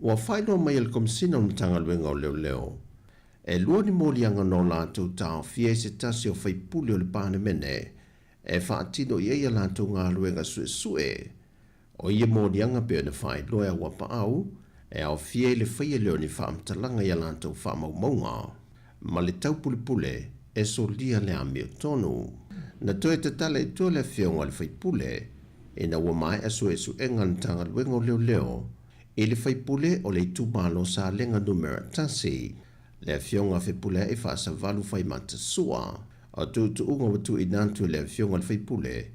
Ua whaino mai el komsina o mtanga luenga o leo, e lua ni molianga no lātou tau fie se tasi o whaipuli o le pāne mene, e whaatino i eia lātou ngā luenga sue, o ia molianga peo na whai loea wapa au, e au fie le whaia leo ni whaamtalanga i lātou whaamaumaunga, ma le tau pule, e so lia le amio tonu. Na toe te tala i tue le whionga le whaipule, e na ua mai asu enga ntanga luenga o leo, e le whaipule o le tūmalo sa lenga numera tasi, le whionga whaipule e whaasa valu whaimata sua, o tu unga watu i nantu le whionga le whaipule,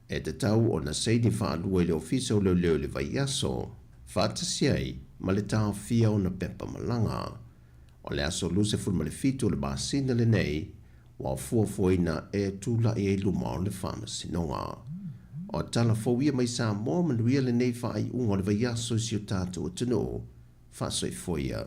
e te tau o na seini whaalua i le ofisa o leo le vai aso, whaatasiai, ma le tau fia o na pepa malanga, o le aso luse fulma le fitu o le basina le nei, wa fuafuaina e tula e luma o le whamasinonga. O tala fawia mai sa mo manuia le nei whaai unga le vai aso si o tātou o tino, whasoi foia.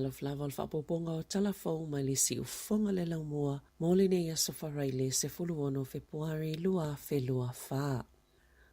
tala flava o le whaapoponga o talafou mai le si ufonga le lau mua mo le nei aso wharaile se fuluono Februari lua felua wha.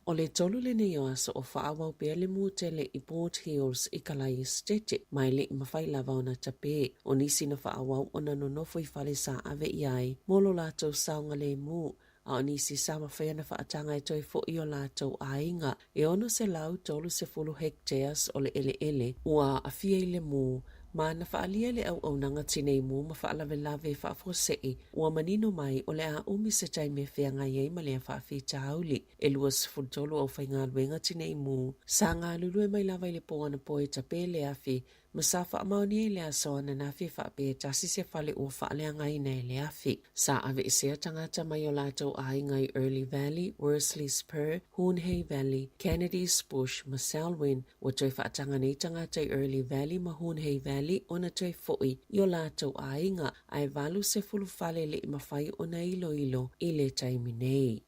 O le tolu le nei o aso o whaawau pia le muutele I Port Hills I Kalai Estate mai le mawhai lava o na tape o nisi na whaawau o na nonofo I whale sa ave iai mo lo lātou saunga le mu a o nisi sa mawhai na whaatanga e toi fo I o lātou ainga e ono se lau tolu se fulu hectares o le ele ua a fia I le mu ma na whaalia le au nanga tinei mu ma whaalawe lawe whaafosei ua manino mai o le a umi se tai me whianga iei ma lea whaafita hauli e luas fultolo au whainga luenga tinei mu sa ngā lulue mai lawa I le poana poe tape le afi ma sa whaamaoni e le asoa na nafi whaape tasi se whale ua whaaleanga I nei le afi sa ave isea tangata mai o lātou ai ngai Early Valley, Worsley Spur, Hornhay Valley, Kennedy's Bush, ma Selwyn wa toi whaatanga nei tangata I Early Valley ma Hornhay Valley o na toi foi I o lātou ainga ai valu se fulu whale le I mawhai o na ilo I le taimi nei.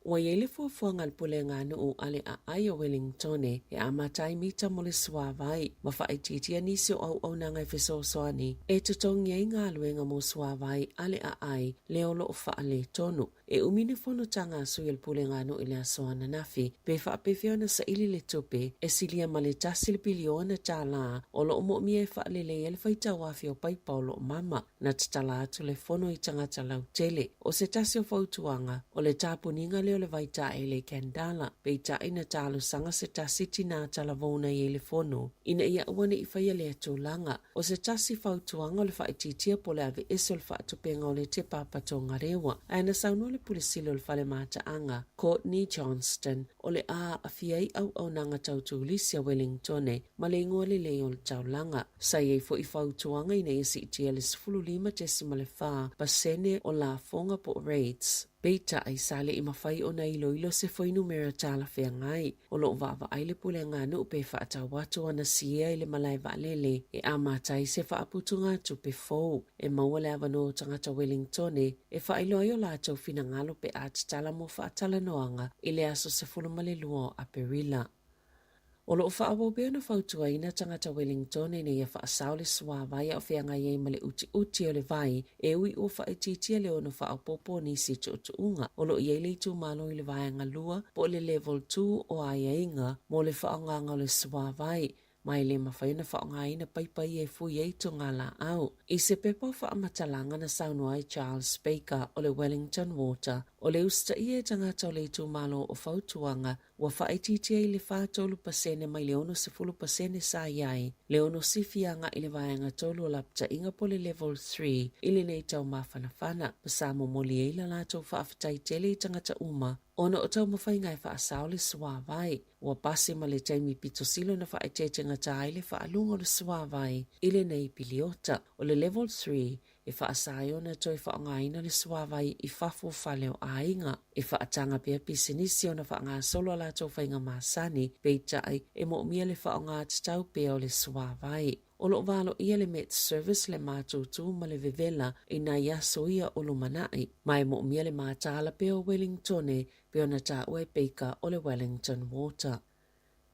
Wa yele fuafuanga pule ngā nuu ale a ai o Wellington e amatai mita mo le suawai ma whaititia nisi o au nanga fesosoani e tutongi ai ngā luenga mo suawai ale a ai leolo o whaale tonu e umini fono tanga sui al pule ngā nuu ile asoana nafi pe whaapewhiona sa ili le tupe e silia ma le tasi le biliona tā la o lo mo mie whaale le ele whaita wafi o paipa o lo mama na tatala atu le fono I tangata lau tele o se tasi o fautuanga o le tapuninga le o le vaita e le kendala peita ina talo sanga se tasi tina tala vona I le fono ina ia uane I whaia le atulanga o se tasi fautuanga o le whaititia po le ave eso le whaatupenga o le te papatonga rewa aina sauno le pulisilo le whale mata anga Courtney Johnston o le a afiai au nanga tautulisia Wellington ma le ingoa le leo le taulanga sa iei fo I fautuanga ina isi itia le 15 pasene o la fonga po rates Beita ai sale I mawhai o na ilo se foi numera tala whea ngai. O lo wawa aile pule ngā nu pe whaata watu ana sia I le malai walele e amatai se whaaputunga tu pe fau. E maua le avano tangata Wellington e whailo ai o lātou fina ngalo pe atatala mo whaatala noanga I le aso se fulumale luo a perila. O lo whaawopea na whautua ina tangata Wellington e ia whaasau le suawai au whianga iei ma le uti o le vai e ui o whaetitia le ono whaapopo nisi tuunga. O lo iei le tu malo I le vai anga lua po le level 2 o ai inga mo le whaanganga o le suawai. Mai le mawhaina whaongai na paipai e fui e to ngā la au. I se pepa whaamatalanga na saunoai Charles Baker o le Wellington Water, o le usta i e tangata o le tu malo o whautuanga, wa whaetitia I le whātolu pasene mai le ono se fulu pasene sa iai, le ono sifianga I le vaianga tolu o lapta inga po le level 3, I le nei tau mawhanawhana, pasamo moli e la lātou whaafitai tele I tangata uma, Ona o tau mawhainga e whaasau le suawai, ua pase ma le taimi pito silo na whaetetenga tai le whaalunga le suawai, ile nei piliota. O le level 3, e whaasai ona toi whaongaina le suawai I whafo whaleo ainga, e whaatanga pia pisinisi ona whaanga solo la tau whainga masani, peitai e mo mia le whaonga tatau pia o le suawai. O lo valo ia le Met Service le mātutu ma le vevela I nā iaso ia o lo manai. Mai mo mia le mātala pe o Wellington pe o na tā ue peika o le Wellington Water.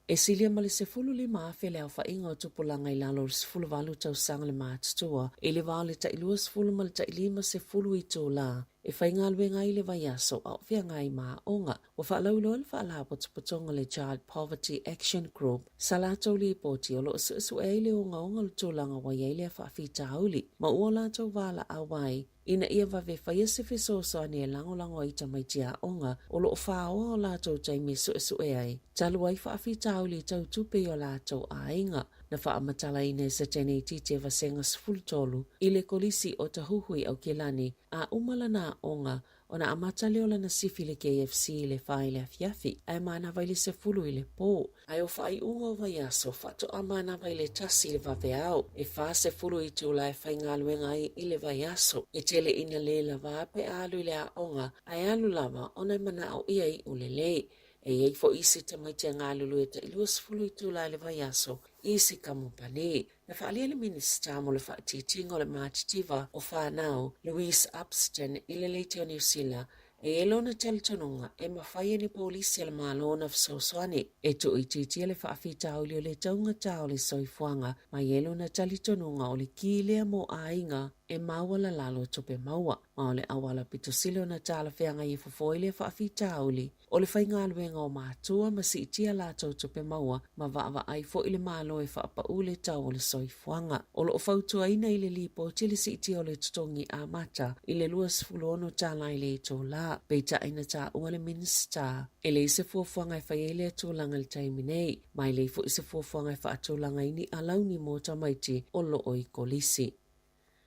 E silia ma le se fulu li maafe le au whainga o tupulanga I lalo le sefulu valu tau sanga le mātutua. E le vao le tailua sefulu ma le tailima se fulu I tō la. E whainga luenga I le vaiaso au whia ngai maa onga. Wa whaalaulo le whaala potonga le Child Poverty Action Group. Sa lātou li poti o lo su e le onga onga le tōlanga wa iei le whaafita hauli. Ma ua lātou wala awai. Ina ia wave whaia se fesoso ane e lango I tamaitia onga o lo whaaoa o lātou taimi su e ai. Talu ai whaafita hauli tau tupe o lātou ainga. Na whaamatala ine se tene tite vasenga sfultolu. I le kolisi o tahuhui au kelani a umala na onga o na amatale o lana sifi le KFC le whai le afiafi. Ai mana vai le se fulu I le pō. Ai o whai unga o vaiaso whato a mana vai le tasi le vave au. E wha se fulu I tūla e whai ngā luenga I le vaiaso. E tele ina le lava pe alu le a onga. Ai alu lava o na mana au ia I ulelei. E iei fo isi tamaitia ngā lulu e ta ilua sifulu I tūla le vaiaso. Isi kamupane. Na whaalia le minista mo le whaatitinga o le mātitiva o whanau, Louise Upston, I le leite o New Zealand, E lona talitononga e mawhaia ni polisi le malona fsoswani e tu ititia le whaafita o le taunga tau le soifuanga ma e lona talitononga o le kilea mo ainga e mawala lalo tope maua ma o le awala pitosilo na tala whianga i fofoile whaafita o le whainga aluenga o mātua ma si itia lato tope maua ma vaava ai fo ile malo e whaapa ule tau o le soifuanga o lo fautua ina ile lipo tili si itia o le tutongi a mata ile luas fulono tala ile to la beita ina ta ua le minsta ele se fuafuanga e whaiele atulanga le taiminei ma ile fo se fuafuanga e whaatulanga ini alauni mota maiti o lo o i kolisi.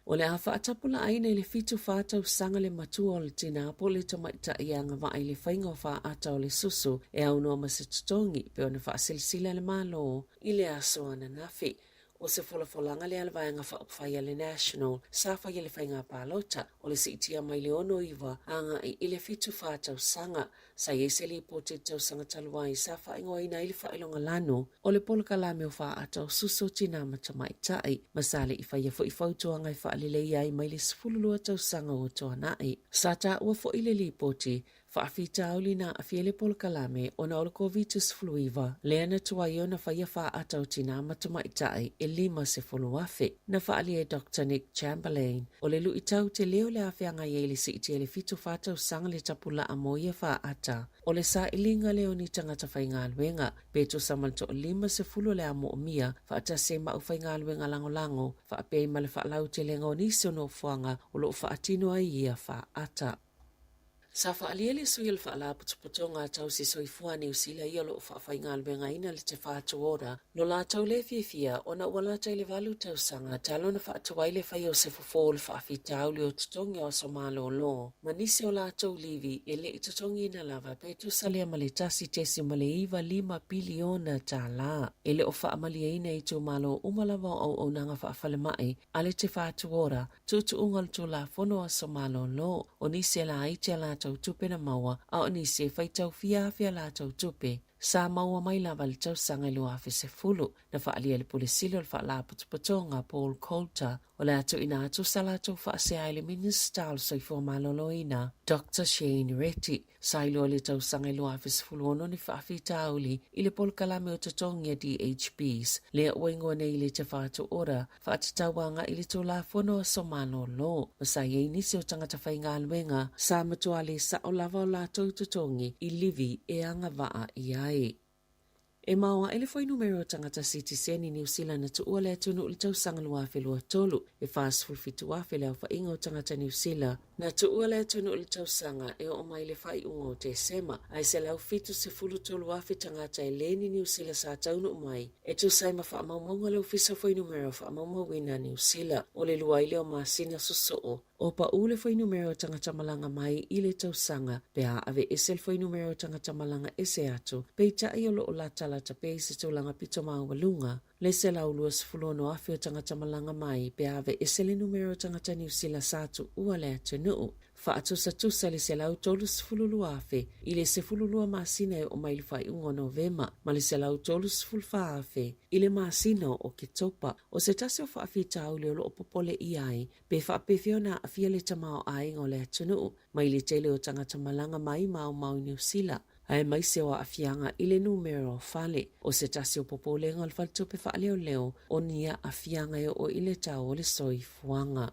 O le awha atapula aina i le fitu whātau sanga le matua o le tina apo le tamaita i anga wa i le whainga o wha ata o le susu e au noa masa tutongi pe o na wha silsila le malo i le aso ana nafi. O se folanga le alvaenga whaupwhaia le National sa whaia le whainga pālota o le siitia mai le ono iwa anga i le fitu whātau sanga sa iese li po te tau sanga taluai sa whaingoa ina ili whailonga lano o le polka lame o wha atau suso tina matamaitai masale i whaia fo i whautua ngai whaalile iai mai le sifululua tau sanga o toa nai. Sa ta ua fo ile li po te whaafita auli na afiele polka lame o na olako vitus fluiva lea tuai o na whaia wha atau tina matamaitai e lima se fuluafe na whaali e Dr. Nick Chamberlain o le lui tau te leo le awhianga i ele si iti ele fitu whātau sanga le tapula a moia wha ata o le sa ilinga leo ni tangata whainga aluenga beto samanto o lima se fulu le amo o mia wha ata se mau whainga aluenga lango wha apei ma le wha lau te lenga o nisi o no fuanga o lo wha atino ai ia wha ata. Sa whaaliele sui le whaala putuputonga tau si soifua ni usila ia lo whaafai albenga ina le te whaatu ora. No la tau le fia o na wala tai le valu tau sanga talo na whaatuwai le whai o se fofo le whaafi tau le o tutongi o somalo lo. Manisi o la tau livi e le tutongi na lava pe tu salia male tasi tesi male iwa 5 biliona ta la. E le o whaamalia ina i tu malo umalava o nanga whaafale mai ale te whaatu ora tutu ungal tu la fono o somalo lo. O nisi la aitia la tau tupe na maua a o ni se fai tau fia la tau tupe. Sa maua mai lava le tau sanga lu afe se fulu na whaalia le pulisilo le whaala putuputonga Paul Coulter o le atu ina atu sala tau whaasea le minista al soifua maloloina Dr. Shane Reti sa ilo le tau sanga lu afe se fulu ono ni whaafi tauli i le polkalame o tutongia DHBs le uengo nei le te whaatu ora whaatatawanga i le tula fono so malolo masa ye nisi o tangata whainga alwenga sa matuale sa o lava o la tau tutongi i livi e anga waa i ai. E maua ele foi numero tangata Citizen i New Zealand na tuua le atunu uli tau sanga lua whelua tolu e fast fulfitu wafe leo fa inga o tangata New Zealand na tuua le atunu uli tau sanga e o mai le fai unga o te sema ai se lau fitu se fulu tolu wafe tangata e leni New Zealand sa taunu mai e tu sai ma wha maumaunga leo fisa foi numero wha maumawina New Zealand o le lua ile o masina susoo o pa ule foi numero tangata malanga mai i le tau sanga pe a ave esel foi numero tangata malanga ese atu pe ita i olo o la tala ta pe se tolanga pito mawalunga le se la ulua sifulono afi o tangata malanga mai pe ave esele numero tangata New Zealand satu ua le atenu fa atusa tusa le se lau tolu sifululu afe i le sifululua masina e o mai le fai ungo novema ma le se lau tolu sifulfa afe i le masina o ke topa o se tase o faafi tau le olo o popole i ai pe fa pefiona a fia le tamao ai ngo le atunu mai le tele o tangata malanga mai mau New Zealand ai mai se wa afianga i le numero fale o se tase o popole ngol faltupe fa leo o nia afianga e o ile tau o le soifuanga.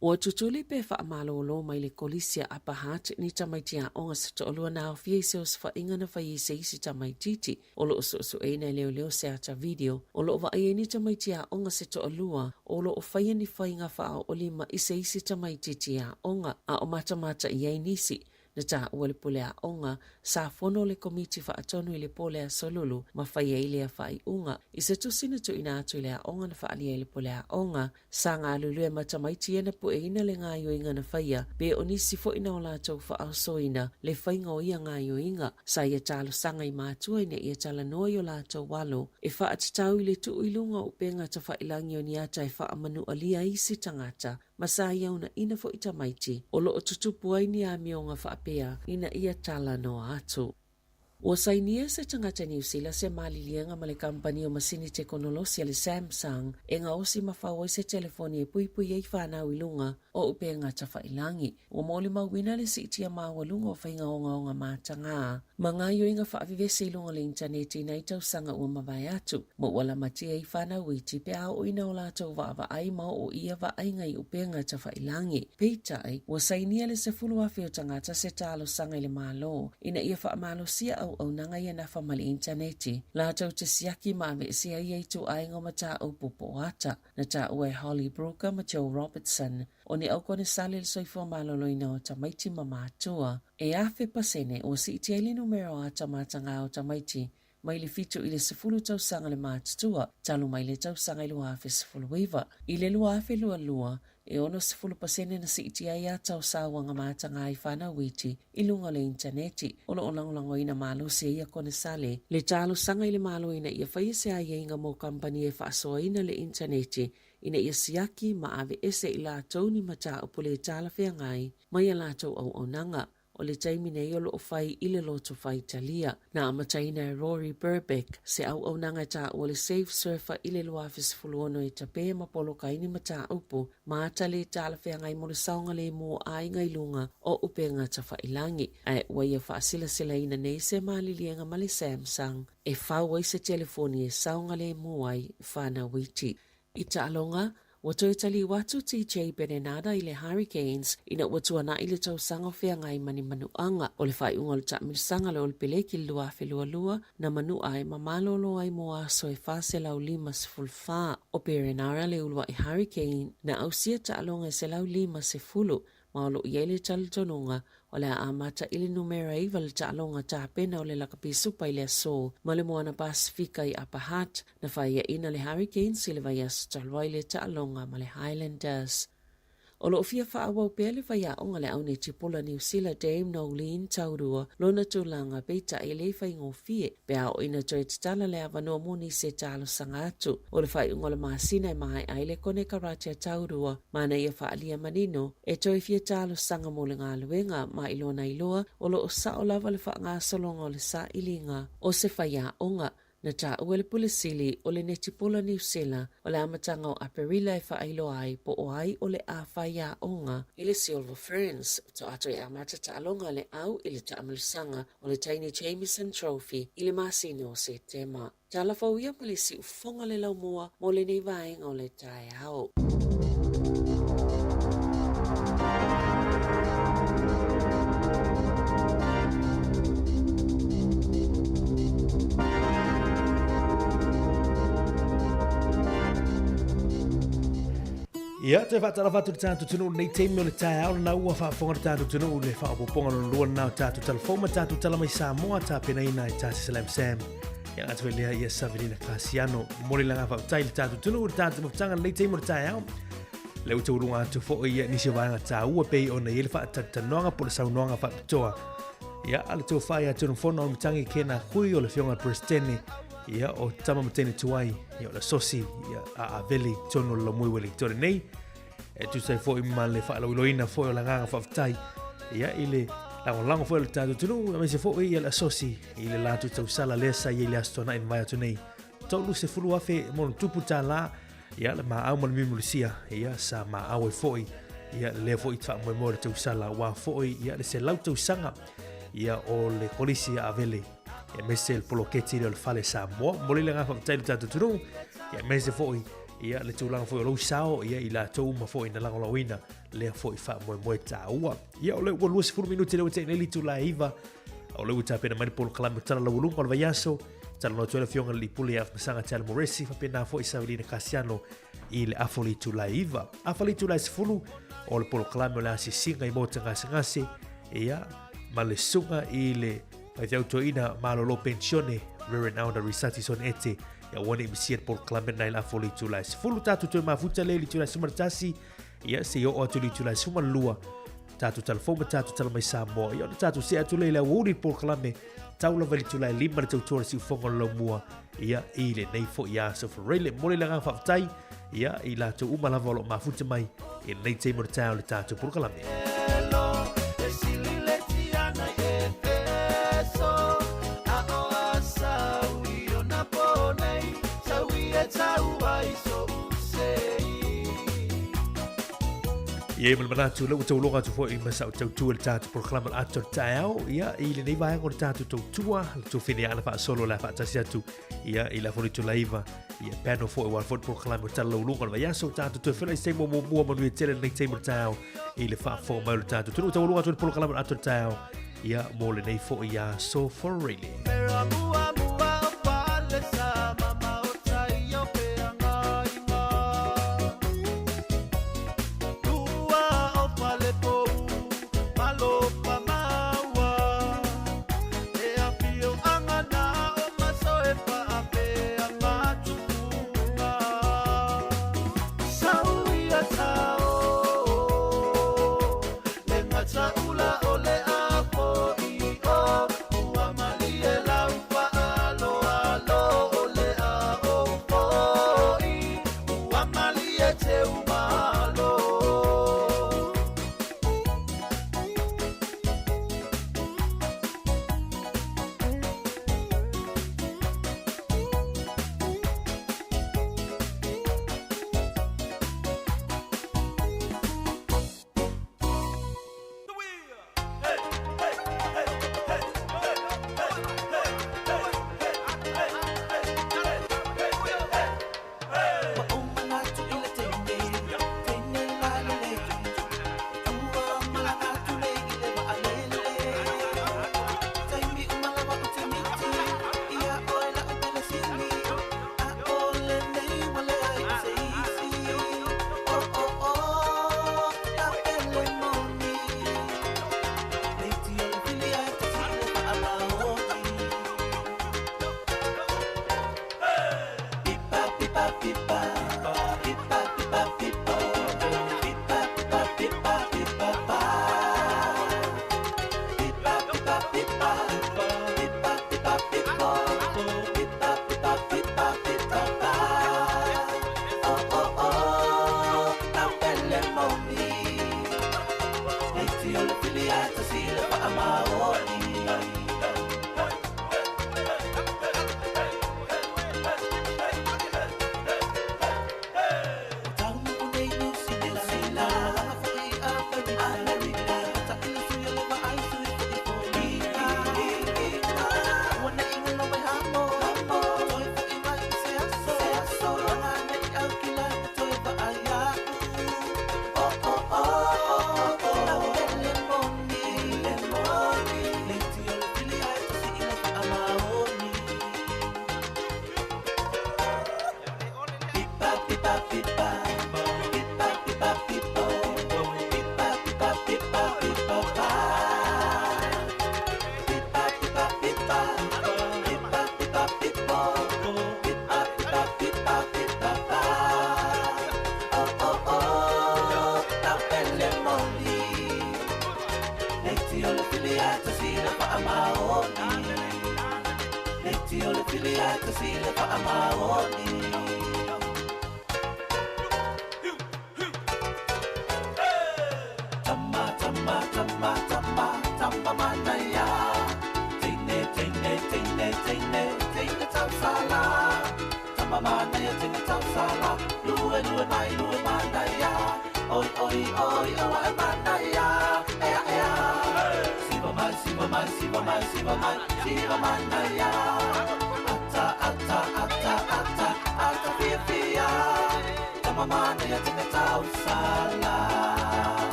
O tutuli pe wha amalolo mai le kolisia apahat ni tamaitia onga sa toolua na au fie se o sa inga na whai se isi tamaititi o lo so eina leo se ata video o lo wa e ni tamaitia onga sa toolua o lo o whai ni whainga wha o lima i se isi tamaititi a onga a o mata i ei nisi na ta ua le polea onga sa fono le komiti wha atonu i le polea solulu ma whai e ilea whai unga. I se tusina tu ina atu ilea onga na wha alia i le polea onga sa ngā lulue matamaiti ena pu e ina le ngā yoinga na whaia be o nisi fo ina o la tau wha asoina le whainga o ia ngā yoinga sa ia talo sanga i mātua ina ia tala noi o la tau walo e wha atatau i le tu ilunga o penga ta wha ilangi o ni ata e wha amanu alia isi tangata masa ia una ina fo itamaiti o lo o tutupu ai ni a mionga wha apea ina ia tala no atu. Ua sainia se tangata New Zealand se malilianga ma le kampani o masini teknolosia le Samsung e nga osi mawhawai se telefoni e puipui ei whanau i lunga o upe ngata whailangi. Ua moli mawina le sitia mawalunga o whainga onga mātanga. Mga yo inga whaavivese i lunga le interneti nei tau sanga ua mawai atu. Mo wala matia ei whanau i tipe au ina o lātou wa ai mau o ia wa ai ngai upe ngata whailangi. Peitai, ua sainia le se fulu afi o tangata se talo sanga i le malo. Ina ia wha malo sia au nanga ia nafa mali interneti. Lātou te siaki mawe si ai ei tu ainga ma tā au pupo ata. Na tā ue Holly Brooker ma Joe Robertson. O ni au kone sale le soifua maloloina o tamaiti ma mātua. E afe pasene o si iti aili numero a tamatanga o tamaiti. Mai le fitu i le sefulu tau sanga le mātua. Talu mai le tau sanga i lua afe sefulu wiva. I le lua afe lua. E ono sefulu pasene na si iti ai a tau sawanga mātanga i whana witi i lunga le interneti. Olo o langolango ina malo se ia kone sale. Le talo sanga i le malo ina ia whaia se ai inga mo kampani e whaasoa ina le interneti. Ina ia siaki ma ave ese i la tauni mata o pule tala whea ngai. Mai a la tau au nanga. O le taimi nei o loo whai i le loto whai talia. Na amataina e Rory Burbeck se au nanga ta o le Safe Surfer i le luafis fuluono e tape ma polo kaini mata upo. Maata le tala whea ngai mo le saunga le mo ai ngai lunga o upe ngata whailangi. Ai waia whaasila sila ina nei se malilienga ma le Samsung. E whawai se telefoni e saunga le mo ai whana witi. I alonga, watu itali watu TJ Benenada i le Hurricanes ina watu ana i le tau sanga whea ngai mani manuanga o le whai unga le tamirisanga le olpele ki lua whelua na manu ai mamalolo ai moa so e whase lau lima se fulfa o Benenada le ulua i Hurricane na ausia ta alonga se lau lima se fulu maolo i ele talitonunga o le amata ili numera iwa le taalonga tāpena o le lakapisu i le aso ma le moana Pasifika i Apahat na whaia ina le Hurricanes i le vaias talwai le taalonga ma le Highlanders. O lo fia whaawau pia le whaia onga le aune tipola New Zealand Dame Nolene taurua lona tūlanga peita e le whai ngofie pia o ina toi titala le avanoa moni se talo sanga atu. O le whai unga le maasina e mai ai le kone karatia taurua mana ia whaalia manino e toi fia talo sanga mo le ngā luenga ma ilona iloa o lo o sa o lava le wha ngā solonga o le sa ilinga o se whaia onga. Na tā ua le pulisili o le netipola New Zealand o le amatanga o Aperila e whailo ai po o ai o le a whaia onga i le Silver Ferns. To ato e amata ta alonga le au i le taamalisanga o le Tiny Jamieson Trophy i le masino o se tema. Ta la whauia polisi ufonga le laumua mo le nei vaenga o le tae au.
Ia, te whaatara whatu te tātu tunu nei teimi o le tae au na ua whaafonga te tātu tunu le whaapoponga no lua nao tātu talafoma tātu tala mai Samoa tā penaina i tāsi Salam Sam. Ia ngā tuwe lea ia Saverina Casiano. Mori langa whaapotai le tātu tunu le tātu mawtanga nei teimi o le tae au. Leu te urunga atu fo ia nisi waanga tā ua pei o na ia le whaatanoanga po le saunoanga whaapitoa. Ia, ale tō whaia tunu whono o mitangi kena hui o le whionga Prestene. Ia o tama matene tuai ia o la sosi ia a veli tono la mui weli tore nei e tu sai fo i ma le fa lo iloina fo la nganga fa tai ia ile lango fo le tatu tunu me se fo ia la sosi ile la tu tau sala le sa ia le astona in vai tu nei tolu se fulu afe mon tupu tala ia le ma au mon mimulisia ia sa ma au fo ia le fo i fa mo le tau sala wa fo ia le se lau tau sanga ia o le polisi a veli e mese il poloketi le fale Samoa moli le ngafa tailu tatu tunu e mese foi ia le tulanga foi lo sao ia ila tou ma foi na lango lawina le foi fa mo taua ia o le 10 minuti le te neli tu la iva o le uta pena mai polo kala tala la ulunga o vaiaso tala no tele fionga li puli af masanga tala moresi fa pena foi Saverina Casiano il afoli tu la iva afoli tu la sfulu o le polo kala mo la singa i mota ngase ia ma le sunga ile Pai te autoina malolo pensione Rerenaunda risati son ete ia wane i misiet por klamen nai la foli tulai sefulu tatu tue mafuta le li tulai sumaratasi ia se o atu li tulai sumalua tatu talafoma tatu tala mai Samoa ia tatu se atu le la wuri por klame taula vali tulai lima le tautora si ufonga lo mua ia i le nei fo ia so for rele mole la ngafa tai ia i la tu umalava lo mafuta mai i nei te mo tau le tatu por klame Ia i manatu lau tau longa tu fo i masau tau tua le tātu proklama ato tāau. Ia i le nei vai ngore tātu tau tua. Tu whine ana wha solo la wha tasi atu. Ia i la foni tu laiva. Ia pano fo i wan fo proklama tala lau longa. Vai aso tātu tu whine i seimo mua manu i tele nei teimo tāau. I le wha fo mai le tātu. Tunu tau longa tu proklama ato tāau. Ia mo le nei fo i aso for really.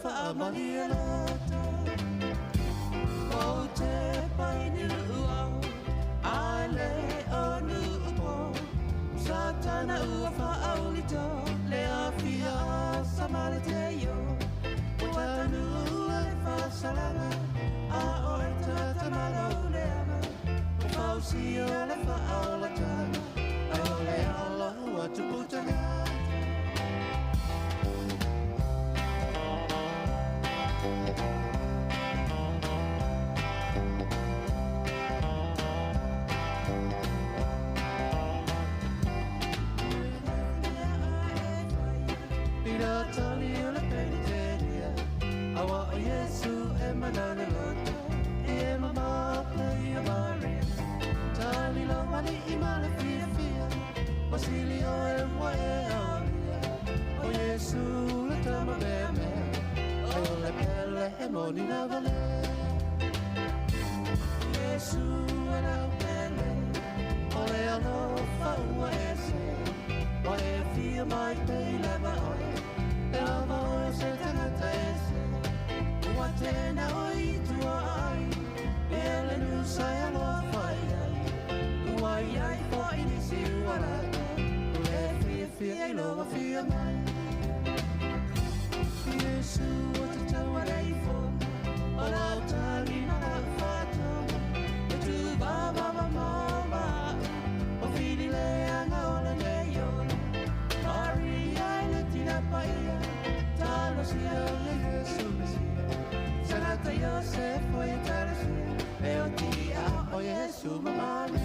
whaamalia lata. O te pai ni luau, ai le o nuupo. Satana ua whaaulito, le awhia a samale te yo. Watanu le whasalanga, a o e tata malo le ama. Fausi o le whaaolatanga, ai o le ala ua tuputanga. Awa o Yesu e manana loto, e mama play a Maria. Tali lo mali I mala fia fia, Basilio e moe aria. O Yesu le tama beme, o le pele e moni na vale. Yesu e na pele, o le ano fa ua ese, o e fia mai pe leva oe, e lava oe se tangata ese. Watena oi tua ai, ele nu sai aloa whai ai. Uai ai whai ni si uarata, ule fia fia I loa fia mai. Yesu o te taua rei whona, o lau tari na lau whātona. E tu baba mama, o whini le anga o le le iona. Mari ai le tina paia, talo si au le Yesu Mesia. Sanata Yosef o e tarasia, e o tia o Yesu mamane.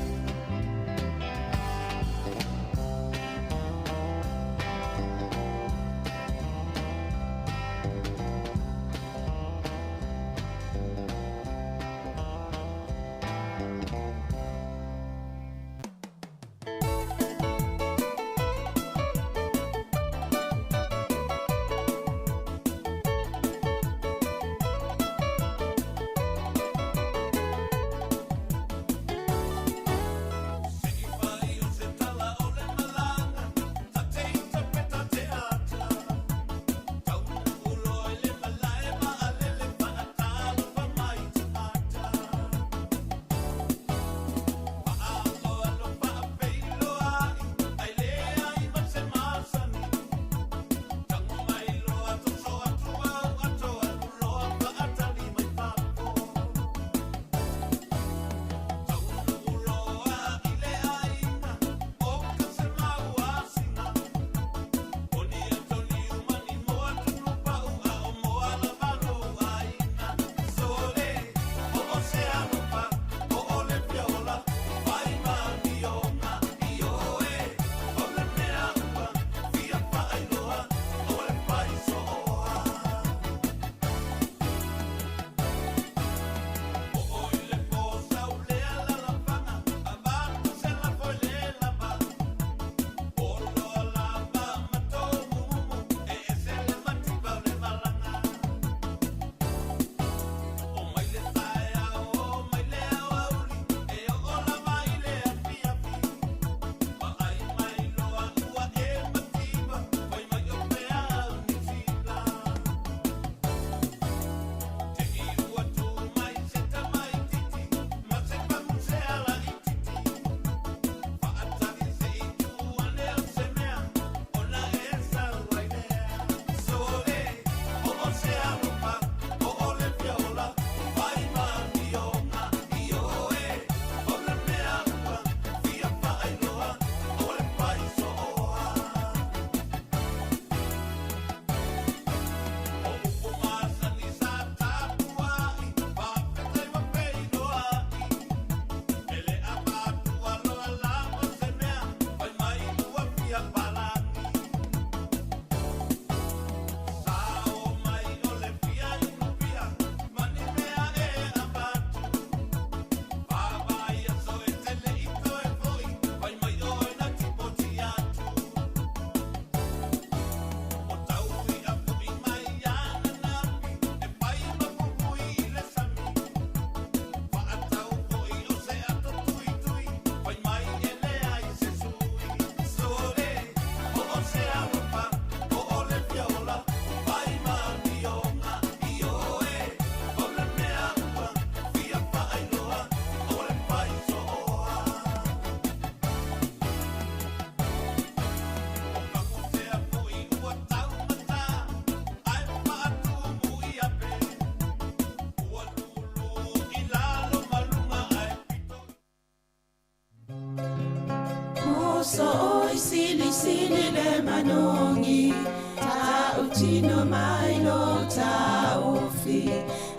so o sili sili le manongi ta utino mai lo ta ofi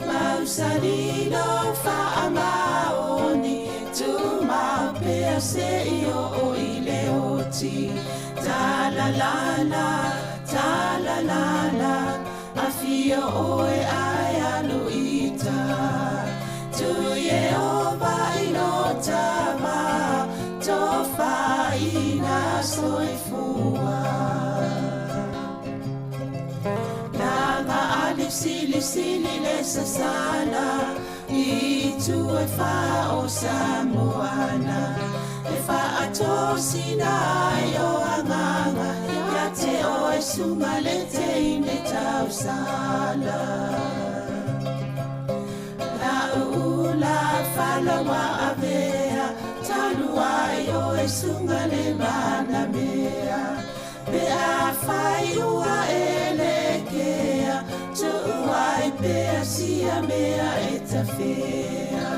mausali lo fa amaoni tu ma pe se io o ile oti ta la la afio o e ai aluita tu ye o vai lo tama to fa ina soifua langa ali sili le sasala i tu e fa o samoana e fa atosina yo anganga ya te o e sumalete ine tausala la ula fala wa avea talua yo e sungale mana mea pe a fai ua elekea tu ai pe a sia mea e tafea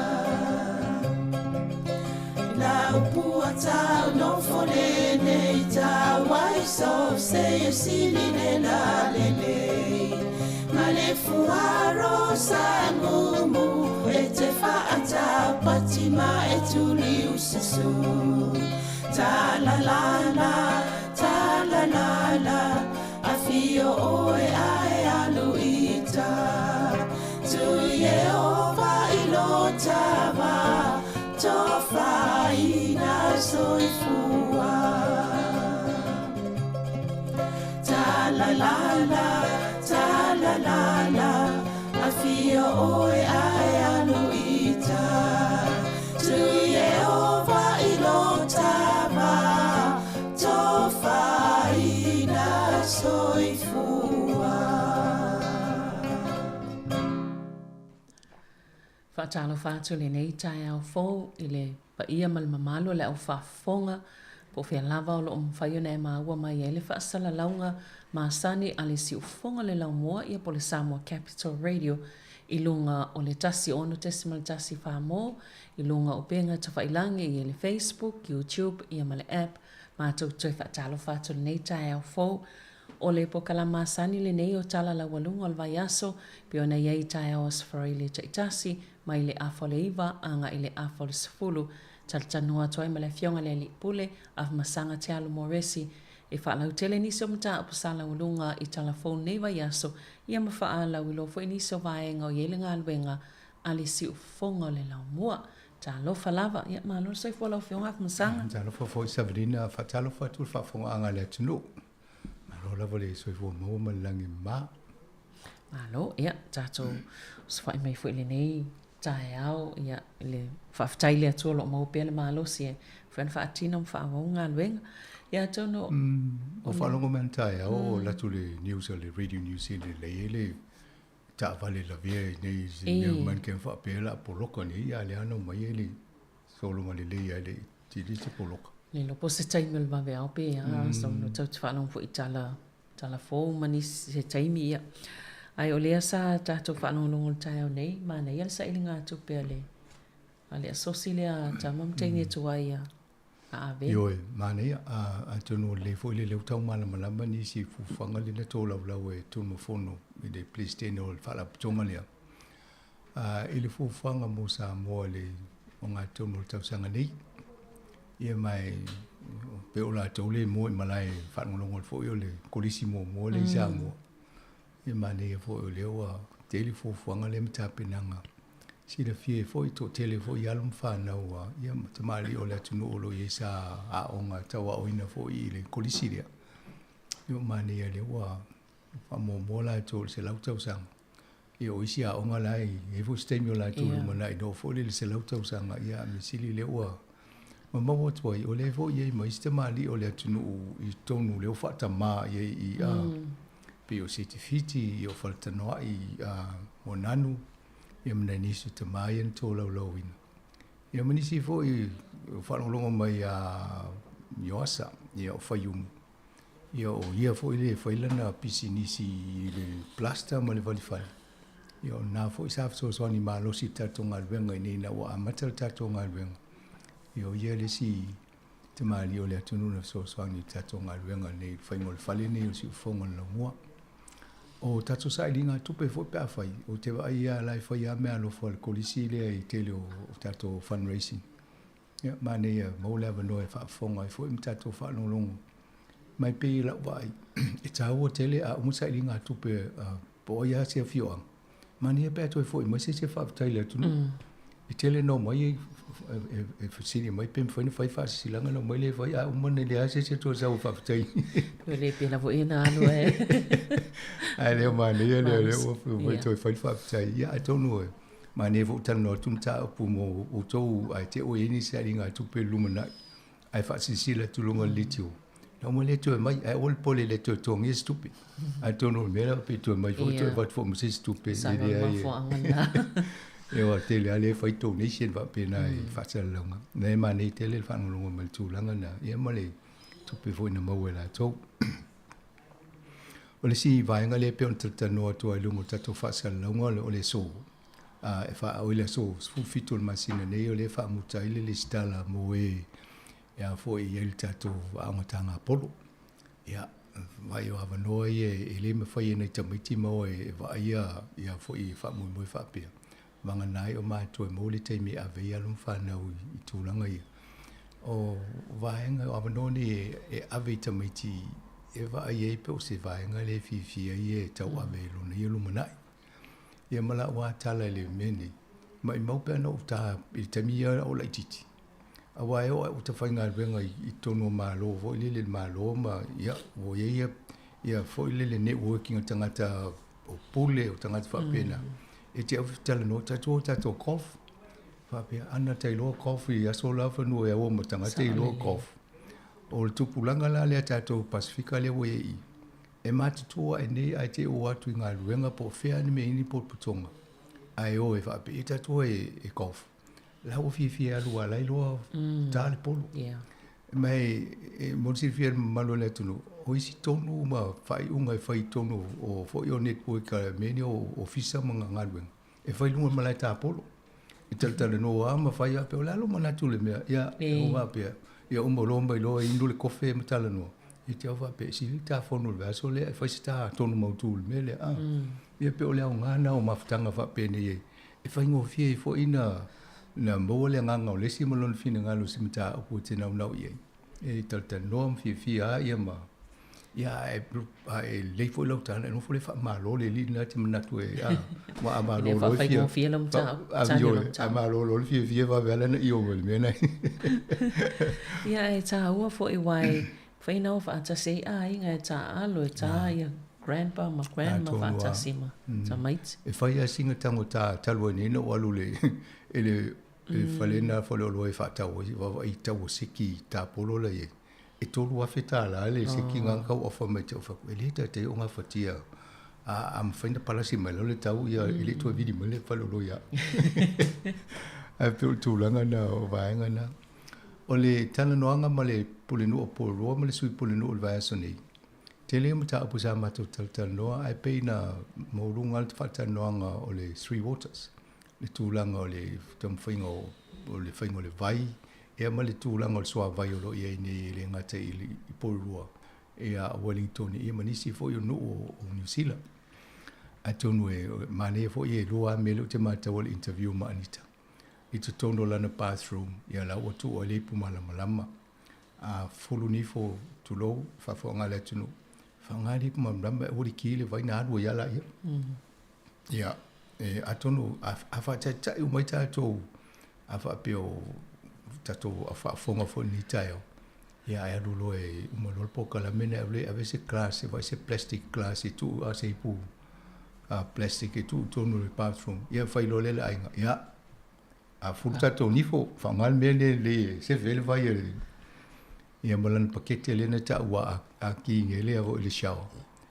la upua tau no fole nei tau ai so se e sili ne la lelei ma le fuaro sa mumu e te faata patima e tuli ususu ta la la afio oe ai aluita tu ye ova ilotava tofa ina soifua ta la la afio oe ai aluita tu ye ova ilotava tofa ina soifua
Whaatalo whātu le nei tai au fōu i le pa ia mal mamalo le au whafonga po whia lava o lo mwhaiona e maua mai e le whaasala launga maasani a le si ufonga le lau moa ia po le Samoa Capital Radio i lunga o le tasi ono tesimal tasi whamo i lunga o penga ta whailangi i le Facebook, YouTube, ia ma le app mātou tui whaatalo whātu le nei tai au fōu o le pokala masani le nei o tala la walunga o le vaiaso pe ona iei tai au asfarai le taitasi mai le afole iwa anga i le afole sifulu taltanua toai ma le fionga le li pule af masanga te alu moresi e whaalau tele niso mata o pasala walunga i telefon nei vaiaso ia ma whaalau i lofo i niso vaenga o yelinga alwenga ali si ufonga le lau mua ta lofa lava ia ma lo sai fo lau fionga af masanga
ta lofa fo Sabrina fatalo fa tu fa fonga anga le tunu Rola vole so fo mo malangi ma.
Alo, ia, tato sfai mai fo ile nei tai au ia le faftai le atu lo mo pele malo si fen fa atina fa wonga lwenga. Ia tono
o fa longo mentai au la tu le news le radio news le le ta vale la vie nei ne man ken fa pela poloko ni ia le ano mai le solo mali le ia le ti di poloko.
Le lo po se taimi le vave au pe so no tau te whanong fo i tala fō mani se taimi ia. Ai o lea sa tato whanong longo le tai au nei, mana ia sa ili ngā tu pe ale. Ale asosi lea ta mamtaini e tua ia a ave.
Ioi, mana ia a tonu le fo ile leu tau mana malama ni si fufanga le na tō lau lau e tunu fono i le Pleistene o le whala putonga lea. Ile fufanga mo sa moa le o ngā tonu le tau sanga nei. Ia mai pe ola tole mo malai fa ngolongo fo yo le kolisi mo le sa mo ia mane fo yo le wa telefo fuanga le mta penanga si le fie fo to telefo ya lum fa na wa ia tamali ola tunu olo yesa a onga tawa oina fo i le kolisi dia yo mane ya le wa fa mo la to se lau tau sang ia o isi a onga lai e fo stemio la to mo na do fo le se lau tau sang ia mi sili le wa Mama toi o le vo ye mai ste mali o le tunu I tonu le fata ma ye I pe o certificate I o falta no I monanu ye mna ni su te mai en to lo win ye mani si vo I fa longo mai yoasa ye o fayum ye o ye vo ile fa ilana pisinisi le plasta ma le valifal ye na vo sa so ni malo si tatonga venga ni na wa matal tatonga venga Yo ye le si te mali o le atunu na so swangi tato ngā ruenga nei whaingol whale nei o si ufonga na mua. O tato sa ilinga tupe fo pe awhai, o te wa ia lai whai a mea lofo al kolisi lea i tele o tato fundraising. Ia, ma nei maule awa noe whaafonga i fo im tato whaalonglongo. Mai pe i lau wai, e tāua tele a umusa ilinga tupe po ia se fioang. Ma nei pe ato e fo i mai se whaafutai le atunu. I tele no mai e fasini mai pem foi fai fasi silanga no mai le vai a umane le ase se to sa fa fatai
le pe la voi na no
ai le mane le o foi to fai fa fatai ya I don't know ma ne vo tan no tum ta pu mo o to ai te o ini se ringa tu pe lumana ai fasi sila tu longa litio no mo le to mai ai ol pole le to ngi stupi I don't know me la pe to mai vo to va fo mo se stupi e o tele ale fai to nation va pena I fatsel longa nei ma nei tele fa no longa mal tu langa na e male tu pe foi na mawela to o le si vai ngale pe on tata no to ai lungo tato fatsel longa o le so e fa o le so fu fitul masina nei o le fa muta ile le stala mo e ya foi il tato a matanga polo ya vai o ava no e le me fai nei tamiti mo e va ia foi fa mo fa pe manga nai o mai tu mo le te mi ave ia lum fa na I tulanga ia o vaenga o abanoni e ave tamiti e va ia pe o se vaenga le fi ia tau ave lo na ia lum nai ia mala wa tala le meni mai mau pe no ta I te mi o la titi a wa o te fainga venga I tono malo vo le malo ma ia o ia fo le networking o tangata o pule o tangata fa pena e te au tala no tato kof fa pe ana te lo kof I aso la fa no e o matanga te lo kof o le tupulanga la le tato Pasifika le wo e matu e nei ai te o atu ngā ruenga po fea ni me ini po putonga ai o e fa pe tato e kof la o fi alu ala lo tale polo mai mo si fi malo le tunu o isi tonu ma fai unga fai tonu o fo yo network ka meni o ofisa mga ngalwen e fai lunga malai ta polo e tala no ma fai ape o lalo mana tule mea ya o ma pe ya o mo lomba lo indu le kofe matala no e te ova pe si ta fonu le so le fai sta tonu mo tul mele ya pe o le ngana o maftanga fa pe ne e fai ngo fie fo ina na mo le nganga o le si mo lon fina ngalo simta o po te na ye e tala no fi ya ma ia e le foi lo tana no foi fa malo le li na te manatu e ma malo lo
fia lo ta
malo lo fia va vela na io vel me nei
ia e ta ua foi wai foi no fa ta sei ai nga ta alo ta ia grandpa ma grandma fa ta sima ta mate
e fai a singa tango ta talo ni no alu le ele falena folo lo e fa ta o va I ta o siki ta polo le e tolu a feta la le se ki nganga o fa me te o fa ele te o nga fatia a am faina palasi me le tau ia ele to vidi me le fa lo ya a pe tu langa na o vaenga na o le tana no anga male pulinu o polo male sui pulinu o va so nei tele mo ta apusa ma to tal no ai pe na mo lunga fa ta no anga o le Three Waters le tu langa o le tom faingo o le faingo le vai e ma le tūlanga o soa vai o lo ia nei le ngata I Porua e a Wellington e manisi fo i no o New Zealand a tonu e mane fo i lua me lo te mata o interview ma anita I te tono lana bathroom ia la o tu o le pumala malama a fulu ni fo tulo fa fo ngale tunu fa ngari pumala o ki le vai na adu ia la ia e a tonu a fa ta u mai ta to a fa pio tato a fonga fo ni tayo ya ai lo e mo lo poka la mena ave se classe vai se plastic classe tu a se pu a plastic e tu no le bathroom ya fai lo le ai ya a fu tato ni fo fa ngal mene le se vel vai ya molan pakete le na ta wa a ki ngele avo le shao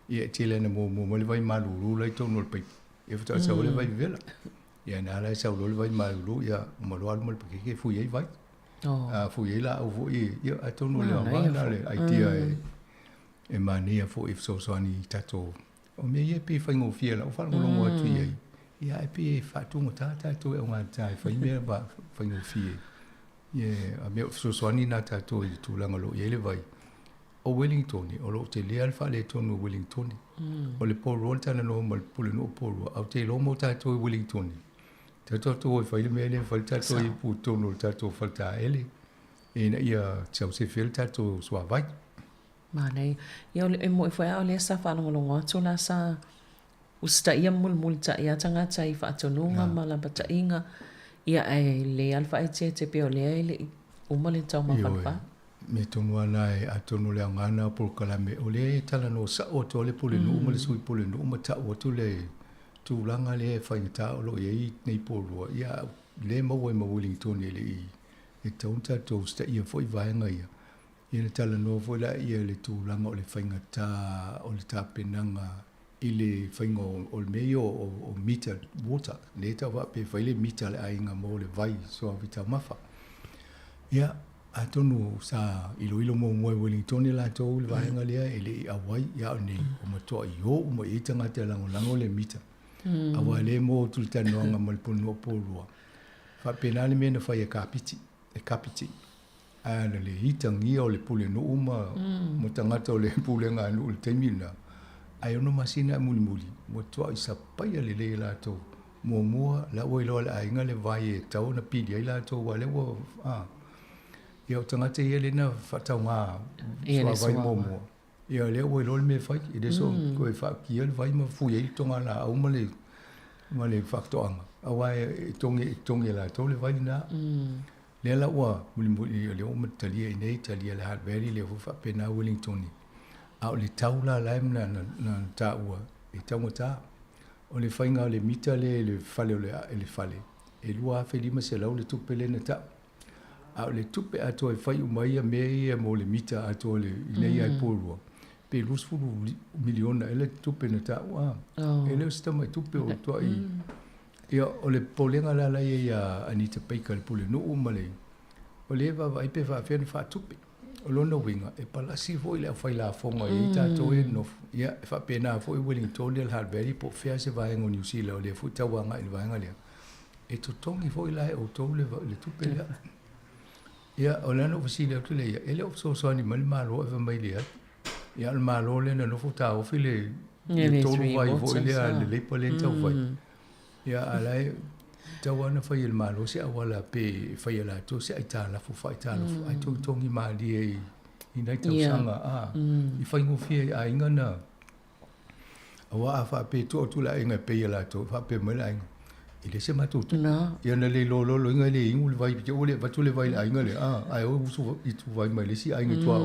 ya tele na mo le vai malu le to no pe e fu ta sa le vai vela ya na la sa lo le vai malu ya mo lo al mo pakete fu ye vai fu ye la o fu ye a to no le ma le idea e mania fo if so so ani tato o me ye pe fa ngo fie la o fa ngo mo tu ye ya e pe fa tu mo ta to e nga ta fa me ba fa ngo fie a mea sosoani nā tātou i tūlanga lo i ele vai. O Wellington, o lo te lea alfa le tonu Wellington. O le Paul Rowan tana no ma le pule no Paul Rowan. Au te lo mo tātou i Wellington. Tātou e whaile mea le whaile tātou i pu tonu tātou whalta ele. E na ia tau se while tātou swa vai.
Manei, ia e mo i whaia o le sa whanongalonga atu la sa usta ia mulmul ta ia tangata i whaatonunga malamba ta inga ia e le alfa e te peo lea i le umale tau mawhanwha.
Me tonu ana e atonu le angana por kalame o le tala no sa o to le pule no umale sui pule no umata o tu le tūlanga le whaingata o lo i nei porua. Ia le mau e Wellington e le i e taunta tō sta ia fwoi vaenga ia. Ia le tala no fwoi la ia le tūlanga o le whaingata o le tāpenanga i le whainga o le mei o mita water. Le tawa pe whaile mita le ainga mo le vai so a vita mafa. Ia atonu sa ilo mo mo Wellington la tō le vaenga lea e le awai ia o nei o matoa i ho o mo i tanga te lango le mita. Awa le mo tultanoanga mo le pono porua. Fa penale me na fa ia kapiti. E kapiti. Ana le hitangi o le pule no uma mo tangata o le pule nga no le temina. Ai ono masina muli. Mo toa i sapai le la to. Mo mua la o ilo la inga le vai e tau na pili ai la to wale wo ia o tangata ia le na whataunga swa vai mo mua. Ia le o ilo le me fai i deso koe whakia le vai ma fui ei tonga la au ma le whaktoanga. Awa e tongi la to le vai na. Le la ua muli le o matalia i nei talia le Hutt Valley le hufa pena Wellington. Au le taula laim na ta ua e taumata. O le whainga o le mita le fale o le fale. E lua afe lima se lau le tupe le na ta. Au le tupe ato e whai umaia mea mo le mita ato le inei ai pōrua. Pe lusfuru miliona ele tupe na ta ua. Ele o stama tupe o toa i. Ia o le polenga la ia Anita Baker le pule no umale. O le vai pe fa fena fa tupe. O lona winga e palasi foi le fai la fonga i tatou e no. Ia fa pena foi Wellington le Hutt Valley po fea se vai ngo New Zealand o le fu tawanga i vai ngalia. E to tongi foi la o to le tupe le. Ia o lana ofisile tu le ia ele ofso so ni mal malo e mai le. Ia al malo le no fu ta o file. Ia to vai foi le polenta vai. Ia alai tawana fai il malo se awala pe fai la to se aita la fu fai ta la ai to tongi mali e ina tau sanga I fai ngo fie a inga na awa a fa pe to tu la inga pe la to fa pe mala inga I le se matutu ia na le lo inga le ingu le vai o le vatu le vai la inga le ai o usu I tu vai mai le si ai ngi tua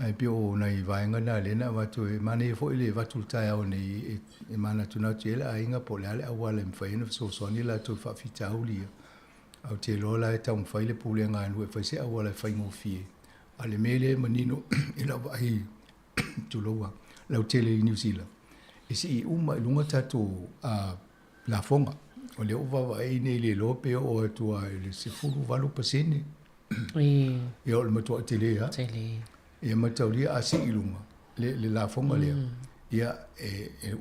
ai pe o nai vai nga na le na vatu e mane fo ile vatu tai o nei e mana tu na tele ai nga po le awala mfai no so ni la to fa fita uli au te lo la ta un fai le pule nga no fa se awala fai ngo fie ale mele manino ila vai tu lo wa la tele New Zealand e si uma lunga tatu la fonga o le ova vai nei le lope o tu le se fulu valu pasene e o le matua tele ha ia mataulia a si ilunga le la fonga lea ia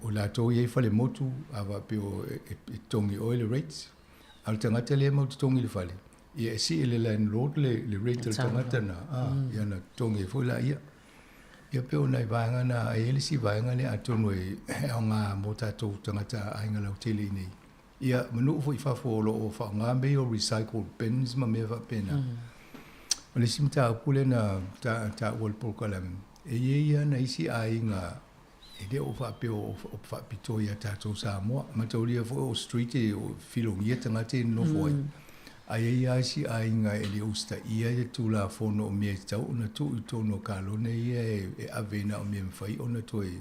o la tau ia fale motu ava pe o tongi oil rates al tangata le mo tongi le fale ia si le line road le rate tangata na ia na tongi fo la ia pe o nai vanga na ele si vanga le atonu e nga mota to tangata ainga la tele nei ia manu fo fa fo lo o fa nga me o recycled bins ma me va pena o le simta pule na ta wol por kalam e ia na isi ainga e de o fa pe o fa pitoia ta to sa mo ma toria fo o street e o filongia tanga te no foi ai ia si ainga e le usta ia e tu la fo no me tau na tu to no kalo ne ia e avena o me fai ona to e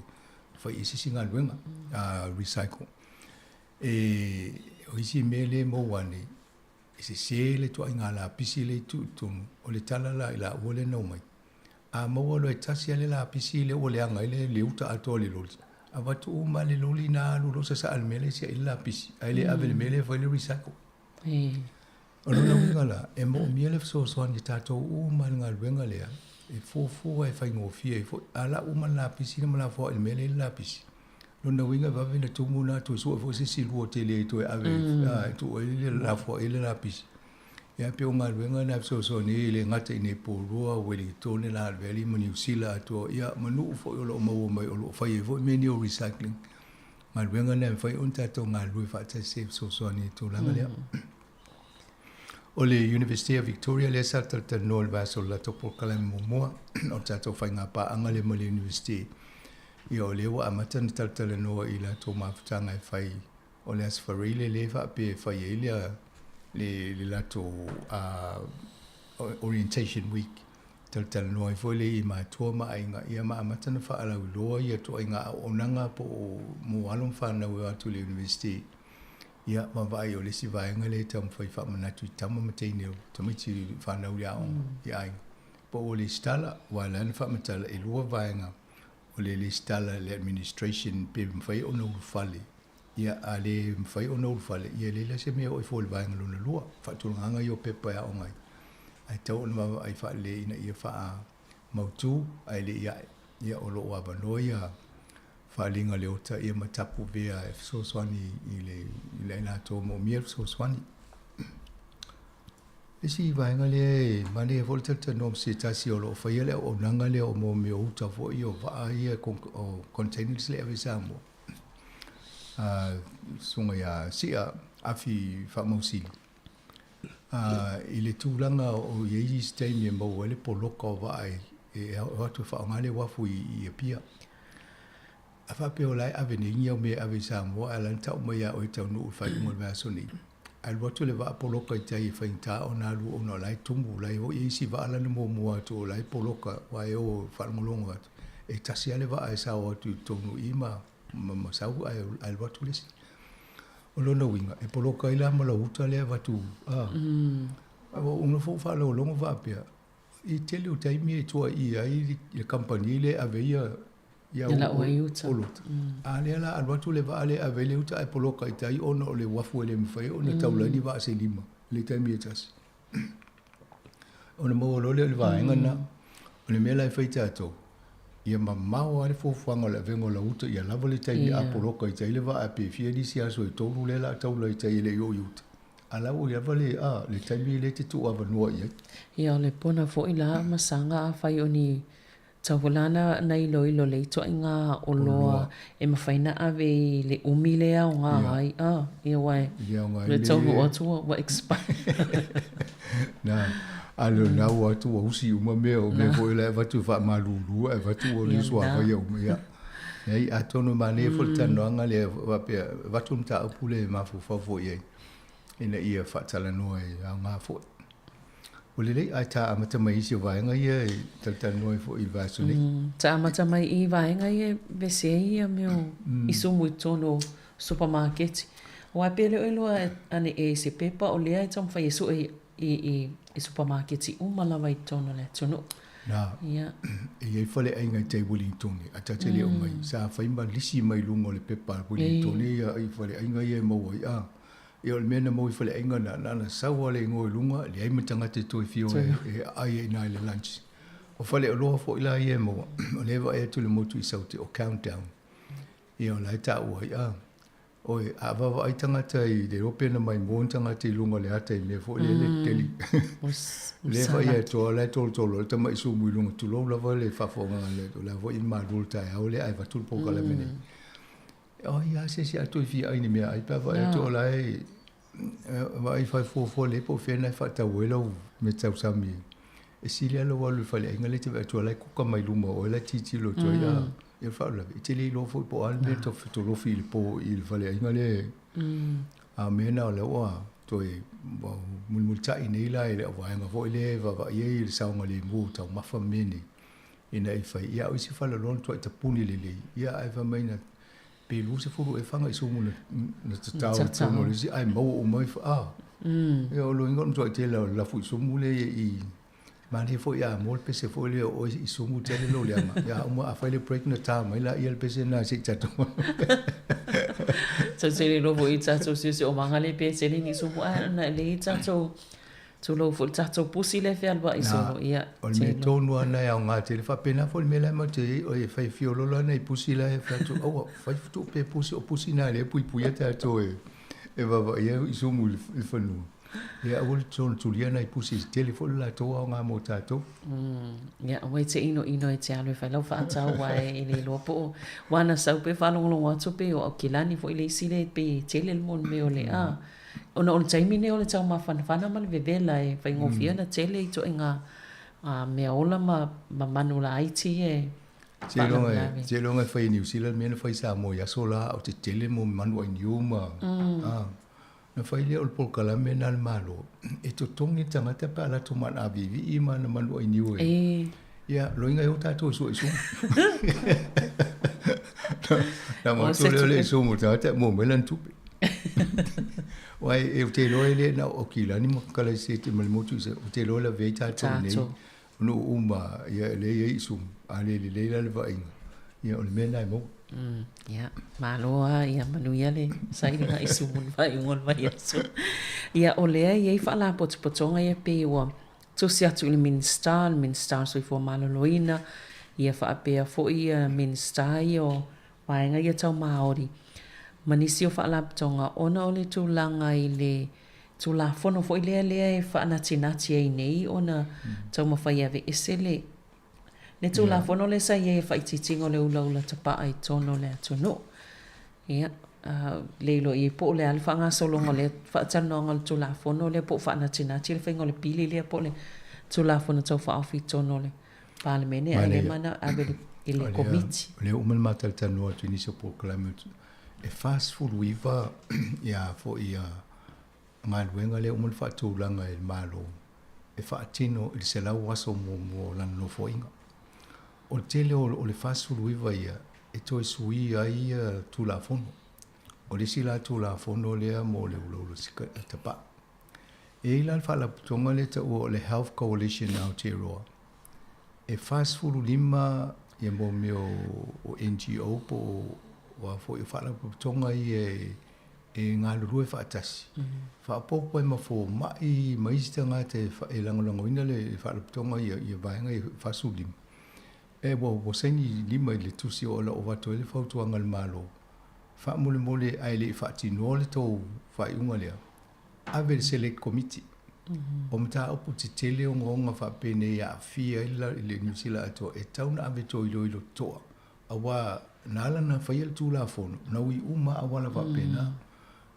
fai isi singa luenga recycle e o isi mele mo wane e se le to inga la pisi le tu o le tala la ila wole no mai a mo lo tasi le la pisi le o le anga le uta ato le loli a va tu ma le loli na lo sa al mele se ila pisi ai le ave le mele foi le recycle o lo winga la e mo miele so ni tato u ma nga wenga le e fo e fai ngo fie fo ala u ma la pisi ma la fo le mele la pisi lo na winga va vena tu muna tu so fo se si luo tele to ave tu ele la fo ele la pisi Ia pe o ngā ruenga na so ni le ngata i ne pōrua Wellington e la Valley ma New Zealand atua ia manu fo i lo maua mai o lo whai e fo i meni o recycling. Ngā ruenga na whai on tato ngā rui whata se so ni tūlanga lea. O le University of Victoria le sa tata no le vaso la topo kalai mumua o tato whai ngā paanga le mali university. Ia o le wa amata na tata le noa i la tō mawhutanga e whai o le asfarile le wha pe whai e le lato orientation week tata le noa i fo le i mātua ma ainga ia ma amata na wha alau loa ia to ainga onanga po o mo alon whanau e atu le university. Ia ma vai o le si vaenga le tam fai fa manatu i tama matei neo tamiti whanau lia on i ai po o le stala wa lan fa matala e lua vaenga o le stala le administration pe mfai o no fale ia ale mfai o no fale ia le se me o fo le vaenga luna lua fa tulanga yo pepa ya ongai ai tau na ai fa le ina ia fa mautu ai le ia o lo wa banoia whalinga leota ia matapu vea e so swani i le na tō mo miel so swani. E si vaenga le mane e voltata nom se tasi o lo whaia le o nanga le o mo me o uta fo i o vaa ia o containers le avisa mo. Sunga ia sia afi whamausili. I le tūlanga o iei stein e mau ele po loka o vaa e hatu whaangale wafu i a pia. A whape o lai ave ni ngia me ave sa mo ala tau mai a o i tau nuu whai umar mea soni. Al watu le waa poloka i tai whai ta o nā lu o no lai tumu lai o i isi wa ala ni mo mua atu o lai poloka wa e o whalongolongo atu. E tasi ale waa e sa o atu tau nuu i ma sau al watu lesi. O lona winga e poloka i la mala uta le watu. O unga fo whalo longo wapea. I tele o taimi e tua i ai le kampani le ave ia ia o uta. Ale ala alwatu le vale ave le uta e poloka i tai ona o le wafu ele mwhai o na taulani wa se lima. Le taimi e tasi. O na maua lole o le vaenga na o le mela e whai tātou. Ia mamau ale fofuanga le vengo la uta ia lava le taimi a poloka i tai le va a pe fia disi aso e toru le la taula i tai le yo uta. Ala o ia vale le taimi le te tu ava noa ia.
Ia le pona fo i la masanga a whai o ni tawalana na ilo le ito inga o loa e mawhaina ave le umile au ngā ai. Ia wai. Le tauhu atua wa expire.
Na, alo na o atua usi uma mea me ko ila e vatu wha malulu e vatu o li sua vai au mea. Nei, atono mane foltano anga le vatu mta upule mafu fafo iei. Ina ia whatala noa e au ngā fo. O lelei ai tā amata mai isi o vaenga ia e taltano e fo i vaso nei.
Tā amata mai i vaenga ia vese ia meo iso mui tono supermarket. O ai pele o loa ane e se pepa o lea e tamu whai eso i supermarket i umalawa i tono le tono.
Nā, e iei whale ainga i tei Wellington a tatele o mai. Sa whaima lisi mai lungo le pepa Wellington ia i whale ainga ia maua i e o le mena mo i whale ainga na saua le ngoi lunga, le aima tangate toi fio e ai e nai le lunch. O whale o loha fo ila i e mo, o lewa e tu le motu i saute o countdown. I o lai ta ua i o e awawa ai tangata i le ropena mai mo tangata i lunga le ata i me fo le teli. Lewa i e toa lai tolo, le tama i su mui lunga tu lo lava le whafonga le, o lewa i maa rulta e au le ai vatul poka la mene. O ia se atu i fi aini mea ai pawa e to lai vai fai fo le po fe na fa ta welo me tau sami e silia lo walu fa le ngale te to lai kuka mai luma o la titi lo to ia e fa la te le lo fo po al me to lo fi po il fa le ngale a mena o le wa to e mul tai nei la e wa nga vo le va ye il sa ngale mu ta ma fa meni ina i fa ia o si fa lo to ta puni le ia ai va mai na pelu se furu e fanga i sumu na tatau no le si ai mau o mai fa e o lo ingon to te la fu sumu le i ma le fo ya mol pe se fo le o i sumu te le lo le ma ya o a fa le break na ta mai la i pe se na si tato
so se le lo vo i tato se o mangale pe se ni sumu na le tato tu lo fu tato pusi le fe alba i so ia
o me tonu ana ya nga te fa pena fo me la ma te o e fa fiolo la nei pusi la e fa tu o fa tu pe pusi o pusi na le pui pui ta to e va ia i so mu il fa nu Ia ul tonu tuliana I pusi telefon la toa o ngā mō tātou.
Ia, wai te ino e te alo e whai lau wha atau wai I le loa po. Wana sau pe whalongolongo atu pe o au kilani fo I le isi le pe tele le mon me o le a. Ona o le taimi ne o le tau ma whanawhana ma le vevela e whai ngofia na tele I to e ngā mea ola ma manu la aiti e.
Te longa whai New Zealand mena whai sa mo yaso la o te tele mo manu ai niu ma. Na whai lea o le polkala mena le malo. E to tongi tangata pa ala to mana avivi I ma na manu ai niu e. Ia, loinga e o tātou so iso. Na mo to leo le iso mo tangata mo melan tupe. Wai e o te loe le na o kila ni mo kala se te malimotu se o te loe la vei tātou nei. No uma ia le ia iso. Ale le leila le vai. Ia o le mena e mo.
Ia, maloa ia manuia le sai nga isu mun vai ngol vai aso. Ia o lea ia I whala potopotonga ia pe ua tosi atu I le minister so I fua maloloina ia wha apea fo ia minister I o waenga ia tau Māori. Manisi o whala potonga ona o le tūlanga I le tūlafono fo I lea e wha natinati ei nei ona tau mawhai ave ese le ne tu la fono le sai e fai titingo le ula tapa ai tono le atono. Ia, leilo I po le alfa nga solongo le fa tanonga le tu la fono le po fa na tina le fai ngole pili le po le tu la fono tau fa ofi tono le parlemene ale mana ave ile komiti.
Le umal matal tano tu inicio po climate e fast food wiva ia fo ia ngaluenga le umal fa tu langa e malo e fa tino il se la waso mo lan no fo inga. O tele o le fast food wiva ia e toi sui ai tu la fono. O le sila tu la fono lea mo le ulo sika tapa. E ila fa la tonga le ta o le Health Coalition Aotearoa. E fast food lima ia mo meo o NGO po wa fo I fa la tonga I e ngā lulu e fa atasi. Fa popo e mafo mai maistanga te e langolango ina le fa la tonga ia vaenga I fast food lima. E wo seni lima I le tusi o la o wato ele fautuanga le malo. Fa mole ai le fa tino le tau fa iunga lea. Ave le select committee. O mta opu te tele o ngonga fa pene ia fia ila le New Zealand ato e tauna ave to ilo toa. Awa nala na fa il tu la fono. Na ui uma awala fa pena.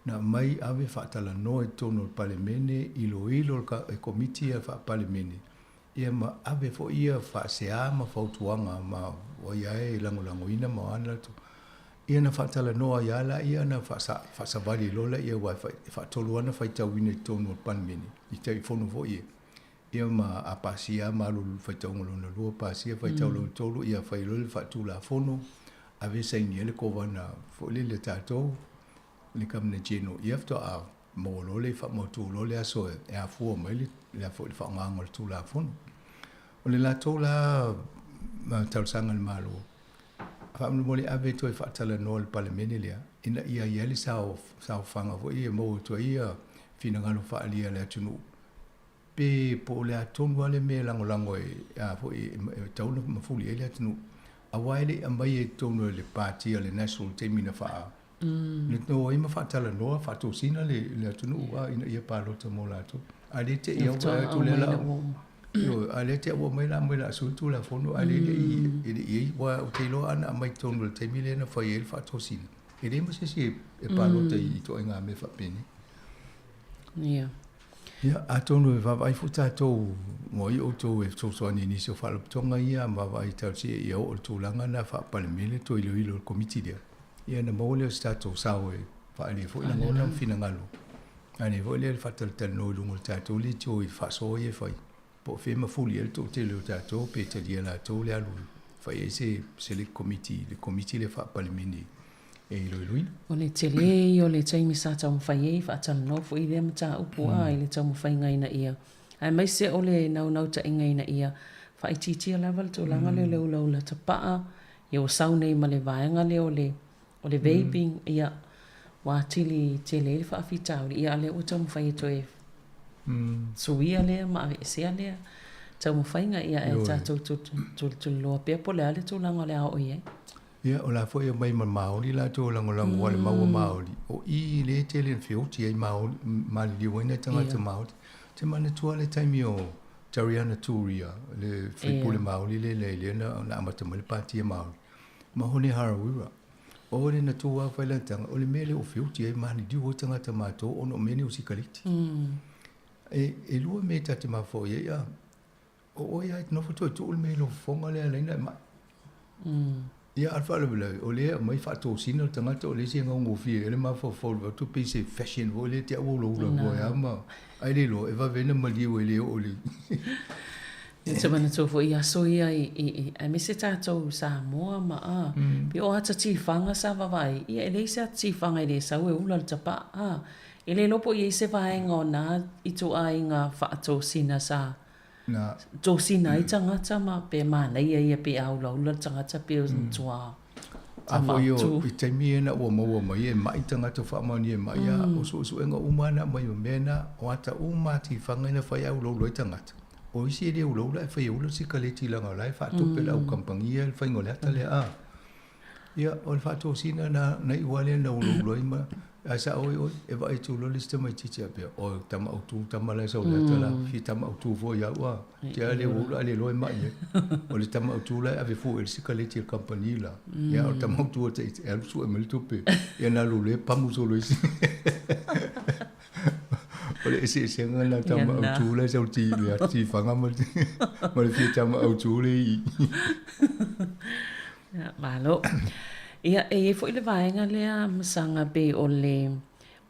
Na mai ave fa tala no e tono palemene ilo ka e committee fa palemene. Ia ma ave fo ia fa sea ma fautuanga ma o ia e langolango ina ma ana to ia na fa tala noa ia la ia na fa sa vali lola ia wa fa tolu ana fa tau ina tonu pan mini I te fono fo ia ma apasia ma lu fa tau ngolo na lu pasia fa tau lo tolu ia fa lo fa tu la fono ave sai ni le kovana fo le tato le kam ne geno ia to a mo lo le fa mo tu lo le aso e a fu mo le fo fa ngangol tu la fono o le la to la ma tau sanga le malo fa mo le ave to fa tala no le palemene le ina ia le sao fanga fo ia mo to ia fina ngalo fa alia le tunu pe po le atonu wale me langolango e a fo e tau no mafuli ele tunu a waile ambai e tonu le party le national team ina fa le no ima fa tala no fa to sina le tunu wa ina ia palo to mo la to ale te ia wa to le la yo ale te wa mai la su tu la fono ale i wa te lo ana mai tonu le team le na fa ia fa to sina ele mo se e palo te I to nga me fa peni
ia
ia atonu va vai futa to mo I o to e to so ni so fa tonga ia ma vai ta si ia o to langa na fa palemele to ilo committee dia ia na mo le stato sawe fa ali fo ina ngona fina ngalo ani vo le fa tal no lungo tato li to I fa so ye fa po fe ma fuli el to te le tato pe te dia la to le alu fa ese le committee le fa palemene e ilo
o le tele o le taimi sa tau mawhai e whaatal no fo I lea mata upu a I le tau mawhai ngai na ia ai mai se o le nau ta ingai na ia whai titia level to langa le lau la tapaa ia o sau nei ma le vaenga le o le vaping ia wa tili tele le whaafitau ia le o tau mawhai e to e suia lea ma ave esea lea tau mawhai ngai ia e tatou tu loa pia po le ale tu langa le ao ia
Ia, o la foi mai ma Maori la tō langolango wale maua Maori. O I le te le whioti ai Maori, mali li waina tangata Maori. Te mana tua le taimi o Tariana Turia, le whipule Maori le na amata male pātia Maori. Ma hone Harawira. O le na tua whailatanga, o le mele o whioti ai mali li o tangata mātō, ono mene o sikaliti. E lua me tate mawhoi ia, o ia et nofo toi tō le mele o whonga lea leina ma. Ia alfa bila o le mai fa to sino tangata o le singa ngo fi ele ma fo to pe se fashion o le te o lo lo ya ma ai le lo e va vena ma li o le o le
Te mana tō fo ia so ia i me se tātou sa moa ma a pi o hata tifanga sa vavai ia ele se tifanga i le sau e ula le tapa e le lopo i se vaenga o nā i tō ainga whaato sina sa
na
tō sina i tangata ma pe mana ia pe au ula tangata pe o tua
a fo yo i te mi na o mo mai e mai tangata fa ma ni mai ya o so enga umana mai o mena o ata uma ti fanga na fa ya lo tangata o isi le lo la fa yo lo si kaleti la ngai fa to pe la o kampangia fa ngole ata le a ia o fa to sina na i wale na lo ma asa oi e vai tu lo lista mai titi ape o tama autu tama la so la tala fi tama autu vo ya wa te ale wo ale lo mai o le tama autu la ave fu el sikaleti company la ya o tama autu te el su e mel tope e na lo le pamu so lo isi o le ese senga la tama autu la so ti ya ti fanga mo mo le fi tama autu le
ya malo ia e fo ile vaenga lea masanga be o le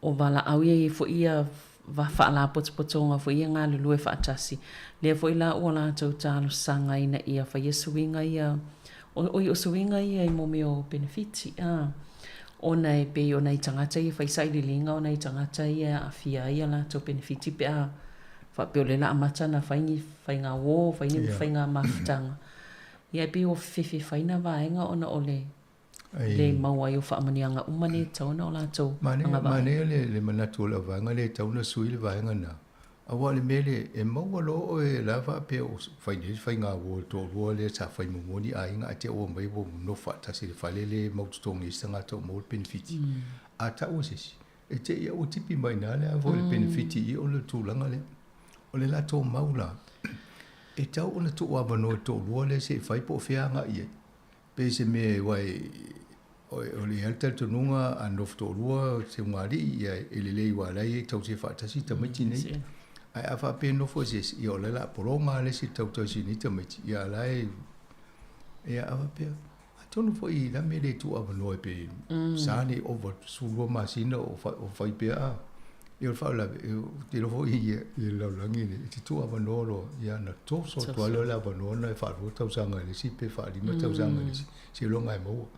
o vala au ia fo ia va fa la potspotonga fo ia nga lulu e fa tasi le fo ila o la tau talo sanga ina ia fa yesuinga ia o suinga ia i momeo benefiti o nei be o nei tangata ia fa sai linga o nei tangata ia afia ia la to benefiti pe fa pe le la amata na fa inga wo fa inga maftanga ia be o fifi fa ina vaenga ona ole le maua i o whaamanianga umane tauna o la tau.
Mane le manatu la vanga le tauna sui le vanga na. Awa le mele e maua lo o e lava pe o whai ngā wo tō rua le sa whai mumoni a inga a te o mai wo no whaatasi le whale le maututongi i sanga tau mo le benefiti. A ta o sesi. E te ia o tipi mai nā le avo le benefiti i o le tūlanga le. O le la tō maula. E tau o na tō wabano tō rua le se whai po whianga i e. Pe se me wai o le alta tonunga a nofto rua se ngari ia elelei wa lai tau se fatasi tamiti nei ai afa pe no fo se i o la poronga le se tau tau sini tamiti ia lai ia afa pe atonu fo i la mele tu ava no pe sani over sulo masina o fai pe a io fa la ti lo fo i la langi ni ti tu ava no lo ia na to so to la ava no na fa ro tau sanga le si pe fa di ma tau sanga le si lo ngai mo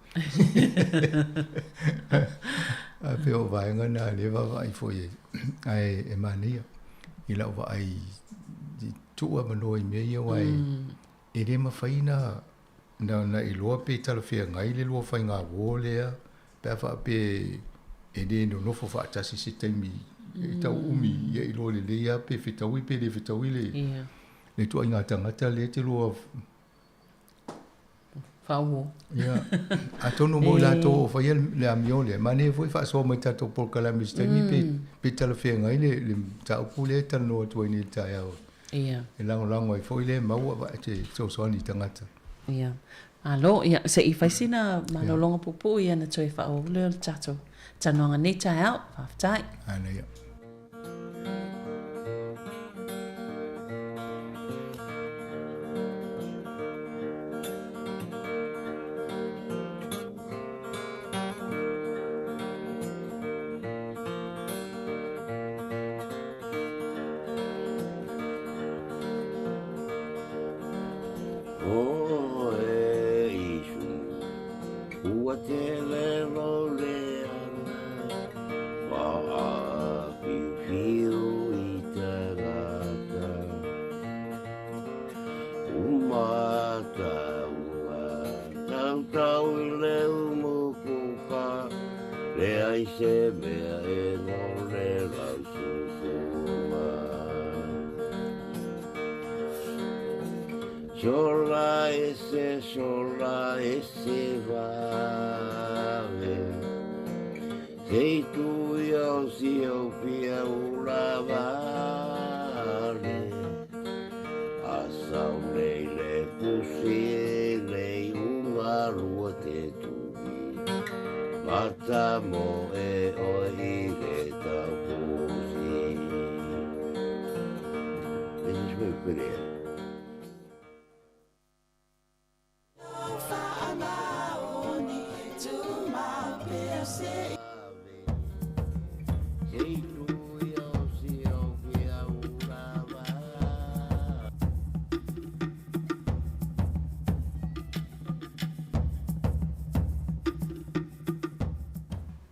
a pe o vai ngana le va vai fo i ai e mania i la va ai di tu ava no i me ia wai e re ma faina na i lo pe tala fe ngai le lo fa nga wo le pe fa pe e de no fo fa tasi si temi tau umi ia i lo le ia pe fitaui pe le fitaui le tu inga tangata le te lo
fawo
ia a tono mo la to fa ia le amio le mane foi fa so mai tato por kala mistemi pe tala fe ngai le tau pule tan no tu ni ta ia
ia
e lango ai foi le mau va te so ni tangata
ia alo ia se i fa sina malolonga pupu ia na toi fa o le tato tanonga ni ta out aftai
ana ia
Sola ese vale. Sei tu io si o pia ula vale. Asau le pusi le unga rua te tui. Mata mo e oi le tau pusi. This is very pretty.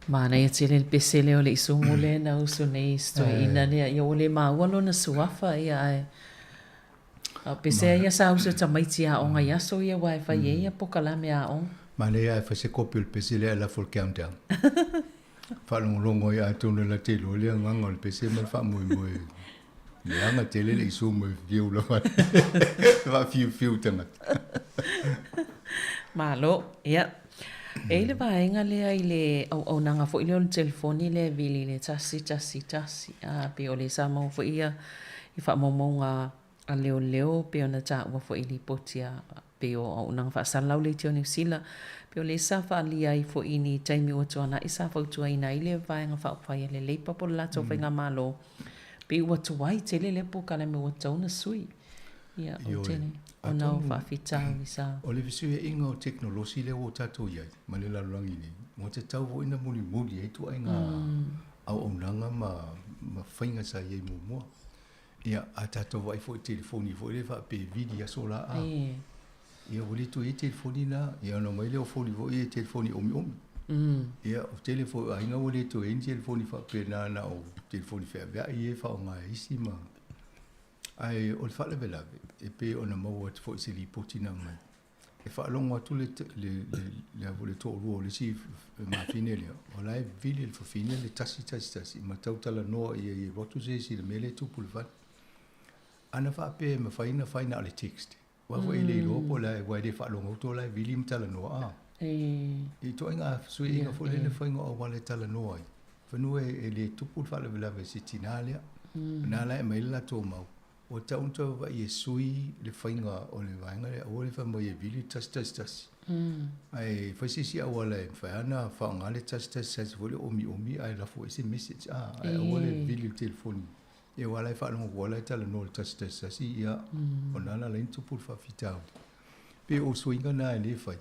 Mana ia tele le pesele o le isungu le na usu nei ina lea ia o le maua na suafa ia ai. A pesea ia sa usu tamaiti a onga ia so ia wai fa ia pokalame a on.
Mana ia fa se kopi le pesele a la full countdown. Fa longo ia tonu la telo le nganga le pesele ma fa mui mui. Le anga tele le isungu viu la fa. Fa fiu tanga.
Malo ia. E le vaenga lea i le au nanga fo ile o le telefoni le vili le tasi. A pe o le sa mau fo ia i wha maunga a leo pe o na ta ua fo ili potia pe o au nanga wha salau le teo New Zealand pe o le sa wha lia i fo ini taimi o tuana i sa fautua ina i le vaenga wha upaya le leipa po lato whainga malo pe ua tuai tele le po kala me ua tauna sui ia o tene. O nau whawhitau i sa.
O le visu e inga o teknolosi le o tatou iai, ma le laluangi ni. Mo te tau ho ina muli e tu ai ngā au aunanga ma whainga sa iei mua. Ia a tatou wai fo i telefoni, fo i le wha pe vidi a sola a. Ia wali tu e telefoni na, ia no mai le o foni fo i telefoni omi. Ia o telefoni, a inga wali tu e telefoni wha pe na o telefoni whea vea i e wha o ngā isi ma. Ai o le whale velawe, e pe o na maua te fo i se li potina mai. E whaalongo atu le avu le tō rua o le si ma fine lea. O lai vili le whawhine le tasi. Ma tautala noa i rotu se si le mele tupu le whale. Ana wha pe ma whaina ale text. Wawa i le i ropo lai wai le whaalongo atu lai vili ma tala noa a. I to inga sui inga fo le whainga o wale tala noa i. Whanua e le tupu le whale velawe si tina lea. Nā lai mai la tō mau. O taunta wa i e sui le whainga o le wainga le o le whamai e vili tas. Ai whaisisi a wala e whaiana whaonga le tas wale omi ai lafo e se message ai o le vili le telefoni. E wala e whaonga wala e tala no le tas ia o nana la intupu le whawhitau. Pe o suinga na e le whai.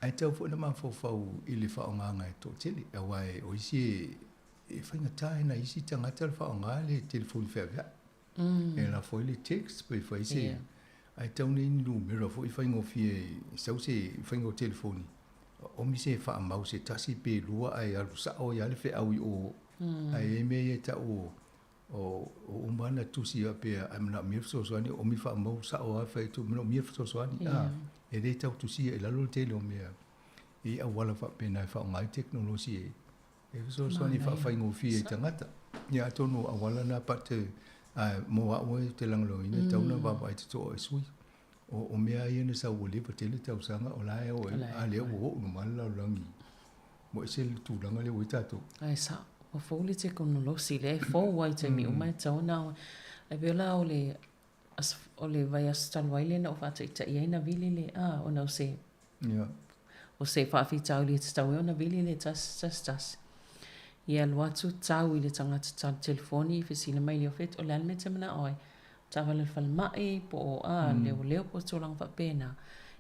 Ai tau fo na mawhau i le whaonga ngai tō tele. E wai o isi e whainga tae na isi tangata le whaonga le telefoni whea. E la foi le text pe foi se ai tau nei numero foi faingo fie sau se faingo telefoni o mi se fa mau se tasi pe lua ai alu sa o ya le fe au o ai me e ta o umana tusi a pe am na mi so so ani o mi fa mau sa o fa tu no mi so so ani e le tau tusi e la lo tele o me e a wala fa pe na fa ngai teknolosi e so so ani fa faingo fie tangata ya tonu a wala na pate mo a o te langlo ina tauna va vai te to e sui o mea ia na sa wole pa tele tau sanga o lai o a le o no mala langi mo se le tu langa le o tato
ai sa o fo le teknolosi le fo wai te mi o mai tauna e bela o le vai astal vai le na o fa te ia na vili le o na se o se fa fi tau le tau o na vili le tas ia luatu tau i le tangata tau telefoni fisina mai leo fet o le alme te mana oi. Tawa le falmai po o leo po tōlang whapena.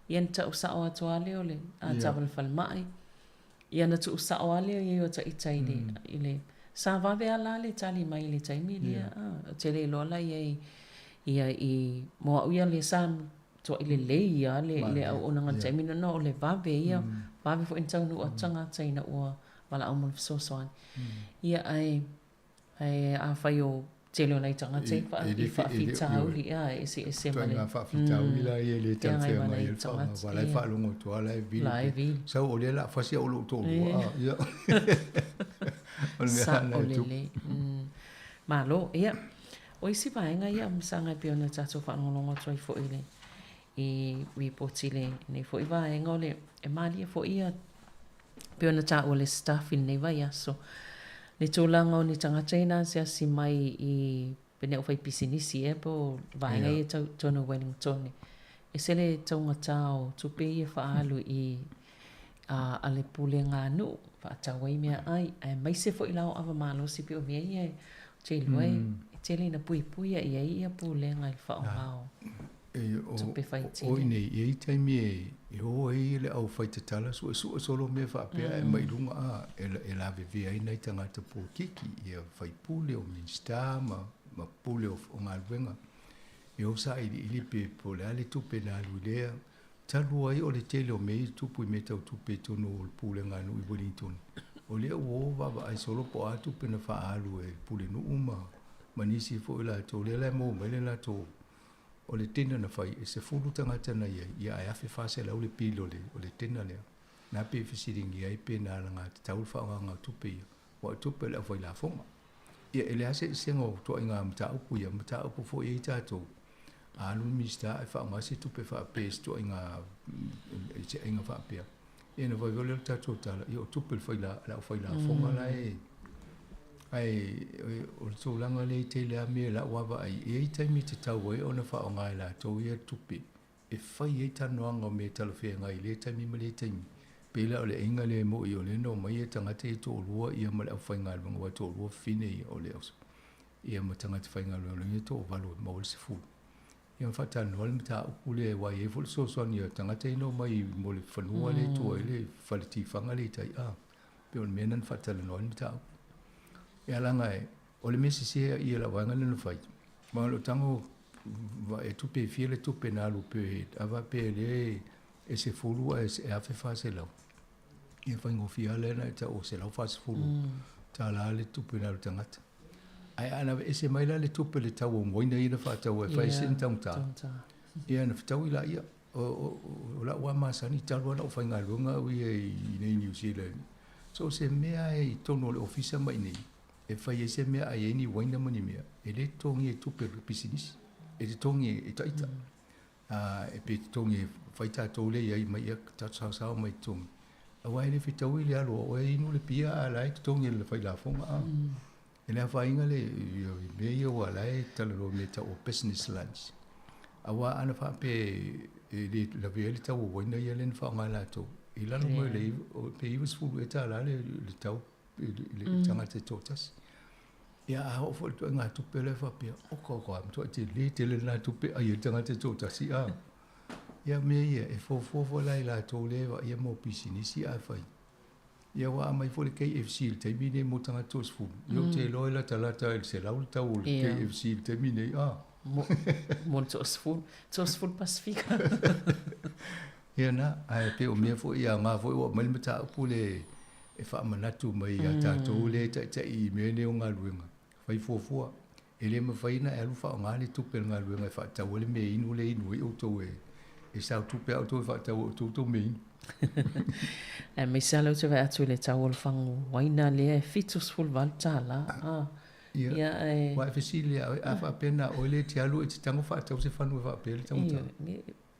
Ia na ta usa o atua leo le tawa le falmai. Ia na tu usa o leo ia o ta itai le. Sa vawe ala le tali mai le taimi lea. Te le lola ia i moa uia le sam to i le ia le au onanga taimi no o le vawe ia. Vawe fo intau nu o tanga taina ua. Wala au mo sosoan. Ia ai a whai o tele o nei tanga te i whawhitau li e se male.
Toa ngā whawhitau li la i le tau whea mai e whanga. Wala i whaalongo toa la e vili. Sau o le la whasia o lo tōru.
Sa o le le. Malo, ia. O isi vaenga ia msanga pe ona tato whanongolongo toi fo ile.
i repotile nei fo iwa e ngole e mali fo ia pe ona ta o le staff in nei vai aso le tūlanga o ni tangata ina se asi mai i pene o fai pisinisi e po vaenga i tono Wellington e sele taunga tau tupe i e whaalu i a le pule ngā nu whaatawa i mea ai e mai se fo i lau awa malo si pe o mea i e te luai e tele na pui pui a i a pule ngā i whao ngāo tupe whaitini
o ine i taimi e o e le au whaita tala so solo me whaapea e mai runga a e la vevea i nei tangata po kiki i a whai pule o Minster ma pule o ngā luenga e o sa ili pe po le ale tupe na lulea talu ai o le tele o mei tupu i me tau tupe tonu o le pule ngā nui Wellington o le o wawa ai solo po atu pe na whaalu e pule nu uma manisi fo ila to le la mo mele la to o le tena na fai e se fulu tangata na ia ai afe fase la o le pilo o le tena lea na pe fisiringi ai pe na langa te tau whaanga tupe ia wa tupe le fai la fonga ia ele ase sengo to inga mta upu ia mta upu fo i tato alu mista e whaanga se tupe wha pes to inga wha pia e na vai vole tato tala i o tupe le fai la fonga la ai o so langa le te le me la wava ai e taimi te tau e ona fa nga la to ia tupi e fai e tano anga me tala fe nga i le taimi me le taimi pe la le inga le mo i o le no mai e tanga te to lua ia ma le fai nga le wa to lua fine o le os ia ma tanga te fai nga le to valo mo le se fu ia fa tano le mta u le wa e fo so so ni tanga te no mai mo le fanua le to le falti fanga le tai a pe on menan fa tala no le mta ia langa e o le mesi se ia la wanga le fai ma lo tango va e tupe fiele tupe na lu pe ava pe le e se fulu e a fe fa se lo ia fa ngo fiale na ta o se lo fa se fulu ta la le tupe na lu tangata ai ana e se mai la le tupe le tau mo ina ina fa ta o fa se ntanta ia na tau ila ia o la wa ma sa ni ta lo na fa nga lunga wi e nei New Zealand so se mea e tono le ofisa mai nei e fai ese mea ai ni waina mani mea e le tongi e tupe pisinisi e te tongi e taita e pe te tongi e fai tātou le iai mai e tātou mai tongi a wai le fitau i le alo o e inu le pia a lai te tongi le fai la fonga e le fai inga le mea i o a lai talaro me ta o business lunch a wa ana fa pe le la vea le tau o waina i alen fa ngai la to i lano mo le pe i was fulu e ta la le tau le tangata totas ia a ho fo to nga tupe le fa pe o ko am to te le te le na tupe ai tangata totas ia ia me ia e fo lai la to le va ia mo pisinisi a fai ia wa mai fo le KFC te mine mo tangata tos fu yo te lo la talata el se la ulta ul KFC te mine
mo tos fu Pacifica
ia na ai pe o me fo ia nga fo o mai mata pule e fa manatu mai a tātou le ta i mene o ngā luenga. Whai fuafua, e le mawhaina e alufa o ngā le tupe ngā luenga e whaatau le me inu le inu e autou e sao tupe autou e whaatau o tautou me inu.
E me salo te vai atu le tau o le whangu waina le e fitus ful valtala.
Ia e... Wa e whesili a whaapena o le te alu e te tango whaatau se whanu e whaapele tango.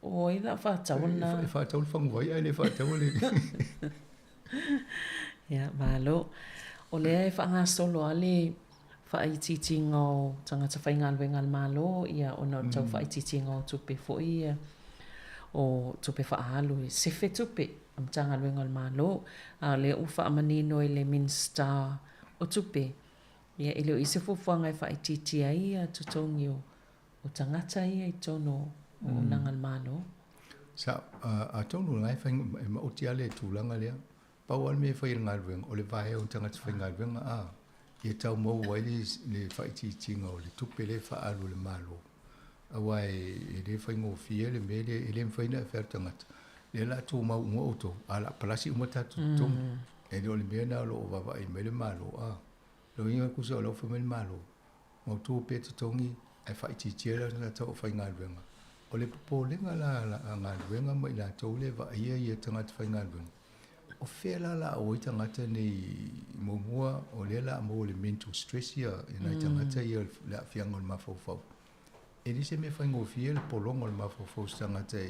O i la whaatau na...
E whaatau le whangu vai, e le whaatau le...
Ia, malo. O lea e whaanga solo ale whaititi ngau tangata whainga luenga malo ia ona tau whaititi ngau tupe fo ia o tupe whaalu e sefe tupe am tanga luenga malo a le uwha amanino e le Minster o tupe ia ele o ise fufuanga e whaititi a ia tutongi o tangata ia i tono o nangal malo.
Sa, a tono ngai whainga e maoti ale tūlanga lea pau al me fai ngā ruenga, o le vahe o tangata fai ngā ruenga ia tau mau wai le whaititinga o le tupe le whaalu le malo. A wai e le whai ngō fia le me le ele mwhaina e whare tangata. Le la tō mau unga oto, a la palasi umatatu tongu. E le o le mea nā lo o wawa e me le malo. Lo inga kusa o lau wha me le malo. Mau tō pēta tongi e whaititia la tau fai ngā ruenga. O le popo lenga la ngā ruenga mai la tau le wa ia tangata fai ngā ruenga. O whela la o i tangata nei mōmua o le la mo le mental stress ia e nai tangata ia la whianga o le mawhauwhau. e le se me fai ngofia le polongo le mafofosanga te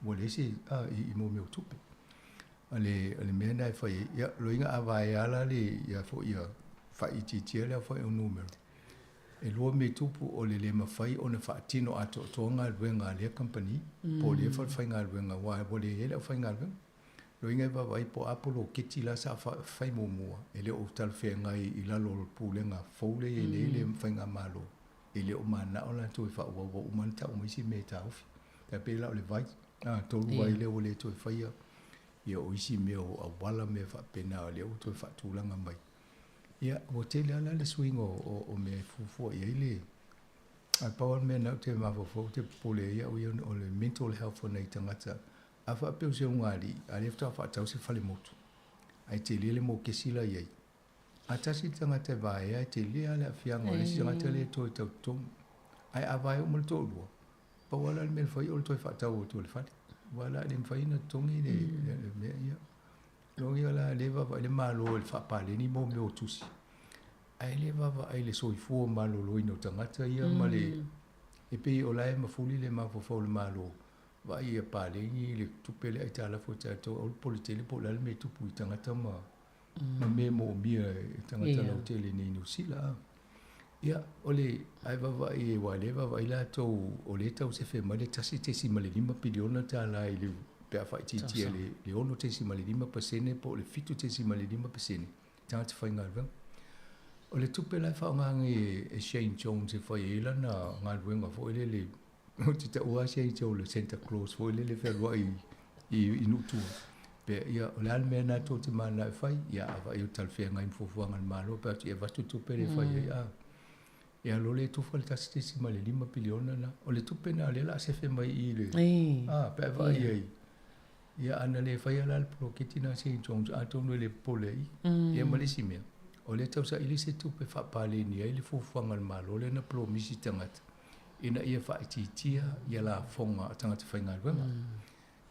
mo le se i mo me tupe ale me na fai ya loinga avai ala le ya fo ya fai titia le fai un numero e lo me tupu o le mafai ona fa tino ato tonga wenga le company po le fa fai ngal wenga wa po le ele fai ngal wenga loinga va vai po apolo kiti la sa fai mo mo ele o tal fe ngai i la lo pulenga fole ele le fai nga malo ele o mana o la to fa o man ta o misi me ta ofi ta pe la le vai to vai le o le to fai ia o isi me o wala me fa pena le o to fa tulanga mai ia o te la le swing o me fufu ia ile a power me na te ma fo te pole ia o le mental health for nei tangata a fa pe o se ngari a le fa fa tau se fale motu ai te le mo ke sila ia a tasi tangata va ia te le ala fianga o le si tangata le to tau tom ai a vai o mo to lo pa wala me fa o to fa tau to le fa wala le fa ina tongi le me ia lo ia la le va le malo le fa pa le ni mo me o tusi ai le va ai le so i fu malo lo ino tangata ia ma le e pe o la ma fuli le ma fo le malo va ia pa le ni le tupele ai tala fo ta to o politele po la me tupu tangata ma me mo mia tangata lo tele ni no sila ia ole ai va ai wa le va ila to o le tau se fe ma le tasi te si ma le 5 miliona ta la ile pe a fai ti le ono te si ma le 5% po le fitu te si ma le 5% tangata fai ngal o le tupe lai fa ngangi e Shane Jones e fai ila na ngal wenga fo le o te ua Shane Jones le Santa Claus fo le fe lua i nutu pe ia o le almena to te mana fai ia ava i tal fe ngai fo ngal malo pe e va tupe le fai ia lo le tufa le tasi te si ma le 5 miliona na o le tupe na le la se fe mai i le pe va ia ana le fai ala le prokiti na Shane Jones ato no le pole ia malisi mea o le tau sa ili se tupe fa pale ni ai le fufuanga le malo le na plo misi tangata ina ia fa ititia ia la fonga tangata whainga luenga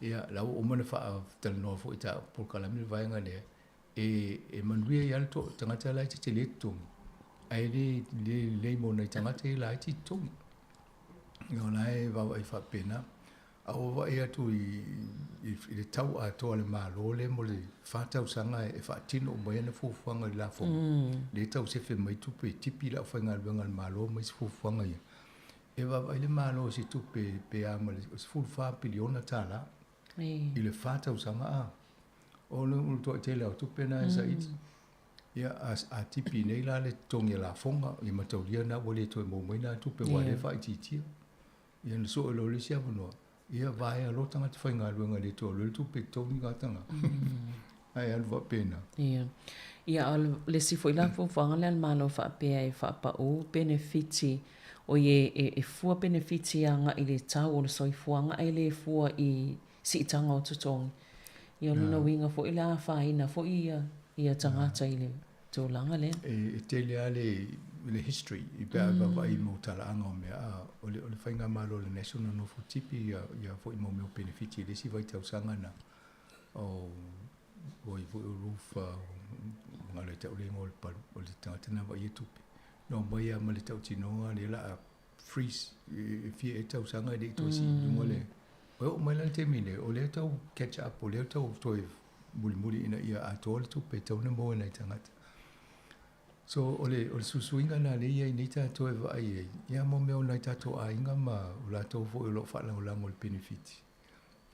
ia lau o mana fa tal no fo ita por kalami vainga le e manuia ia to tangata la te le tum ai le mo na tangata la ti tum no lai va vai fa pena au va ia tu i le tau a to le malo le mo le fa tau sanga e fa tino mo ia na fufuanga la fo le tau se fe mai tupe tipi la fa ngal ngal malo mai fufuanga ia e va vai le malo si tupe pe a mo le full fa biliona tala i le fa tau sanga o le to te le tupe na sa it ia a tipi nei la le tongi la fonga i mataulia na wole to mo mai na tupe wa le fa titia ia so lo le sia no ia vai a lo tanga te whainga luenga le tō le tu pe tōni ngā tanga. Ai alwa pena.
Ia le si fo ila fo whanga le almano wha pēa e wha pa o benefiti o ye e fua benefiti a nga i le tau o le soi fuanga ai le fua i si i tanga o tutongi. Ia luna winga fo ila a whaina fo ia tangata i le tō langa le.
E te lea le history i bea vai mo tala anga o mea o le whainga malo le national no fo tipi ia fo i mo meo benefiti le si vai tau sanga na o i fo i rufa ngā le tau le ngol palu o le tangata na vai e tupi no mai a ma le tau tinoa le la freeze e fia e tau sanga e to si dunga le o mai lan te mine o le tau catch up o le tau toi muli ina ia a tō le tupe tau na mo na i tangata so ole susuinga na le ia ni ta to va ai ia mo me ona ta to a inga ma la to fo lo fa la ngol benefit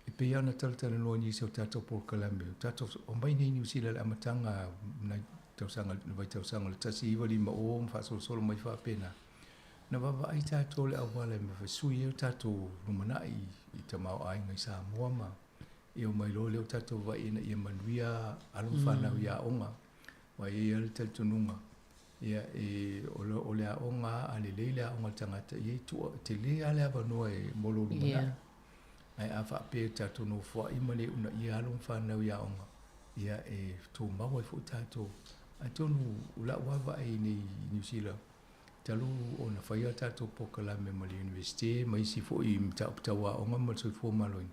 e pe ana tal tal no ni so ta to por kalambe ta to o mai ni New Zealand amatanga na to sanga vai to sanga ta si vali ma o fa so mai fa pena na va ai ta to le awala me fa sui ta to no mana i ta ma ai ngai sa mo ma e o mai lo le ta to va ina ia manuia alu fa na ia onga wa ia le tal tununga ia o le aonga a le leile aonga tangata i tu te le ale ava noa e molo lumana ai a wha pe tato no fua i male una i alum whanau i aonga ia e tō maua i fu tato a tonu ula wawa ai nei New Zealand talu o na whaia tato pokala me male university mai si fu i mtau aonga ma soi fu maloin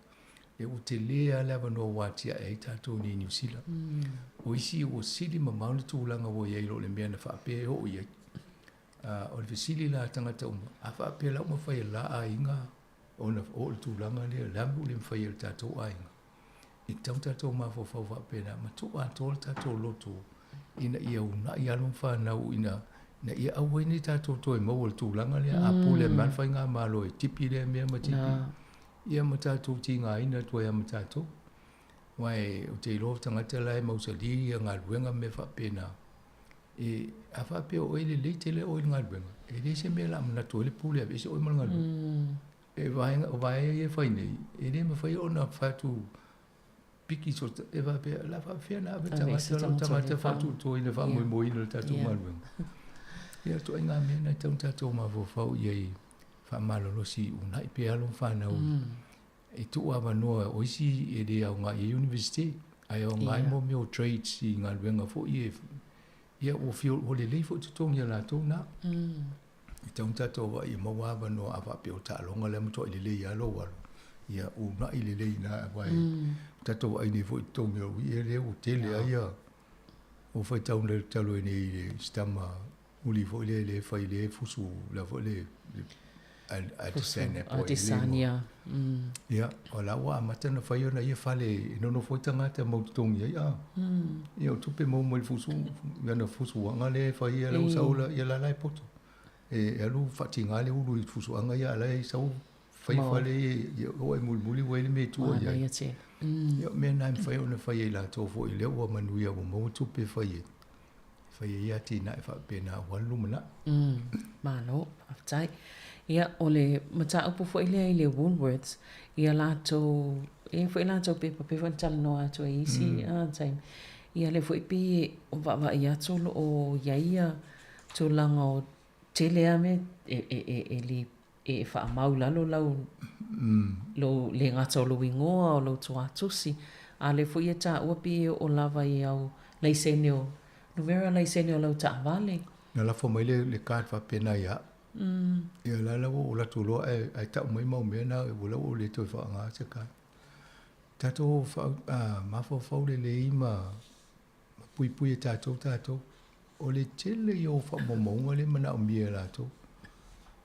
e o te le ale ava noa watia e tato ni New Zealand o isi o sili ma mauna tūlanga o iei lo le mea na whaape o iei o le fesili la tangata uma. A wha pe lau ma whai la a inga o na o le tūlanga lea lambu le mwhai le tātou a inga. I tau tātou ma whau wha pena ma tu a tō le tātou loto ina ia una i alon whanau ina na ia awai ni tātou tō e mau le tūlanga lea a pūle man whai ngā malo e tipi lea mea ma tipi. Ia ma tātou ti ngā ina tua ia ma tātou. Wai o te ilo tangata lai mausali ia ngā luenga me wha pena. E a wha pia o ele le te le o ngā luenga. E le se mea la mana tō le pūle a vese o ngā luenga. E vai e whai nei. E le ma whai o na whatu piki so e va pe la fa fe na ve tangata fa tu to ina fa mo ina tatu malu ia to inga me na tatu ma vo fa ia fa malo lo si una i pe alo fa na e tu ava no o si e de nga university ai o nga mo meu trade si nga venga fo ia o fio o le fo tu tong ia la to na e tatu va i mo ava no ava pe o ta lo nga le mo to le ia lo wa ia una i le na vai tato ai ni foi tonga o ia o tele ai o foi tau le talo ni stama uli foi le fai le fusu la foi le
Adesanya
ia o la wa matana fai ona ia fale no foi tangata mo tonga ia o tupe mo mo fusu ia na fusu anga le fai ia lo saula ia la lai poto e alu fatinga le ulu fusu anga ia la sau fai fale ia o mulmuli wele me tu ia ia me na fai ona fai la to fo ile o manuia o mo tu pe fai ia ti na fa pe na walu mana
malo aftai ia ole mata upo fo ile Woolworths ia la to e fo la to pe fa tal no ato isi tai ia le fo pe o va ia to o ia to lango tele ame e li e fa maula lo lo le ngata o lo wingoa o lo tua tusi a le fuia ta uapi o lava i au leisenio numera leisenio lo ta vale
na la fo mai le card fa pena ia ia la o la tulo ai ta mai mau mena e vola o le to fa nga se ka ta to fa ma fo le ima pui ta to o le tele yo fa mo le mana o mia la to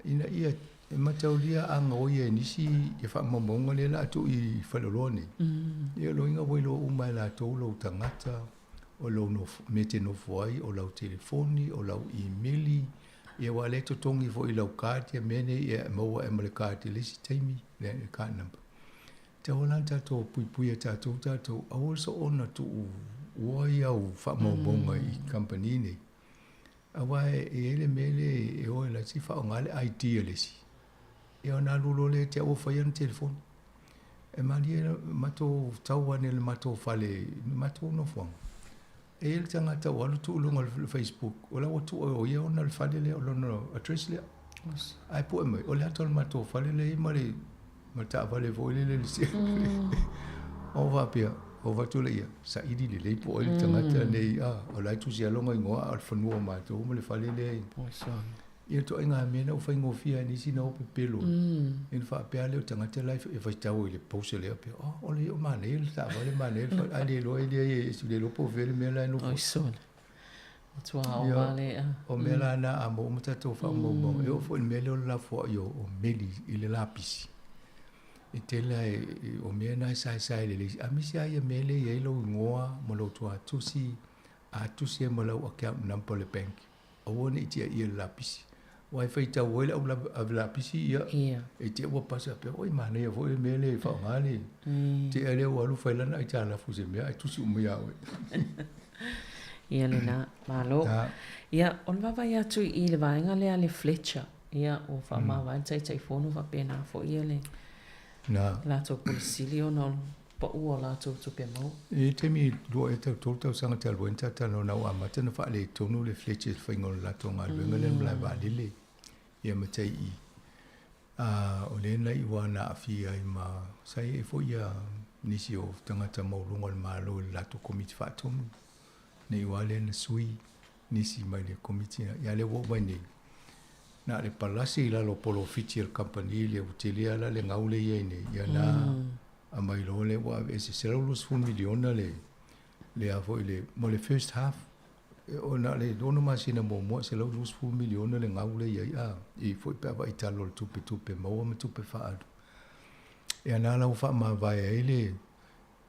ina ia e mataulia a ngoia nisi e fa mamonga le la tu i faloloni ia lo inga voilo uma la to lo tangata o lo no mete no foi o lo telefoni o lo emaili e wale to tongi fo i lo card e mene e mo e mo le card le si taimi le card number te holanta to pui to also ona tu wa o fa mamonga i company ni awa e ele mele e o la si fa ngale IT le si e ona lulo le te o fai an telefon e mali mato tau ane le mato fale mato no fong e ele tanga tau alu tu ulunga le Facebook o la watu o ia ona le fale le o no address le ai po e o le atol mato fale le ima le mata fale vo le si o va pia o va tu le ia sa idi le po ele tanga nei o la tu si alonga ingoa al fanua mato mo le fale le ia to inga mena o fai ngofia ni sina o pelo in fa pe ale o tangata life e vai tau ile pose le pe o le o mane il sa vale mane fa ale lo ile su le lo po vele me la no
o son tua o vale
o me la na a mo mata to fa mo e o fo il mele la fo yo o meli ile lapis e tela o me na sai le a mi sia ia mele ye lo ngoa mo lo tua tusi a tusi mo lo account number le bank o ni tia ia lapis wai fai ta wele au la pisi ia e te wa pasa pe oi mane vo e mele fa ngani te ele wa lu fai lana ita la fuse me ai tusi umia we
ia le na malo ia on va vai atu i le vainga le ale Fletcher ia o fa ma va tai fono va pena fo ia le
na
la to consilio non po o la to pe mo
e te mi do e te tolta sanga te alwenta ta no na wa mate na fa le tonu le Fletcher fa ngol la to nga le ngale mla va lile ia matai i o le na i wana afi ai ma sai e fo ia nisi o tangata maulunga le malo la to komiti fa tomu nei wale na sui nisi mai le komiti ia le wo mai nei na le palasi la lo polo feature company le hotelia la le ngaule ia nei ia na a mai lo le wa e se 1 miliona le a fo le mo le first half o na le dono masina mo se lo lus fu miliona le ngau le ia I foi pe va italo le tupe mo me tupe fa adu e ana la fa ma vai ele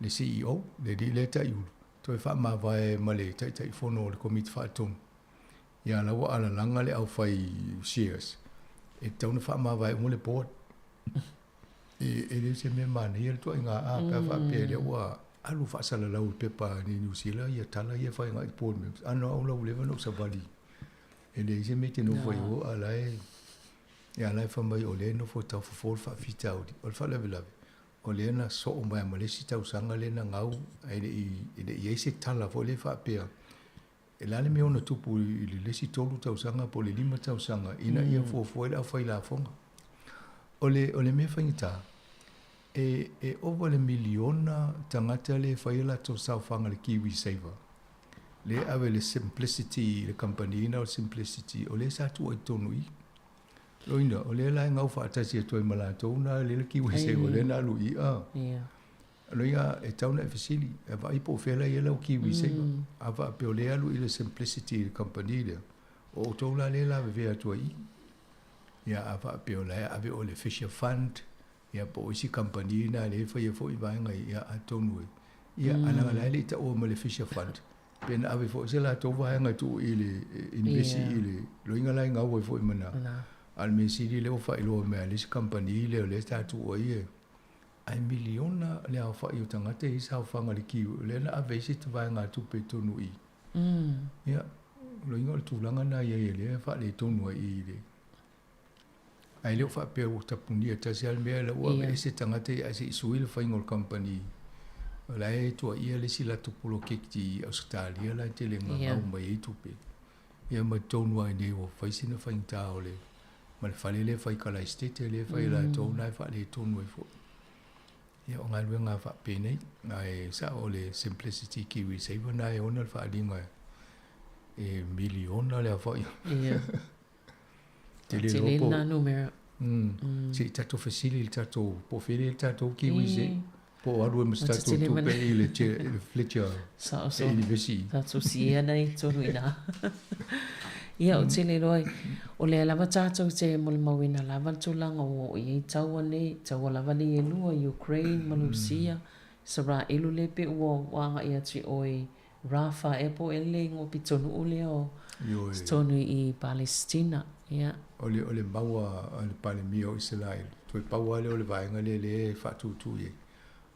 le CEO le di le tai u to fa ma vai ma le tai fono le komit fa ton ia la wa ala langa le au fai shares e tau na fa ma vai mo le board e le se me ma ne to nga a pe fa pe le wa alu fa sala la u pe pa ni New Zealand ia tala ia fa nga board members ano au la le no sa vali e le se me te no foi o ala e ia la fa mai o le no fo tau fo fa fita o fa le vela o le na so o mai ma le si tau sanga le na ngau e le se tala fo le fa pe e la le me ona tupu I le si tolu tau sanga po le 5 tau sanga ina ia fo la fa ila fonga o le me fangita e over le miliona tangata le fa ila to sa fanga le Kiwi Saver le ave le simplicity le company na simplicity o le sa tu o tonu I loina o le la ngau fa ta si to I malato na le Kiwi Saver le na lu I loia e tau na fasili e vai po fela ia lo Kiwi Saver ava pe o le alu I le simplicity le company le o to la le la ve atu I ia ava pe o la ave o le Fisher Fund ia po isi company na le fa ia fo I vai ngai ia atonu ia ana la le ta o mo le Fisher Fund pen ave fo se la to vai ngai tu I le investi I le loinga la ngau fo I mana al me si le o fa ilo me le company le le ta tu o ia ai miliona le au fa I tangata I sa fanga le ki le na ave si tu vai ngai tu pe tonu I ia loinga tu langa na ia le fa le tonu I le ai le fa pe o tapunia ta se al me le o me se tangata I se suil fa ngol company la e tu ia le si la tu pulo kekti Australia la te le ngau mai tu pe ia ma tonu ai ne o fa sina fa inta o le ma le fale le fa I kala state le fa la tonu ai fa le tonu ai fo ia o ngai nga fa pe nei ai sa o le simplicity Kiwi Saver na e ona fa linga e miliona le fa ia
Tele na numero
si tato facili tato po fele tato Kiwi Saver po alu me tato tu pe ile Fletcher
sa so
university
tato si ana I tonu ina ia o tele loi o le lava tato te mo le mawina lava tulanga o I taua nei taua lava le lua Ukraine Malusia sara elu le pe o wanga ia ti oi Rafa e po ele ngo pitonu o le o tonu I Palestina ia
o le maua le pale mio Israel to paua le o le vaenga le fa tu ye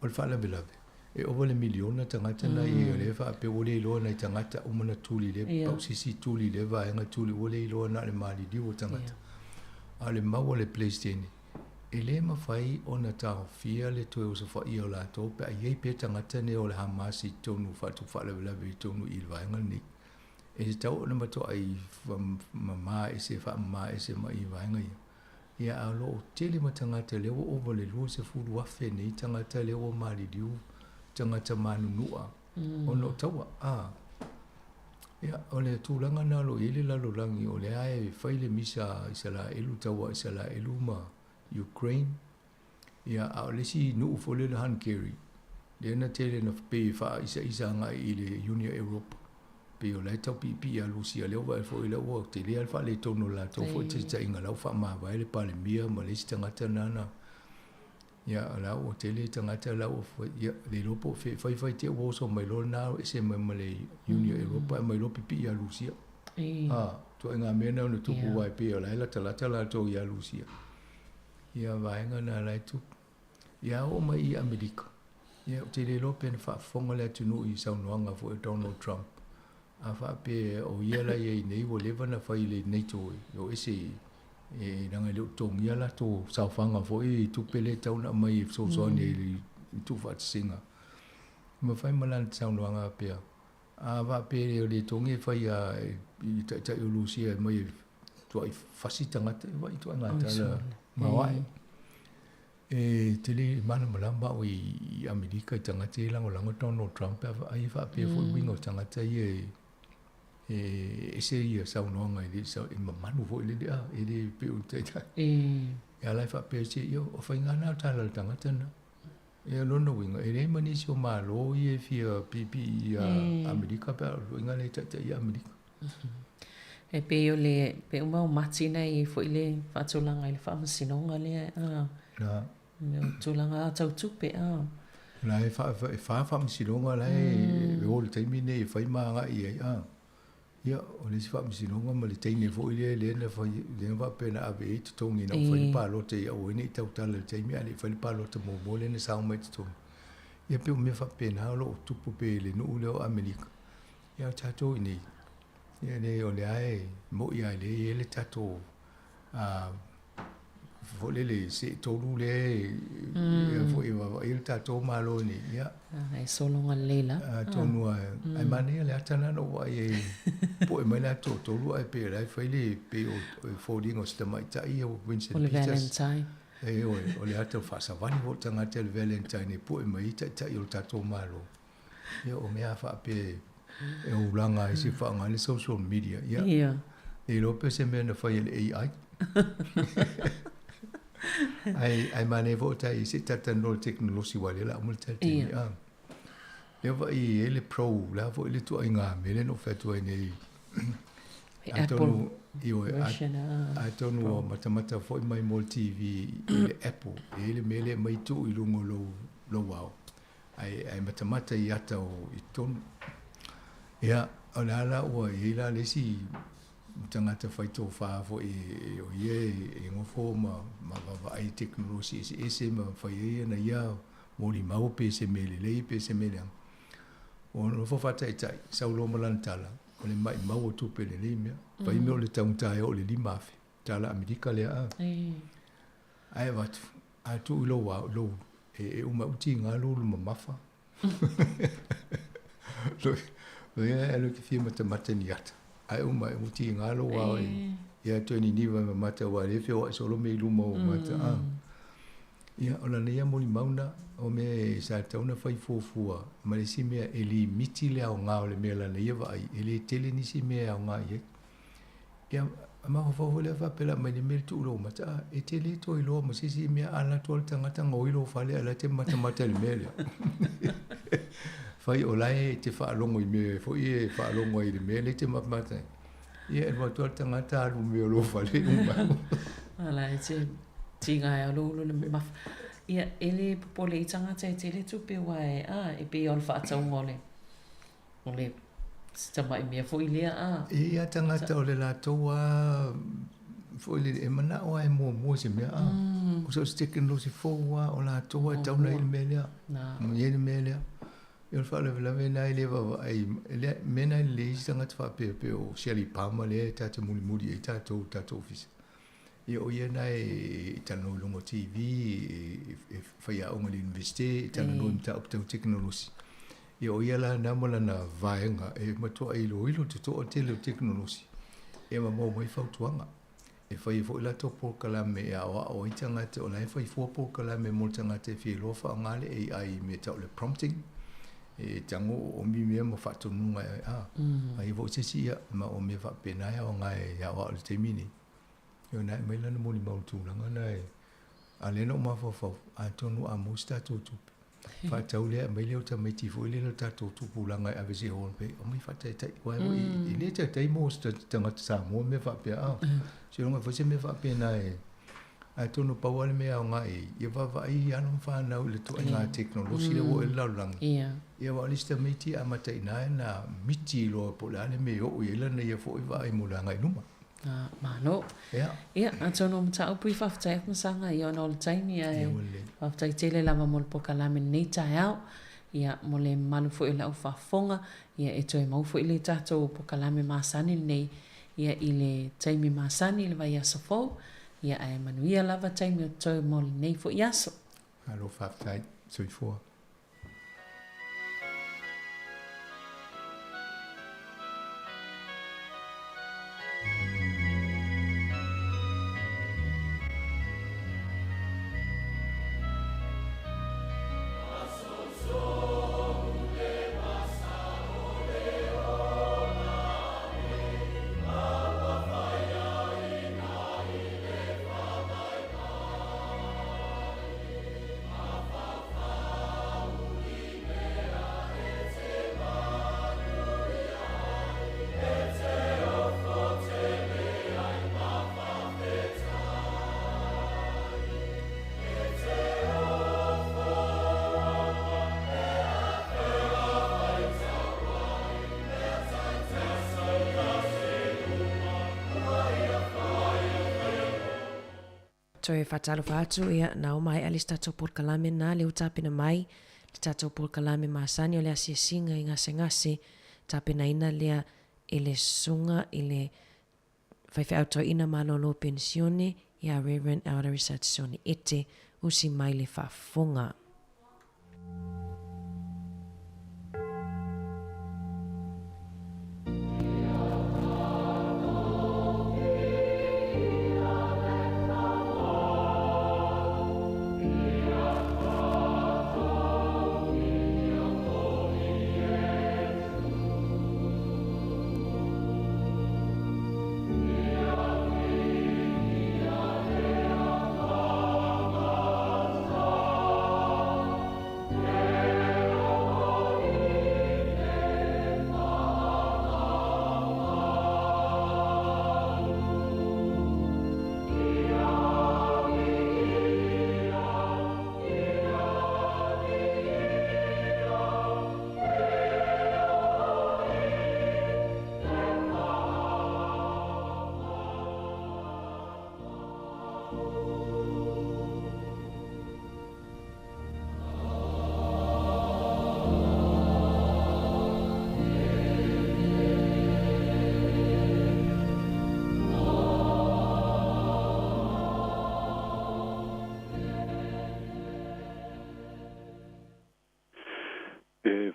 o le fa la belave e o le miliona tangata na I le fa pe o le lo na tangata o mana tuli le pa sisi tuli le vaenga tuli o le lo na le mali di o tangata a le maua le PlayStation e le mawhai o na tau fia le toe o sa whai o la tō pe a iei pe tangata ne o le Hamasi tonu whatu whalawelawe tonu I le vaenga ni e se tau o na mato ai mama e se wha mama e se mai vaenga ia a lo o tele ma tangata le o over le lua se furu wafe nei tangata le o mali diu tangata manu nua o no taua ia o le tūlanga na lo ele la lo langi o le ae whaile misa isala elu taua isala elu ma Ukraine ia a o le si nuu fole le Hungary le na tele na pe wha isa nga I le Union Europe pe o lai tau pipi a Lucia leo vai fo I le o te le alfa le tono la tau fo te ta inga lau wha maa vai le pale mia ma le si tangata nana ia la o te le tangata la o ia le lopo fai te o so mai lo na e se mai le Union Europe mai lo pipi a Lucia to inga mena o tupu vai pe o lai la tala to ia Lucia ia vai nga na lai tu ia o mai I Amerika ia te le lope na wha fonga le tunu I saunoanga fo Donald Trump a fa pe o ia la ye nei wo leva na fa ile nei to o ese e nanga le tong ia la to sa fanga fo I tu pele tau na mai so ne tu fa singa ma fa malan sa no anga pe a va pe le tong e fa ia I ta Lucia mai to ai fasita ngata va I to ngata la ma wa e tele mana malamba o I Amerika tangata I lango Donald Trump ai fa pe fo wingo tangata ye e se ia sa no nga I sa I manu vo ile dia ele pe o te ta e ala fa pe se yo o fa ngana ta la tangata na e lona winga e le manisi o malo i e fia pipi Amerika pe winga le tata i Amerika.
E pe o le pe o mau mati nei fo i le whatulanga i le whamasinonga le
Na.
Tulanga tau tupe
Na e wha msilonga la e o le taimi nei e whai maanga i ai ia o le si wha msilonga ma le taimi fo i le na whai le na pena ave e te tongi na whai palo te ia o ene i tau tala le taimi ale whai palo te mo le na sao mai te tongi. Ia pe o me wha pena lo tupu pe le nuu leo Amerika. Ia tato i nei. Ia nei o le ae mo i ai le le tato fo le se tolu le fo i le tato malo ni ia
ai solonga leila
tonu ai mane le atana no wa e po e mai la tolu ai pe lai fai le pe o fo dingo sta mai tai o Vincent Peters o le ato fa sa vani vo tanga te le Valentine po e mai tai o tato malo ia o mea fa pe e o langa i se fa ngale social media ia e lo pe se me na fai le AI ai mane vota i se tata no teknolosi wale la multa te le va i ele pro la vo ele tu inga mele no fetu nei
Apple
I don't know mata foi mai mol TV ele Apple ele mele mai tu i lungo lo wow ai mata i ata o i ton ia ala o ila le si tangata fai tō whaafo e o ie e ngofo ma ai teknolosi e se ma fai e na ia mori mau pe se mele lei pe se mele o no fo fata tai sa ulo malantala o le mai mau tu pe le mea fai me o le tauntai o le limafe tala Amerika le ai wat a tu lo wa lo e uma uti ngalo lo mafa lo ia lo ke fia mata ni ata ai uma uti ngalo wa ia toni ni va mata wa le fio solo me lu mo mata ia ona ne mo ni mauna o me sa tauna fai fofua ma le si me eli miti le au nga le me la ne va ai eli tele ni si me au nga ia ma fo le fa pela ma ni me tu lo mata e tele to i lo mo si me ala to tanga ngo i lo fa le ala te mata le me le fai o lai te fa longo i me fo i fa longo i me le te mata ia e mo to tanga ta lu me lo fa le
ala te tinga e lo le ma ia ele pole tanga te le tu pe wa e pe on fa tau ngole ole stama i me fo i le
ia tanga ta le la toa fo le e mana o ai mo se me o so sticken lo si fo wa o la toa tau na il me le mo ye me le eu falo la vena ele va ai mena le tanga fa pe o Sherry Palmer le tata muli e tata office e o ye na e tano longo TV e fai a onga investe tano no ta op technology e o ye la na mola na vaenga e mato ai lo te to tele technology e ma mo mai fautuanga e fai fo la to por kala me a o itanga te o la fai fo por kala me mo tanga te fi lo fa ngale AI me ta le prompting e tango o mi me mo fatu nunga ai vo se sia ma o me va pena o ngai ya o te mini yo na me la mo ni mau tu langa nai ale no ma fo a tonu a musta tu fa taule me le ta me ti fo le ta tu pulanga a vesi hol pe o mi fa tai wa i le ta tai mo sta tanga sa mo me va pe se no fo se me va pena ai tonu pawale me au ngai ia va ai anu fa na le to nga teknolosi le wo la lang ia wa lista miti amata ina na miti lo polane me o ile na ia fo va ai mula ngai numa
no ia atono mta upi fa fta sanga ia no le taimi ai fa fta tele la mo po kala me nei tau ia mo le malu fo ile fa fonga ia e toi mau fo ile tato po kala me masani nei ia ile taimi masani le vai asofo ia ai manuia lava taimi o toi mo le nei fo iaso
alo fa fta soi fo
Toe whatalo whātu ia na o mai alis tatou por kalame na leo tāpina mai, le tatou por kalame māsani o le asiasinga i ngase tāpina ina lea i le sunga i le whaiwhi auto ina malolo pensione ia Reverend Elder Richardsoni ete usi mai le whafonga.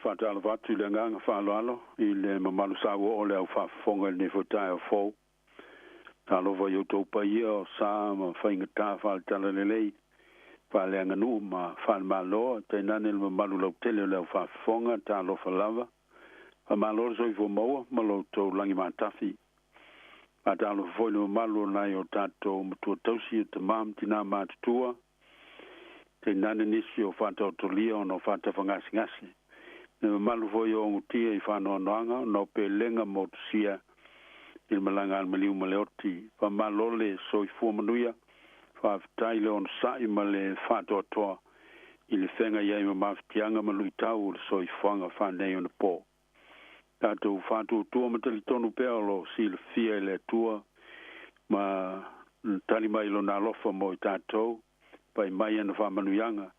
Fatala vatu le nganga whaaloalo I le mamalu sawo o le au whafonga le nefotai o fau. Talo va yoto pa ia o sa ma whainga tā whaalitala le lei. Whaale anganu ma whaal malo te nane le mamalu lau tele o le au whafonga talo whalava. Whamalo soi fo maua malo tau langi matafi. A talo foi le mamalu nai o tato matua tausi o te mam tina matutua. Te nane nisi o whatau tolia o no whata whangasi ngasi. Ne malu foi o ngutia I whanoa noanga, no pe lenga motusia I malanga al maliu maleoti. Wha malole so I fua manuia, wha avtai le on sai ma le whatoa toa. I le whenga iai ma mawhitianga ma lui tau le so I whanga whanei o na pō. Tātou whātua tua ma tali tonu peolo si le fia I le tua ma tali mai lo na lofa mo I tātou pai mai ana whamanuianga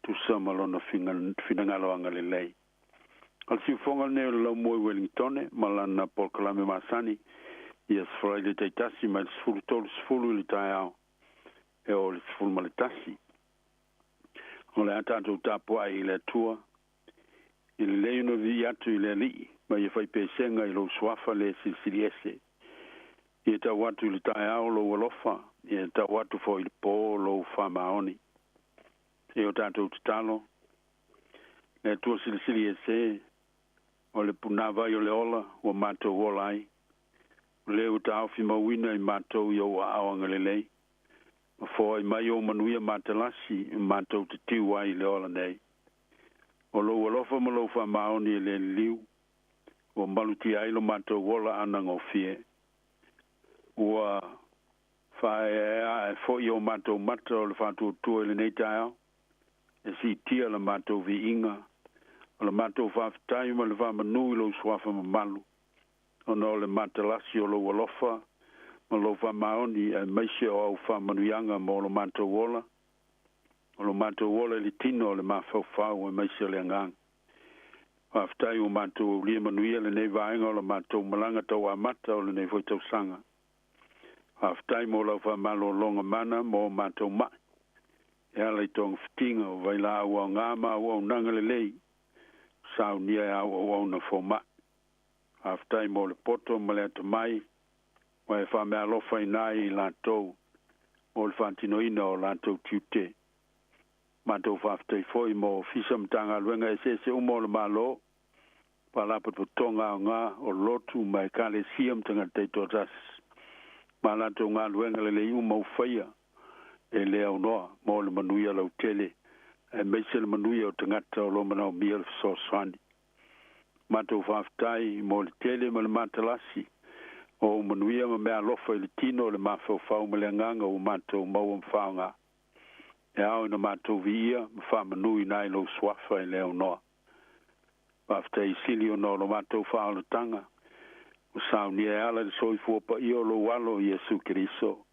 tu sama lo na whinangaloanga le lei. Al si fonga ne lo moi Wellington malana por kalame masani yes Friday te tasi ma sfulu tolu sfulu li taiao e o li sfulu ma le tasi o le atato tapo ai le tua il le no vi atu I le li ma ye fai pesenga I lo swafa le silsiliese ye ta watu li taiao lo walofa ye ta watu fo il po lo famaoni e o tato talo le tua silsiliese o le punava I o le ola o mato wolai le o tau fi mawina I mato I o aanga le lei ma fo I mai o manuia matalasi mato te tiwa I le ola nei o lo walofa ma lo fa maoni le liu o maluti ai lo mato wola ana ngofie ua fa fo I o mato mato le fatu tu le nei tau e si tia le mato vi inga o le mato whaftai ma le whamanui lo swafa ma malu. O no le matalasi o lo walofa, ma lo whamaoni e meise o au whamanuianga mo lo mato wola. O lo mato wola li tino o le mawhauwhau e meise le angang. Whaftai o mato lia manuia le nei vaenga o le mato malanga tau amata o le nei voitau sanga. Whaftai mo lo whamalo longa mana mo mato mai. E ala I tong fitinga o vaila ua ngama ua unanga le lei. Sau nia au au na foma. Aftai mo le poto ma le atu mai. Wa e wha mea lofa I nai I lantou. O le whantino ina o lantou tiute. Matou whaftai foi mo fisa mtanga luenga e se umo le malo. Palapa putonga o ngā o lotu mai kale siam tanga teito ras. Ma lantou ngā luenga le le umo whaia. E le au noa mo le manuia lau tele. E meise le manuia o tangata o lomana o mia le soswani. Matou whaftai mo le tele ma le matalasi. O manuia ma mea lofa I le tino le mawhauwhau ma le nganga o matou maua mwhaonga. E au ina matou viia ma whamanui nai lo swafa I leo noa. Whaftai sili o no lo matou whaolatanga. O sauni e ala le soifua pa I o lo walo Iesu Keriso.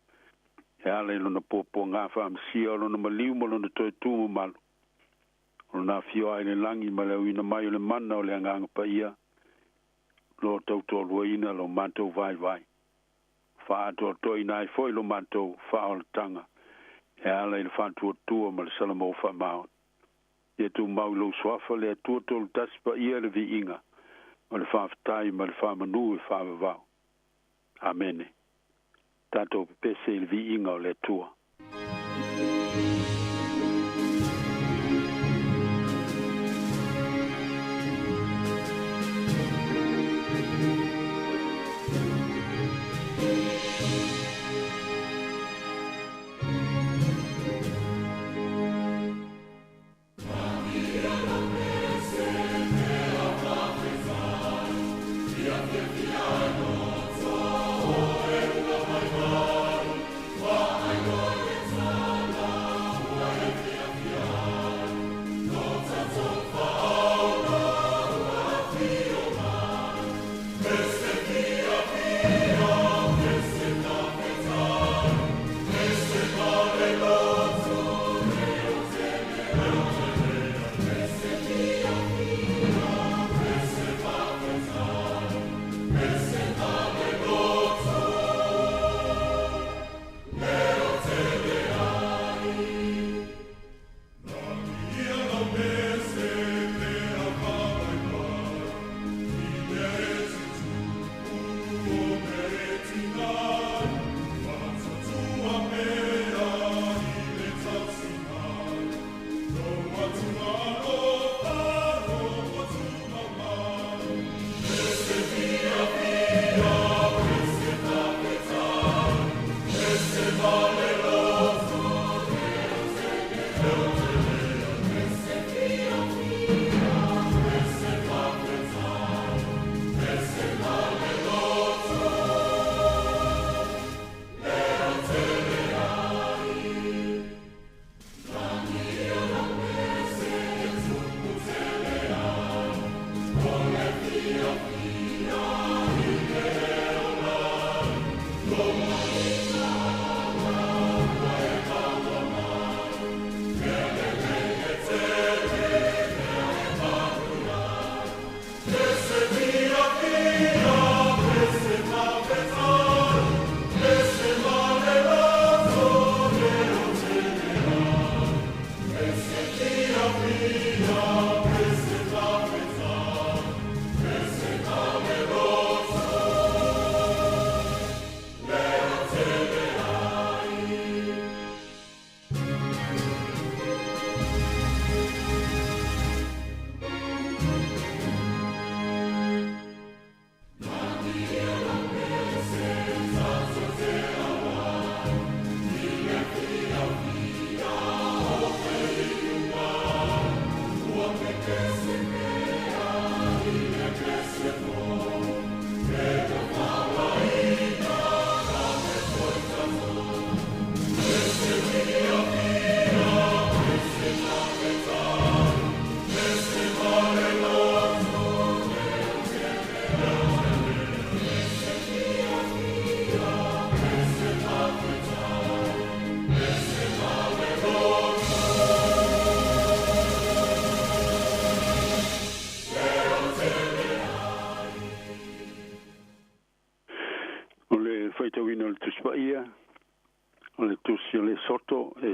e ala ilo na popo ngā whaamsia o na maliu mo na toi tūmu malu. O na fio ai le langi ma le uina mai o le mana o le anganga pa ia. Lo tauto luaina lo mantou vai vai. Wha ato toi nai foi lo mantou wha o le tanga. E ala ilo whantua tua ma le salamo wha mao. E tu mau lo swafa le tua tolu tasi pa ia le vi inga. O le whaafitai ma le whaamanu e whaavavau. Amene. Tato pese le vi inga o le tua.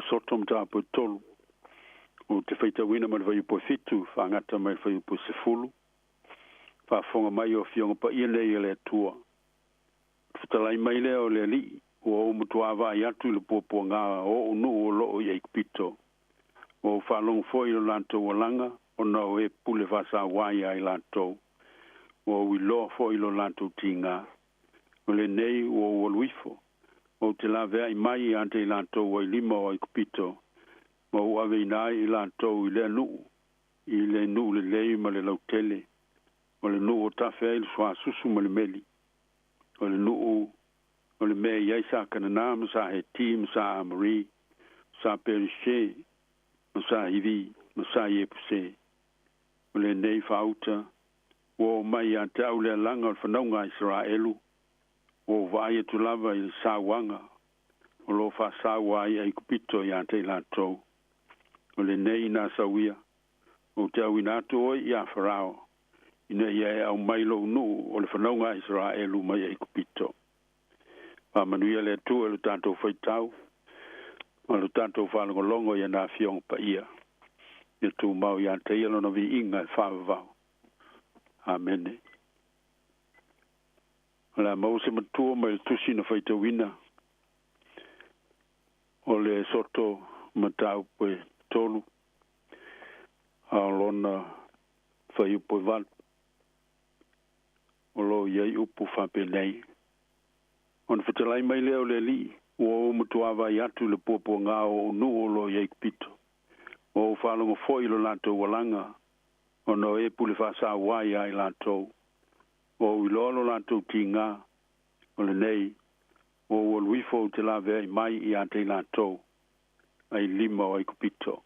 Soto mtapo tolu o te feita wina ma vai po fitu fa ngata mai fai po sefulu fa fonga mai o fionga pa ia le tua futalai mai le o le li o mutua va ya tu le popo nga o no o lo ia pito o fa long foi lo lanto walanga o no e pule va sa wai ai lanto o wi lo foi lo lanto tinga o le nei o luifo o te la vea i mai ante i lanto o i lima o i kupito. Ma ua vei nai i lanto i le nu le lei ma le lautele. O le nu o tawhea i le swa susu ma le meli. O le nu o le mea iai sa kanana ma sa he ti ma sa amari, sa perishe, ma sa hivi, ma sa iepuse. O le nei fauta, o mai ante au le langa o whanaunga Israelu. O vai tu lava i sawanga o lo fa sa wai ai kupito ia te lato o le nei na sawia o te awinato ia farao ina ia au mailo nu o le whanaunga Israelu mai ai kupito pa manuia le tu e le tanto whaitau o le tanto whalongolongo ia na fiong pa ia ia tu mau ia te ilo na vi inga e whavavau amene la mau se matua mai le tusi na whaitawina o le soto matau pe tolu alona fai upo van o lo iai upu whape nei on whatalai mai leo le li o matua vai atu le popo ngā o nu o lo iai pito o whalongo foi lo lato walanga o no e pule whasa wai ai lato o ilolo lato ki ngā o le nei o luifo te la vei mai i ate lato ai lima o ai kupito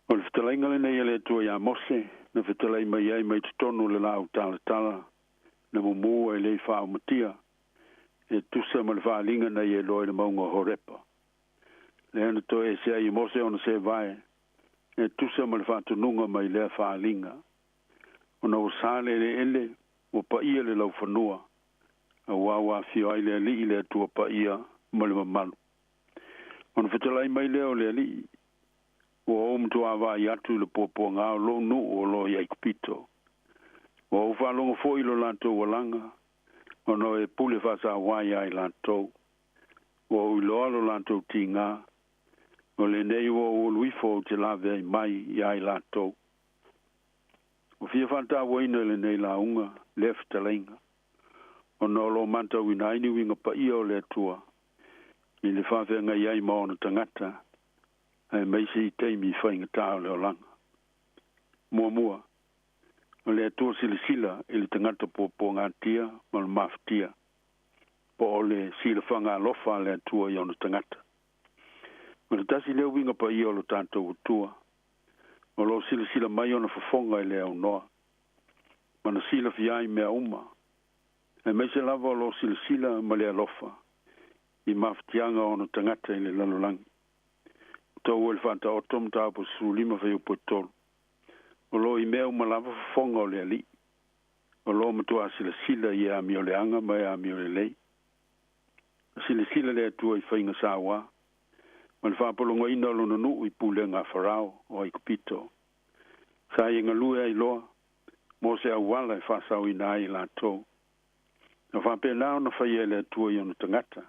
o le whatalenga le nei le tua ia mose na whatalai mai ai mai tutonu le lau tala na mumu ai le whao matia e tusa ma le whaalinga nei e loe le maunga horepa le ana to e se ai mose ona se vai e tusa ma le whaatununga mai le whaalinga ona o sale le ele o pa ia le lau whanua a wawa fio ai le li le tua pa ia ma le mamalu ona whatalai mai leo le li o omtu awa i atu le popo ngā lo nu o lo i aikupito o whalonga foi lo lanto walanga o no e pule whasa wai ai lanto o iloa lo lanto ti ngā o le nei o luifo te lawe ai mai i ai lanto o fia whanta waina le nei la unga le whatalenga o no lo manta winaini winga pa ia o le tua i le whawhenga i ai maona tangata ai mai si teimi whainga tāo leo langa. Mua. O le atua sila i le tangata po ngā tia, ma le maftia. Po o le sila whanga alofa le atua i ono tangata. O le tasi leo winga pa i o lo tātou utua. O lo sila mai ona whafonga i le au noa. Ma na sila fiai mea uma. Ai mai se lava o lo sila ma le alofa. I maftianga ono tangata i le lalolangi. Tau el fanta otom ta po sulima fa upo tol. O lo I mea malava fonga o le ali. O lo matua sila ia mi o le anga mai a mi o le lei. Sila le atua I whainga sawa. Ma le whapolonga ina lo nanu I pule ngā wharao o I kupito. Sa I ngā lue ai loa. Mo se awala I whasau I nai la tō. Na whapena o na whaia le atua I ono tangata.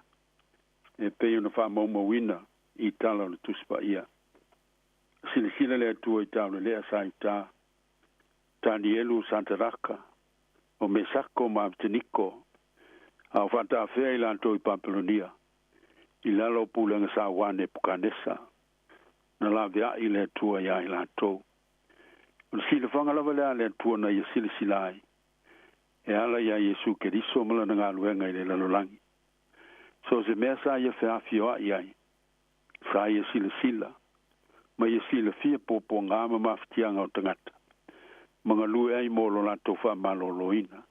E pei o na whamau mawina. I tala le tuspa ia. Sila le atua I tau le sa I ta. Tani elu Santa Raka. O mesako ma abteniko. Au whata awhea I lanto I Papelonia. I lalo pulanga sa wane pukanesa. Na la vea I le atua ia I lanto. O sila whangalawa le atua na ia sila ai. E ala ia Yesu Keriso mala na ngā luenga I le lalolangi. So se mea sa ia whea fioa iai. Sa ia sila. Ma ia sila fia popo ngā maftianga o tangata. Mga lue ai molo la tofa maloloina.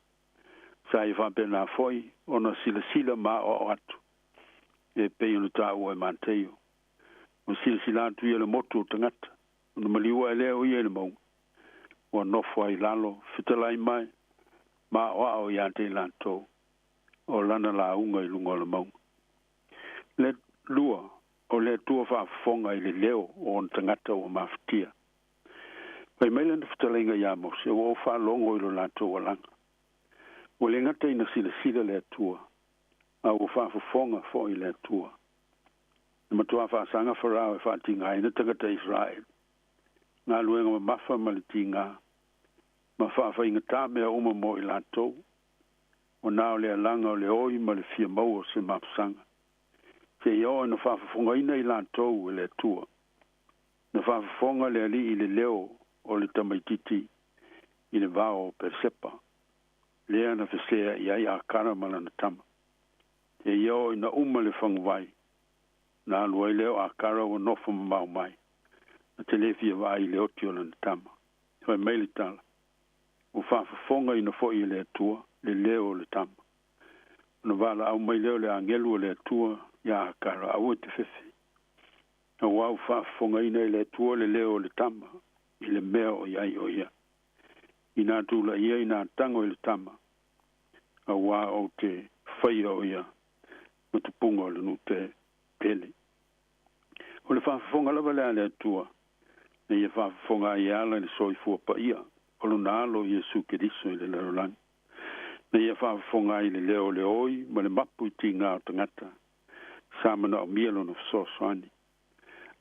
Sa ia whapena foi, ona sila ma o atu. E pei unu tā ua manteio. O sila atu ia le motu o tangata. Ona maliua e leo ia le maunga. O nofo ai lalo, fitalai mai. Ma o ao ia te lanto. O lana la unga I lunga le maunga. Le lua. O le tua whaafonga I le leo o on tangata o maftia. Pai meila na whatalenga ia mose o whalongo I lo lato o langa. O le ngata ina sila le tua. A o whaafonga fo I le tua. Na matua whaasanga wharao e whaatinga ina tangata Israel. Ngā luenga ma mafa ma le tinga. Ma whaafai ngata mea uma mo I lato. O nao le alanga o le oi ma le fia mau o se mapsanga. Te iao na whaafonga ina I lantou e le tua. Na whaafonga le ali I le leo o le tamaititi I le vao persepa. Lea na whesea I ai a karamala na tama. Te iao ina uma le whangwai. Na alua I leo a kara o nofo mamau mai. Na te lefia vai le otio na tama. Hoi meili tala. O whaafonga ina fo I le tua, le leo le tama. na wala au mai leo le angelu le tua ya kara au te fefe. Na wau whaafonga ina le tua le leo le tama, i le mea o iai o ia. Ina tula ia ina tango i le tama, a wā o te whaia o ia, o te punga o le nu te pele. O le whaafonga lava le tua, na ia whaafonga i ala le soifua pa ia, o lo nalo Iesu Keriso i le lero langi. Na ia whaafonga i le leo le oi, ma le mapu i ti ngā o tangata, sa mana o mielo na whasoani,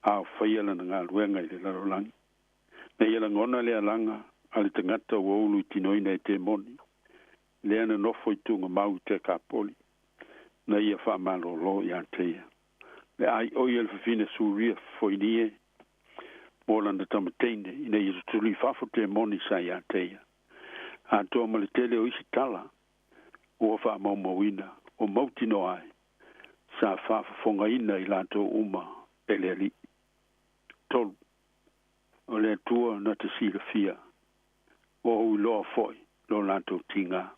a whaia lana ngā luenga i le lero langi. Na ia la ngona le alanga, a le tangata o olu i tinoina i te moni, le ana nofo i tunga mau te kapoli, na ia whaamalo lo i anteia. Le ai oi el fafine suria foinie, molanda tamateine, ina i tuli fafo te moni sa i anteia. A toa ma le tele o isi tala, o wha maumawina, o mautino ai, sa whaafonga ina i lato uma ele ali. Tolu, o le tua na te sila fia, o hui loa foi, lo lato tinga.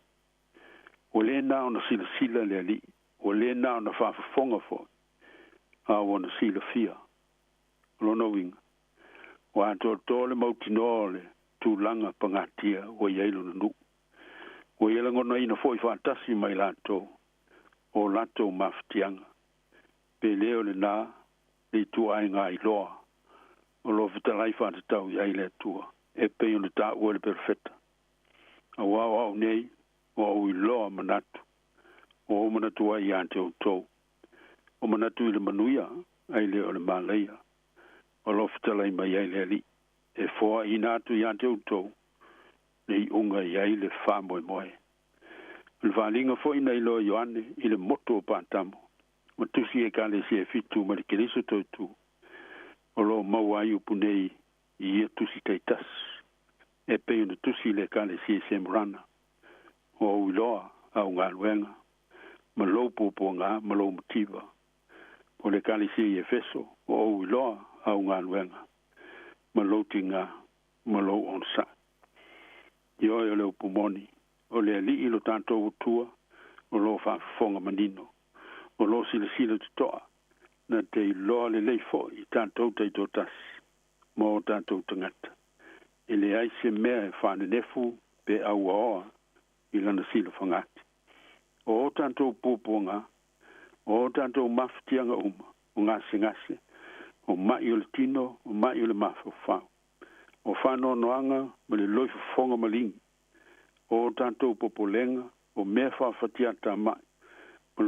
O le nao na sila le ali, o le nao na whaafonga foi, a o na sila fia, lo no winga. O ato tole mautino le, tu langa pangatia, o iailu na nu. O ielango na ina foi fantasi mai lato, o lato maftianga. Pe leo le na, le tu ai ngā iloa, o lo vitalai fantatau i aile tua, e pei ona ta ua le perfetta. A wao au nei, o au iloa manatu, o manatu ai ante o tau. O manatu i le manuia, aile o le malaia, o lo vitalai mai aile ali, e foa inatu i ante o tau, nei unga i aile wha moe moe. Le whalinga fo ina ilo Ioane i le moto o pātamo. Ma tusi e kale si e fitu ma le keriso tau tu. O lo mau ai upu nei i ia tusi teitas. E pei una tusi le kale si e semurana. O au iloa au ngā luenga. Ma lo popo ngā, ma lo motiva. O le kale si e feso. O au iloa au ngā luenga. Ma lo tinga, ma lo onsa. Io e le upumoni, o le ali ilo tanto utua, o lo whaafonga manino, o lo sila tutoa, na te iloa le leifo i tanto te totas, mo tanto tangata. E le aise mea e whane nefu, pe au aoa, i lana sila whangati. O tanto pupunga, o tanto maftianga o ngase, o mai o le tino, o mai o le mafofau. O whano noanga, ma le loifu fonga malingi. O tanto popolenga, o mea whawhatiata mai. Ma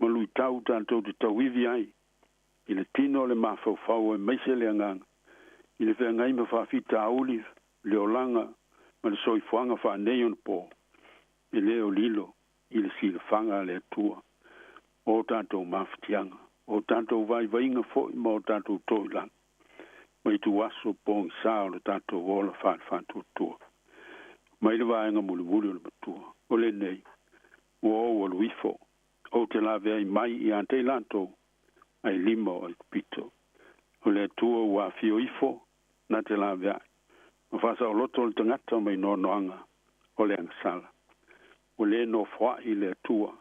lui tau tanto te tawivi ai. I le tino le mawhawhau e meise le anganga. I le whengai ma whawhita auli, le olanga, ma le soifuanga whanei on po. I le o lilo, i le sila whanga le atua. O tanto mawhatianga. O tanto vai vainga foi, ma o tanto toilanga. Mai tu waso pong sao le tanto wola fan tua. Mai le vaenga muli le matua. O le nei, o luifo. O te la vea mai i ante lanto, ai lima o pito. O le tua ua fio ifo, na te la vea. O fasa o loto le tangata mai no noanga, o le angasala. O le no fwa i le tua,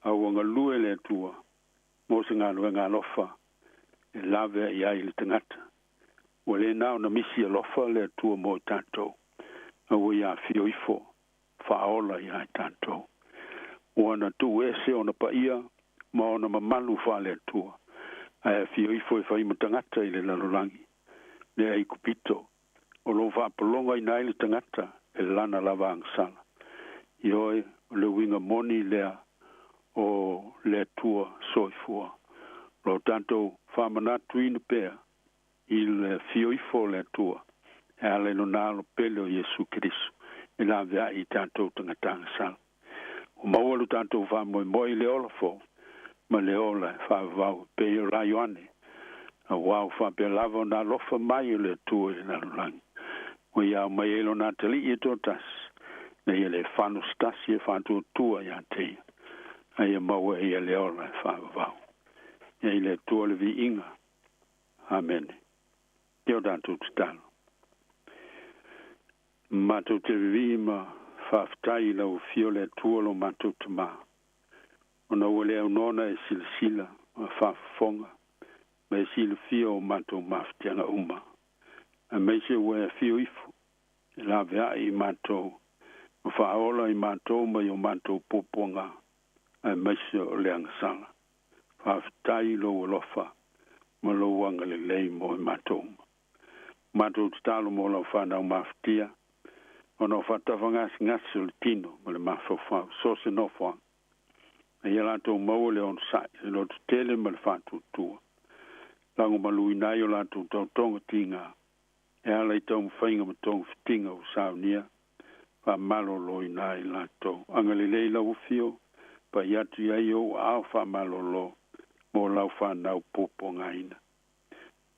au anga lue le tua, mo se ngā lue ngā lofa, e la vea i ai le tangata. O le nao na misi a lofa le tua mo tanto. O ia fio ifo, whaola i ai tanto. O ana tu ese o na paia, ma o na mamalu wha le tua. Ai fio ifo e whaima tangata i le lalolangi. Le ai kupito. O lo whapolonga i nai le tangata, e lana lava angsala. I oe, le winga moni lea, o le tua soifua. Lo tanto whamanatu ina pea, il fio ifo le tua e ale no nalo pele o Iesu Keriso e la vea i tanto tangatanga sal o mawalu tanto fa moi le olafo ma le ola fa vau pe o la Ioane a wau fa pe lava na lofa mai le tua e na lang o ia mai elo na tali i totas na ia le fanu stasi e fantu tua ia te ai mawa ia le ola fa vau ia le tua le vi inga amen. Io tanto tutano. Ma tu te vivi ma whaftai lau fiole tuolo ma tutuma. ona ua le aunona e silasila ma faafofoga ma e silafia o matou mafitiaga uma a maise ua e afio ifu e laveaʻi i matou ma faaola i matou mai o matou puapuaga ae maise o le agasala faafetai lou alofa ma lou aga lelei mo e matou matou tatalo mo lau fanau mafitia ona o faatafagasi o le tino ma le mafaufau sose nofo aga e ia latou maua le ono saʻi e lo tetele ma le faatuatua lago maluina ai o latou tautoga tiga e ala i taumafaiga ma togafitiga o saunia faamalōlōina ai latou aga lelei lau ufio pai atu i ai ou ao faamalōlō mo lau fanau puapuagaina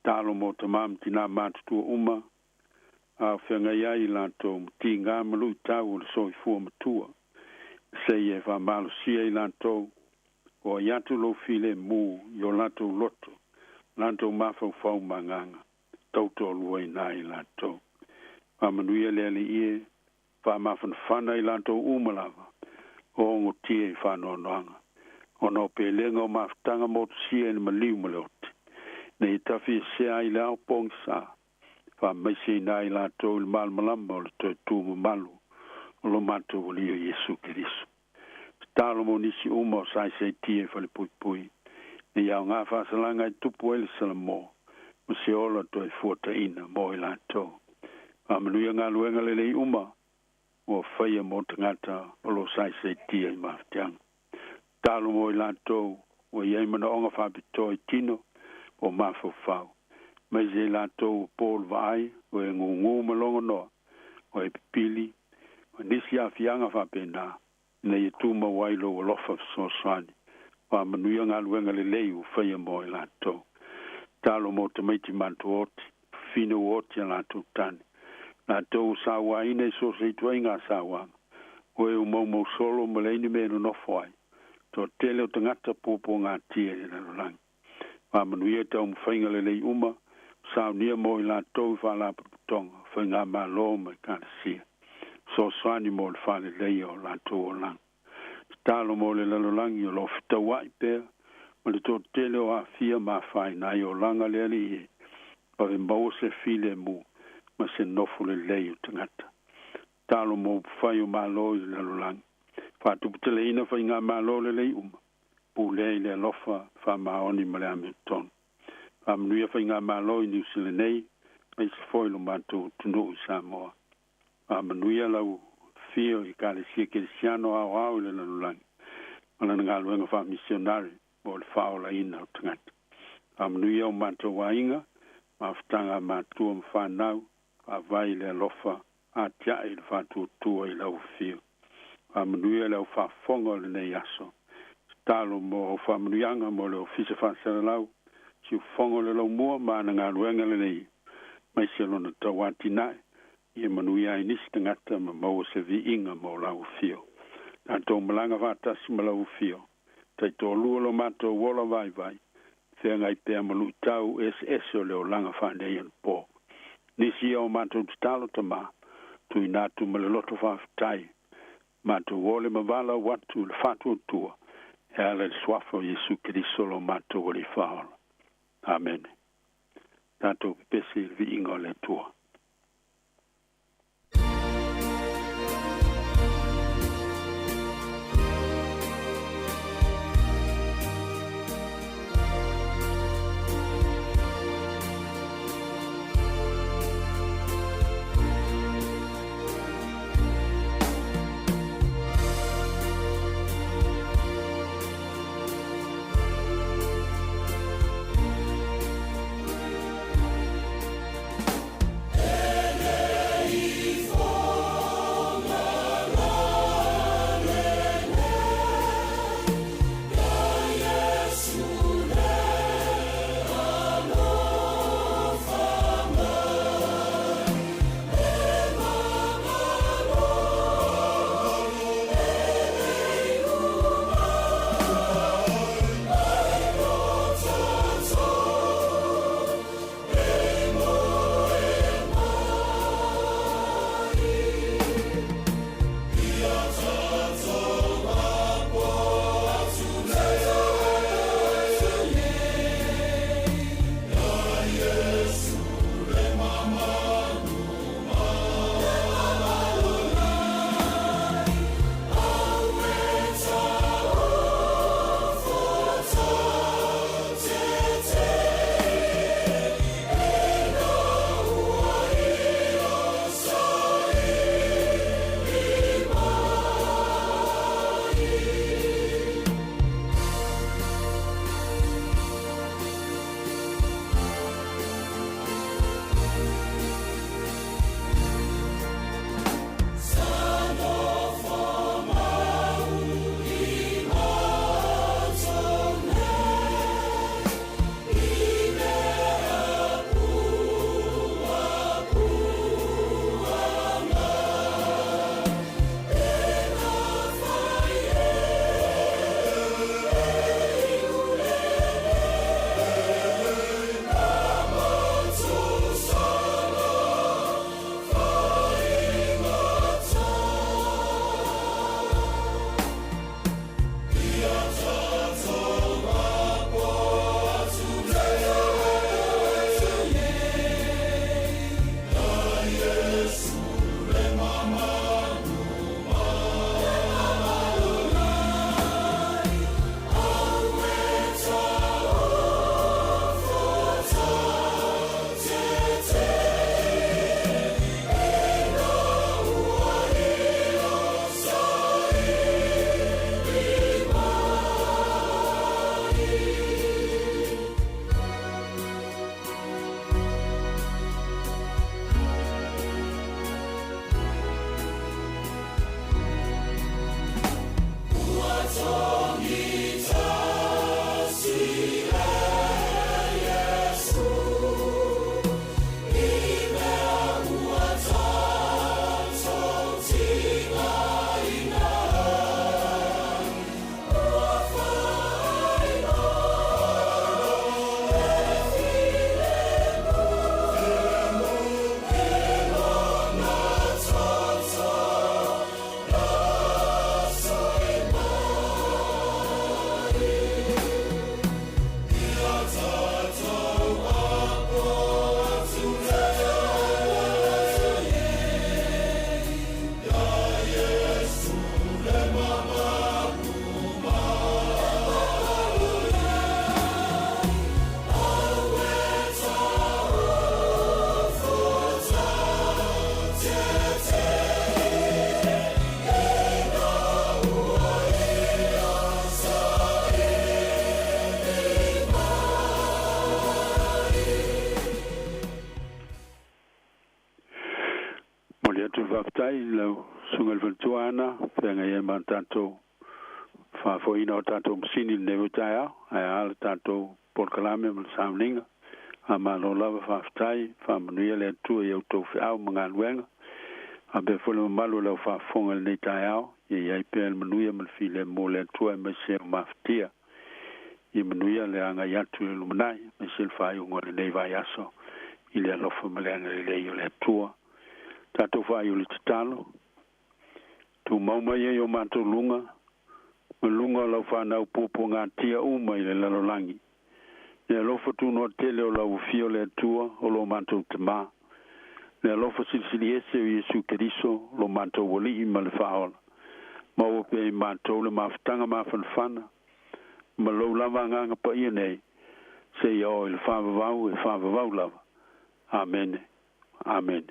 talo mo tamā matinā matutua uma afeagai ai latou matiga ma lui tau o le soifua matua sei e faamalosia i latou o ai atu lou file mu i o latou loto latou mafaufau magaga tautolua ina ai latou faamanuia le aliʻie faamafanafana i latou uma lava o ogotia i fanoanoaga ona o pelega o mafutaga motosia ina maliu ma le oti nei tafiesea ai le aopogi sa faamaise ina ai latou i le malamalama o le toe mamalu o lo matou alio iesu keriso talo mo nisi uma o saisaitia i falepuipui e iaogā faasalaga e tupu ai le salamo ma se ola toe fuataʻina mo i latou faamanuia galuega lelei uma ua faia mo tagata o lo saisaitia i mafitiaga talo mo i latou ua iai manaʻoga faapitoa i tino o mafaufau mai se latou pol vaai o e ngugu ma logonoa o e pipili o nisi afiaga faapena nei e tumau ai lou alofa fesoasoani faamanuia galuega lelei ua faia mo i latou talo mo tamaiti matou oti fina ua oti a latou tani latou sauaina i soseituai gasauaga o e umaumau solo ma leini me nonofo ai toʻatele o tagata puapuagatia i lalolagi faamanuia taumafaiga lelei uma saunia mo i latou i faalapuputoga faigā mālō ma ekalesia soasoani mo le faalelei o latou olaga talo mo le lalolagi o loo fetauaʻi pea ma le toʻatele o afia mafaina ai o laga le aliʻie pave maua se file mu ma se nofo lelei o tagata talo mo fai o mālō i le lalolagi faatuputeleina faigā mālō lelei uma pulea i le alofa faamaoni ma le Hamilton faamanuia faigā mālō i niusila nei mai se foi lo matou tunuu i Samoa faamanuia lau fio i kalesia kerisiano aoao i le lalolagi ma lana galuega faamisionari mo le faaolaina o tagata faamanuia o matou aiga mafutaga matua ma fanau faavai le alofa atiaʻi i le faatuatua i lau fio faamanuia le au faafofoga o lenei aso talo mo faamanuiaga mo le ofisa faasalalau siufofoga o le laumua ma na galuega lenei mai se lona tauatinaʻe ia manuia ai nisi tagata ma maua se viiga mo lau fio tatou malaga faatasi ma lau fio taitolua lo matou ola vaivai feagai pea ma luʻi tau ese o le olaga faanei ana po nisi ia o matou tatalo tamā tuina atu ma le loto faafetai matou ole ma vala watu le faatuatua e ala le suafa o Iesu Keriso lo matou o le faaola amen tatou pepesi le viiga o le atua le tu whaftai lau sungal ventuana penga ye man tanto fa fo ina tanto msini ne vutaya ai al tanto por kalame mal samlinga ama no lava whaftai fa manuia le tu ye to fa mangan wenga abe fo le malu lau fa fongal ne tayao ye ai pel manuia mal file mo le tu me se maftia i manuia le anga yatu le lumanai me sil fa yu ngole nei vai aso ile alofa malenga le yo le tua tato fa yu le talo tu mauma ye yo manto lunga lunga lo fa na pupu nga tia uma ile lalo langi le alofa tu no tele o la ufio le tua o lo manto tma le alofa silsili ese o Yesu Kristo lo manto woli ima le faola ma o pe manto le maftanga mafanfana ma lo lava nga pa ia nei se yo il fa vau lava amen amen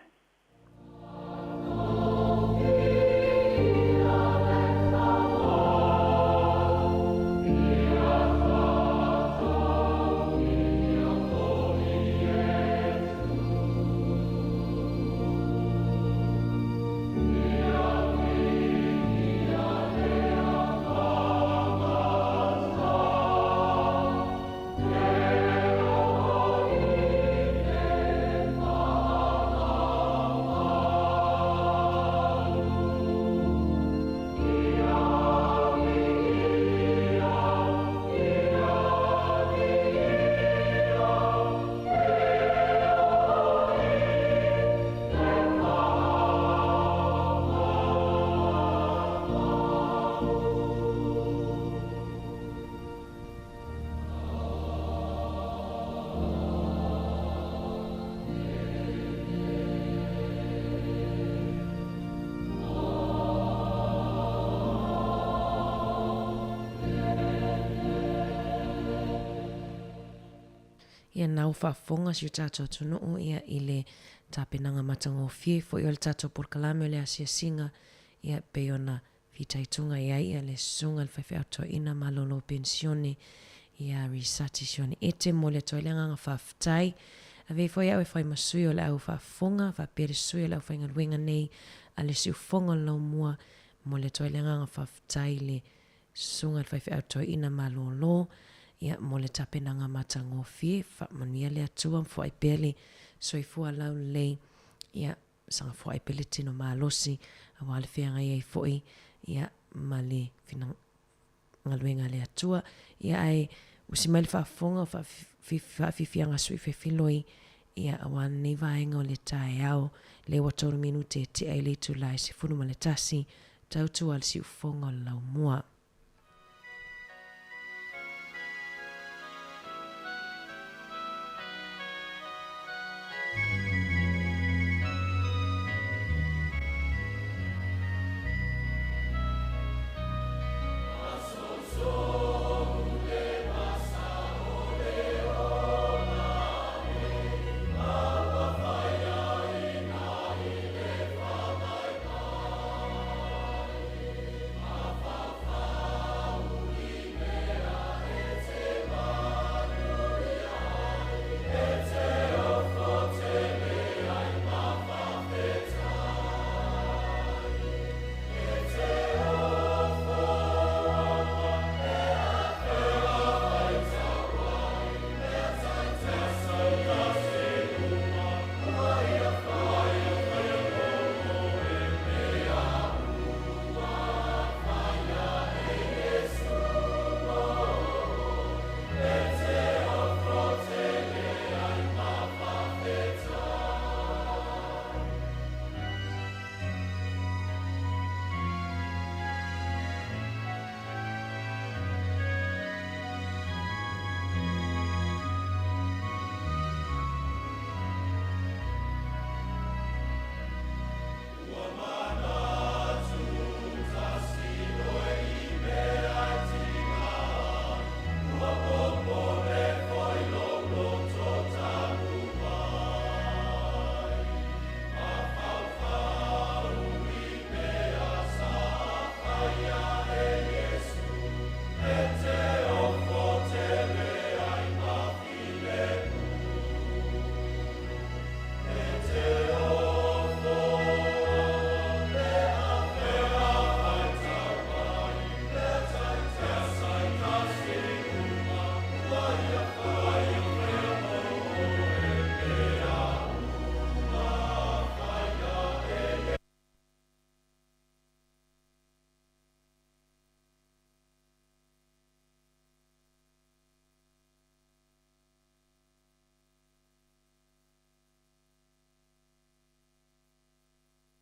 Ia nau whafonga si o tātou tunuu ia i le tāpenanga matango fie fo i o le tātou porkalame o le asia singa ia pe ona fitaitunga ia ia le sunga le whaiwhi auto ina malolo pensione ia risatisione ete mo le toileanga nga whaftai a vei fo ia e whai masui o le au whafonga whapere sui o le au whainga luenga nei a le siu fonga lau mua mo le toileanga nga whaftai le sunga le whaiwhi auto ina malolo ia mo le tapenanga matango fie fa mania le atua fo ai pele soifua lau lei ia sanga fo ai pele tino malosi a wale fianga ia foi ia male fina ngaluenga le atua ia ai usimai fa fonga fa fianga sui fe filoi ia awan nei vaenga o le tae au le watoro minute te ai le tu lai se funu maletasi tautu al si ufonga lau mua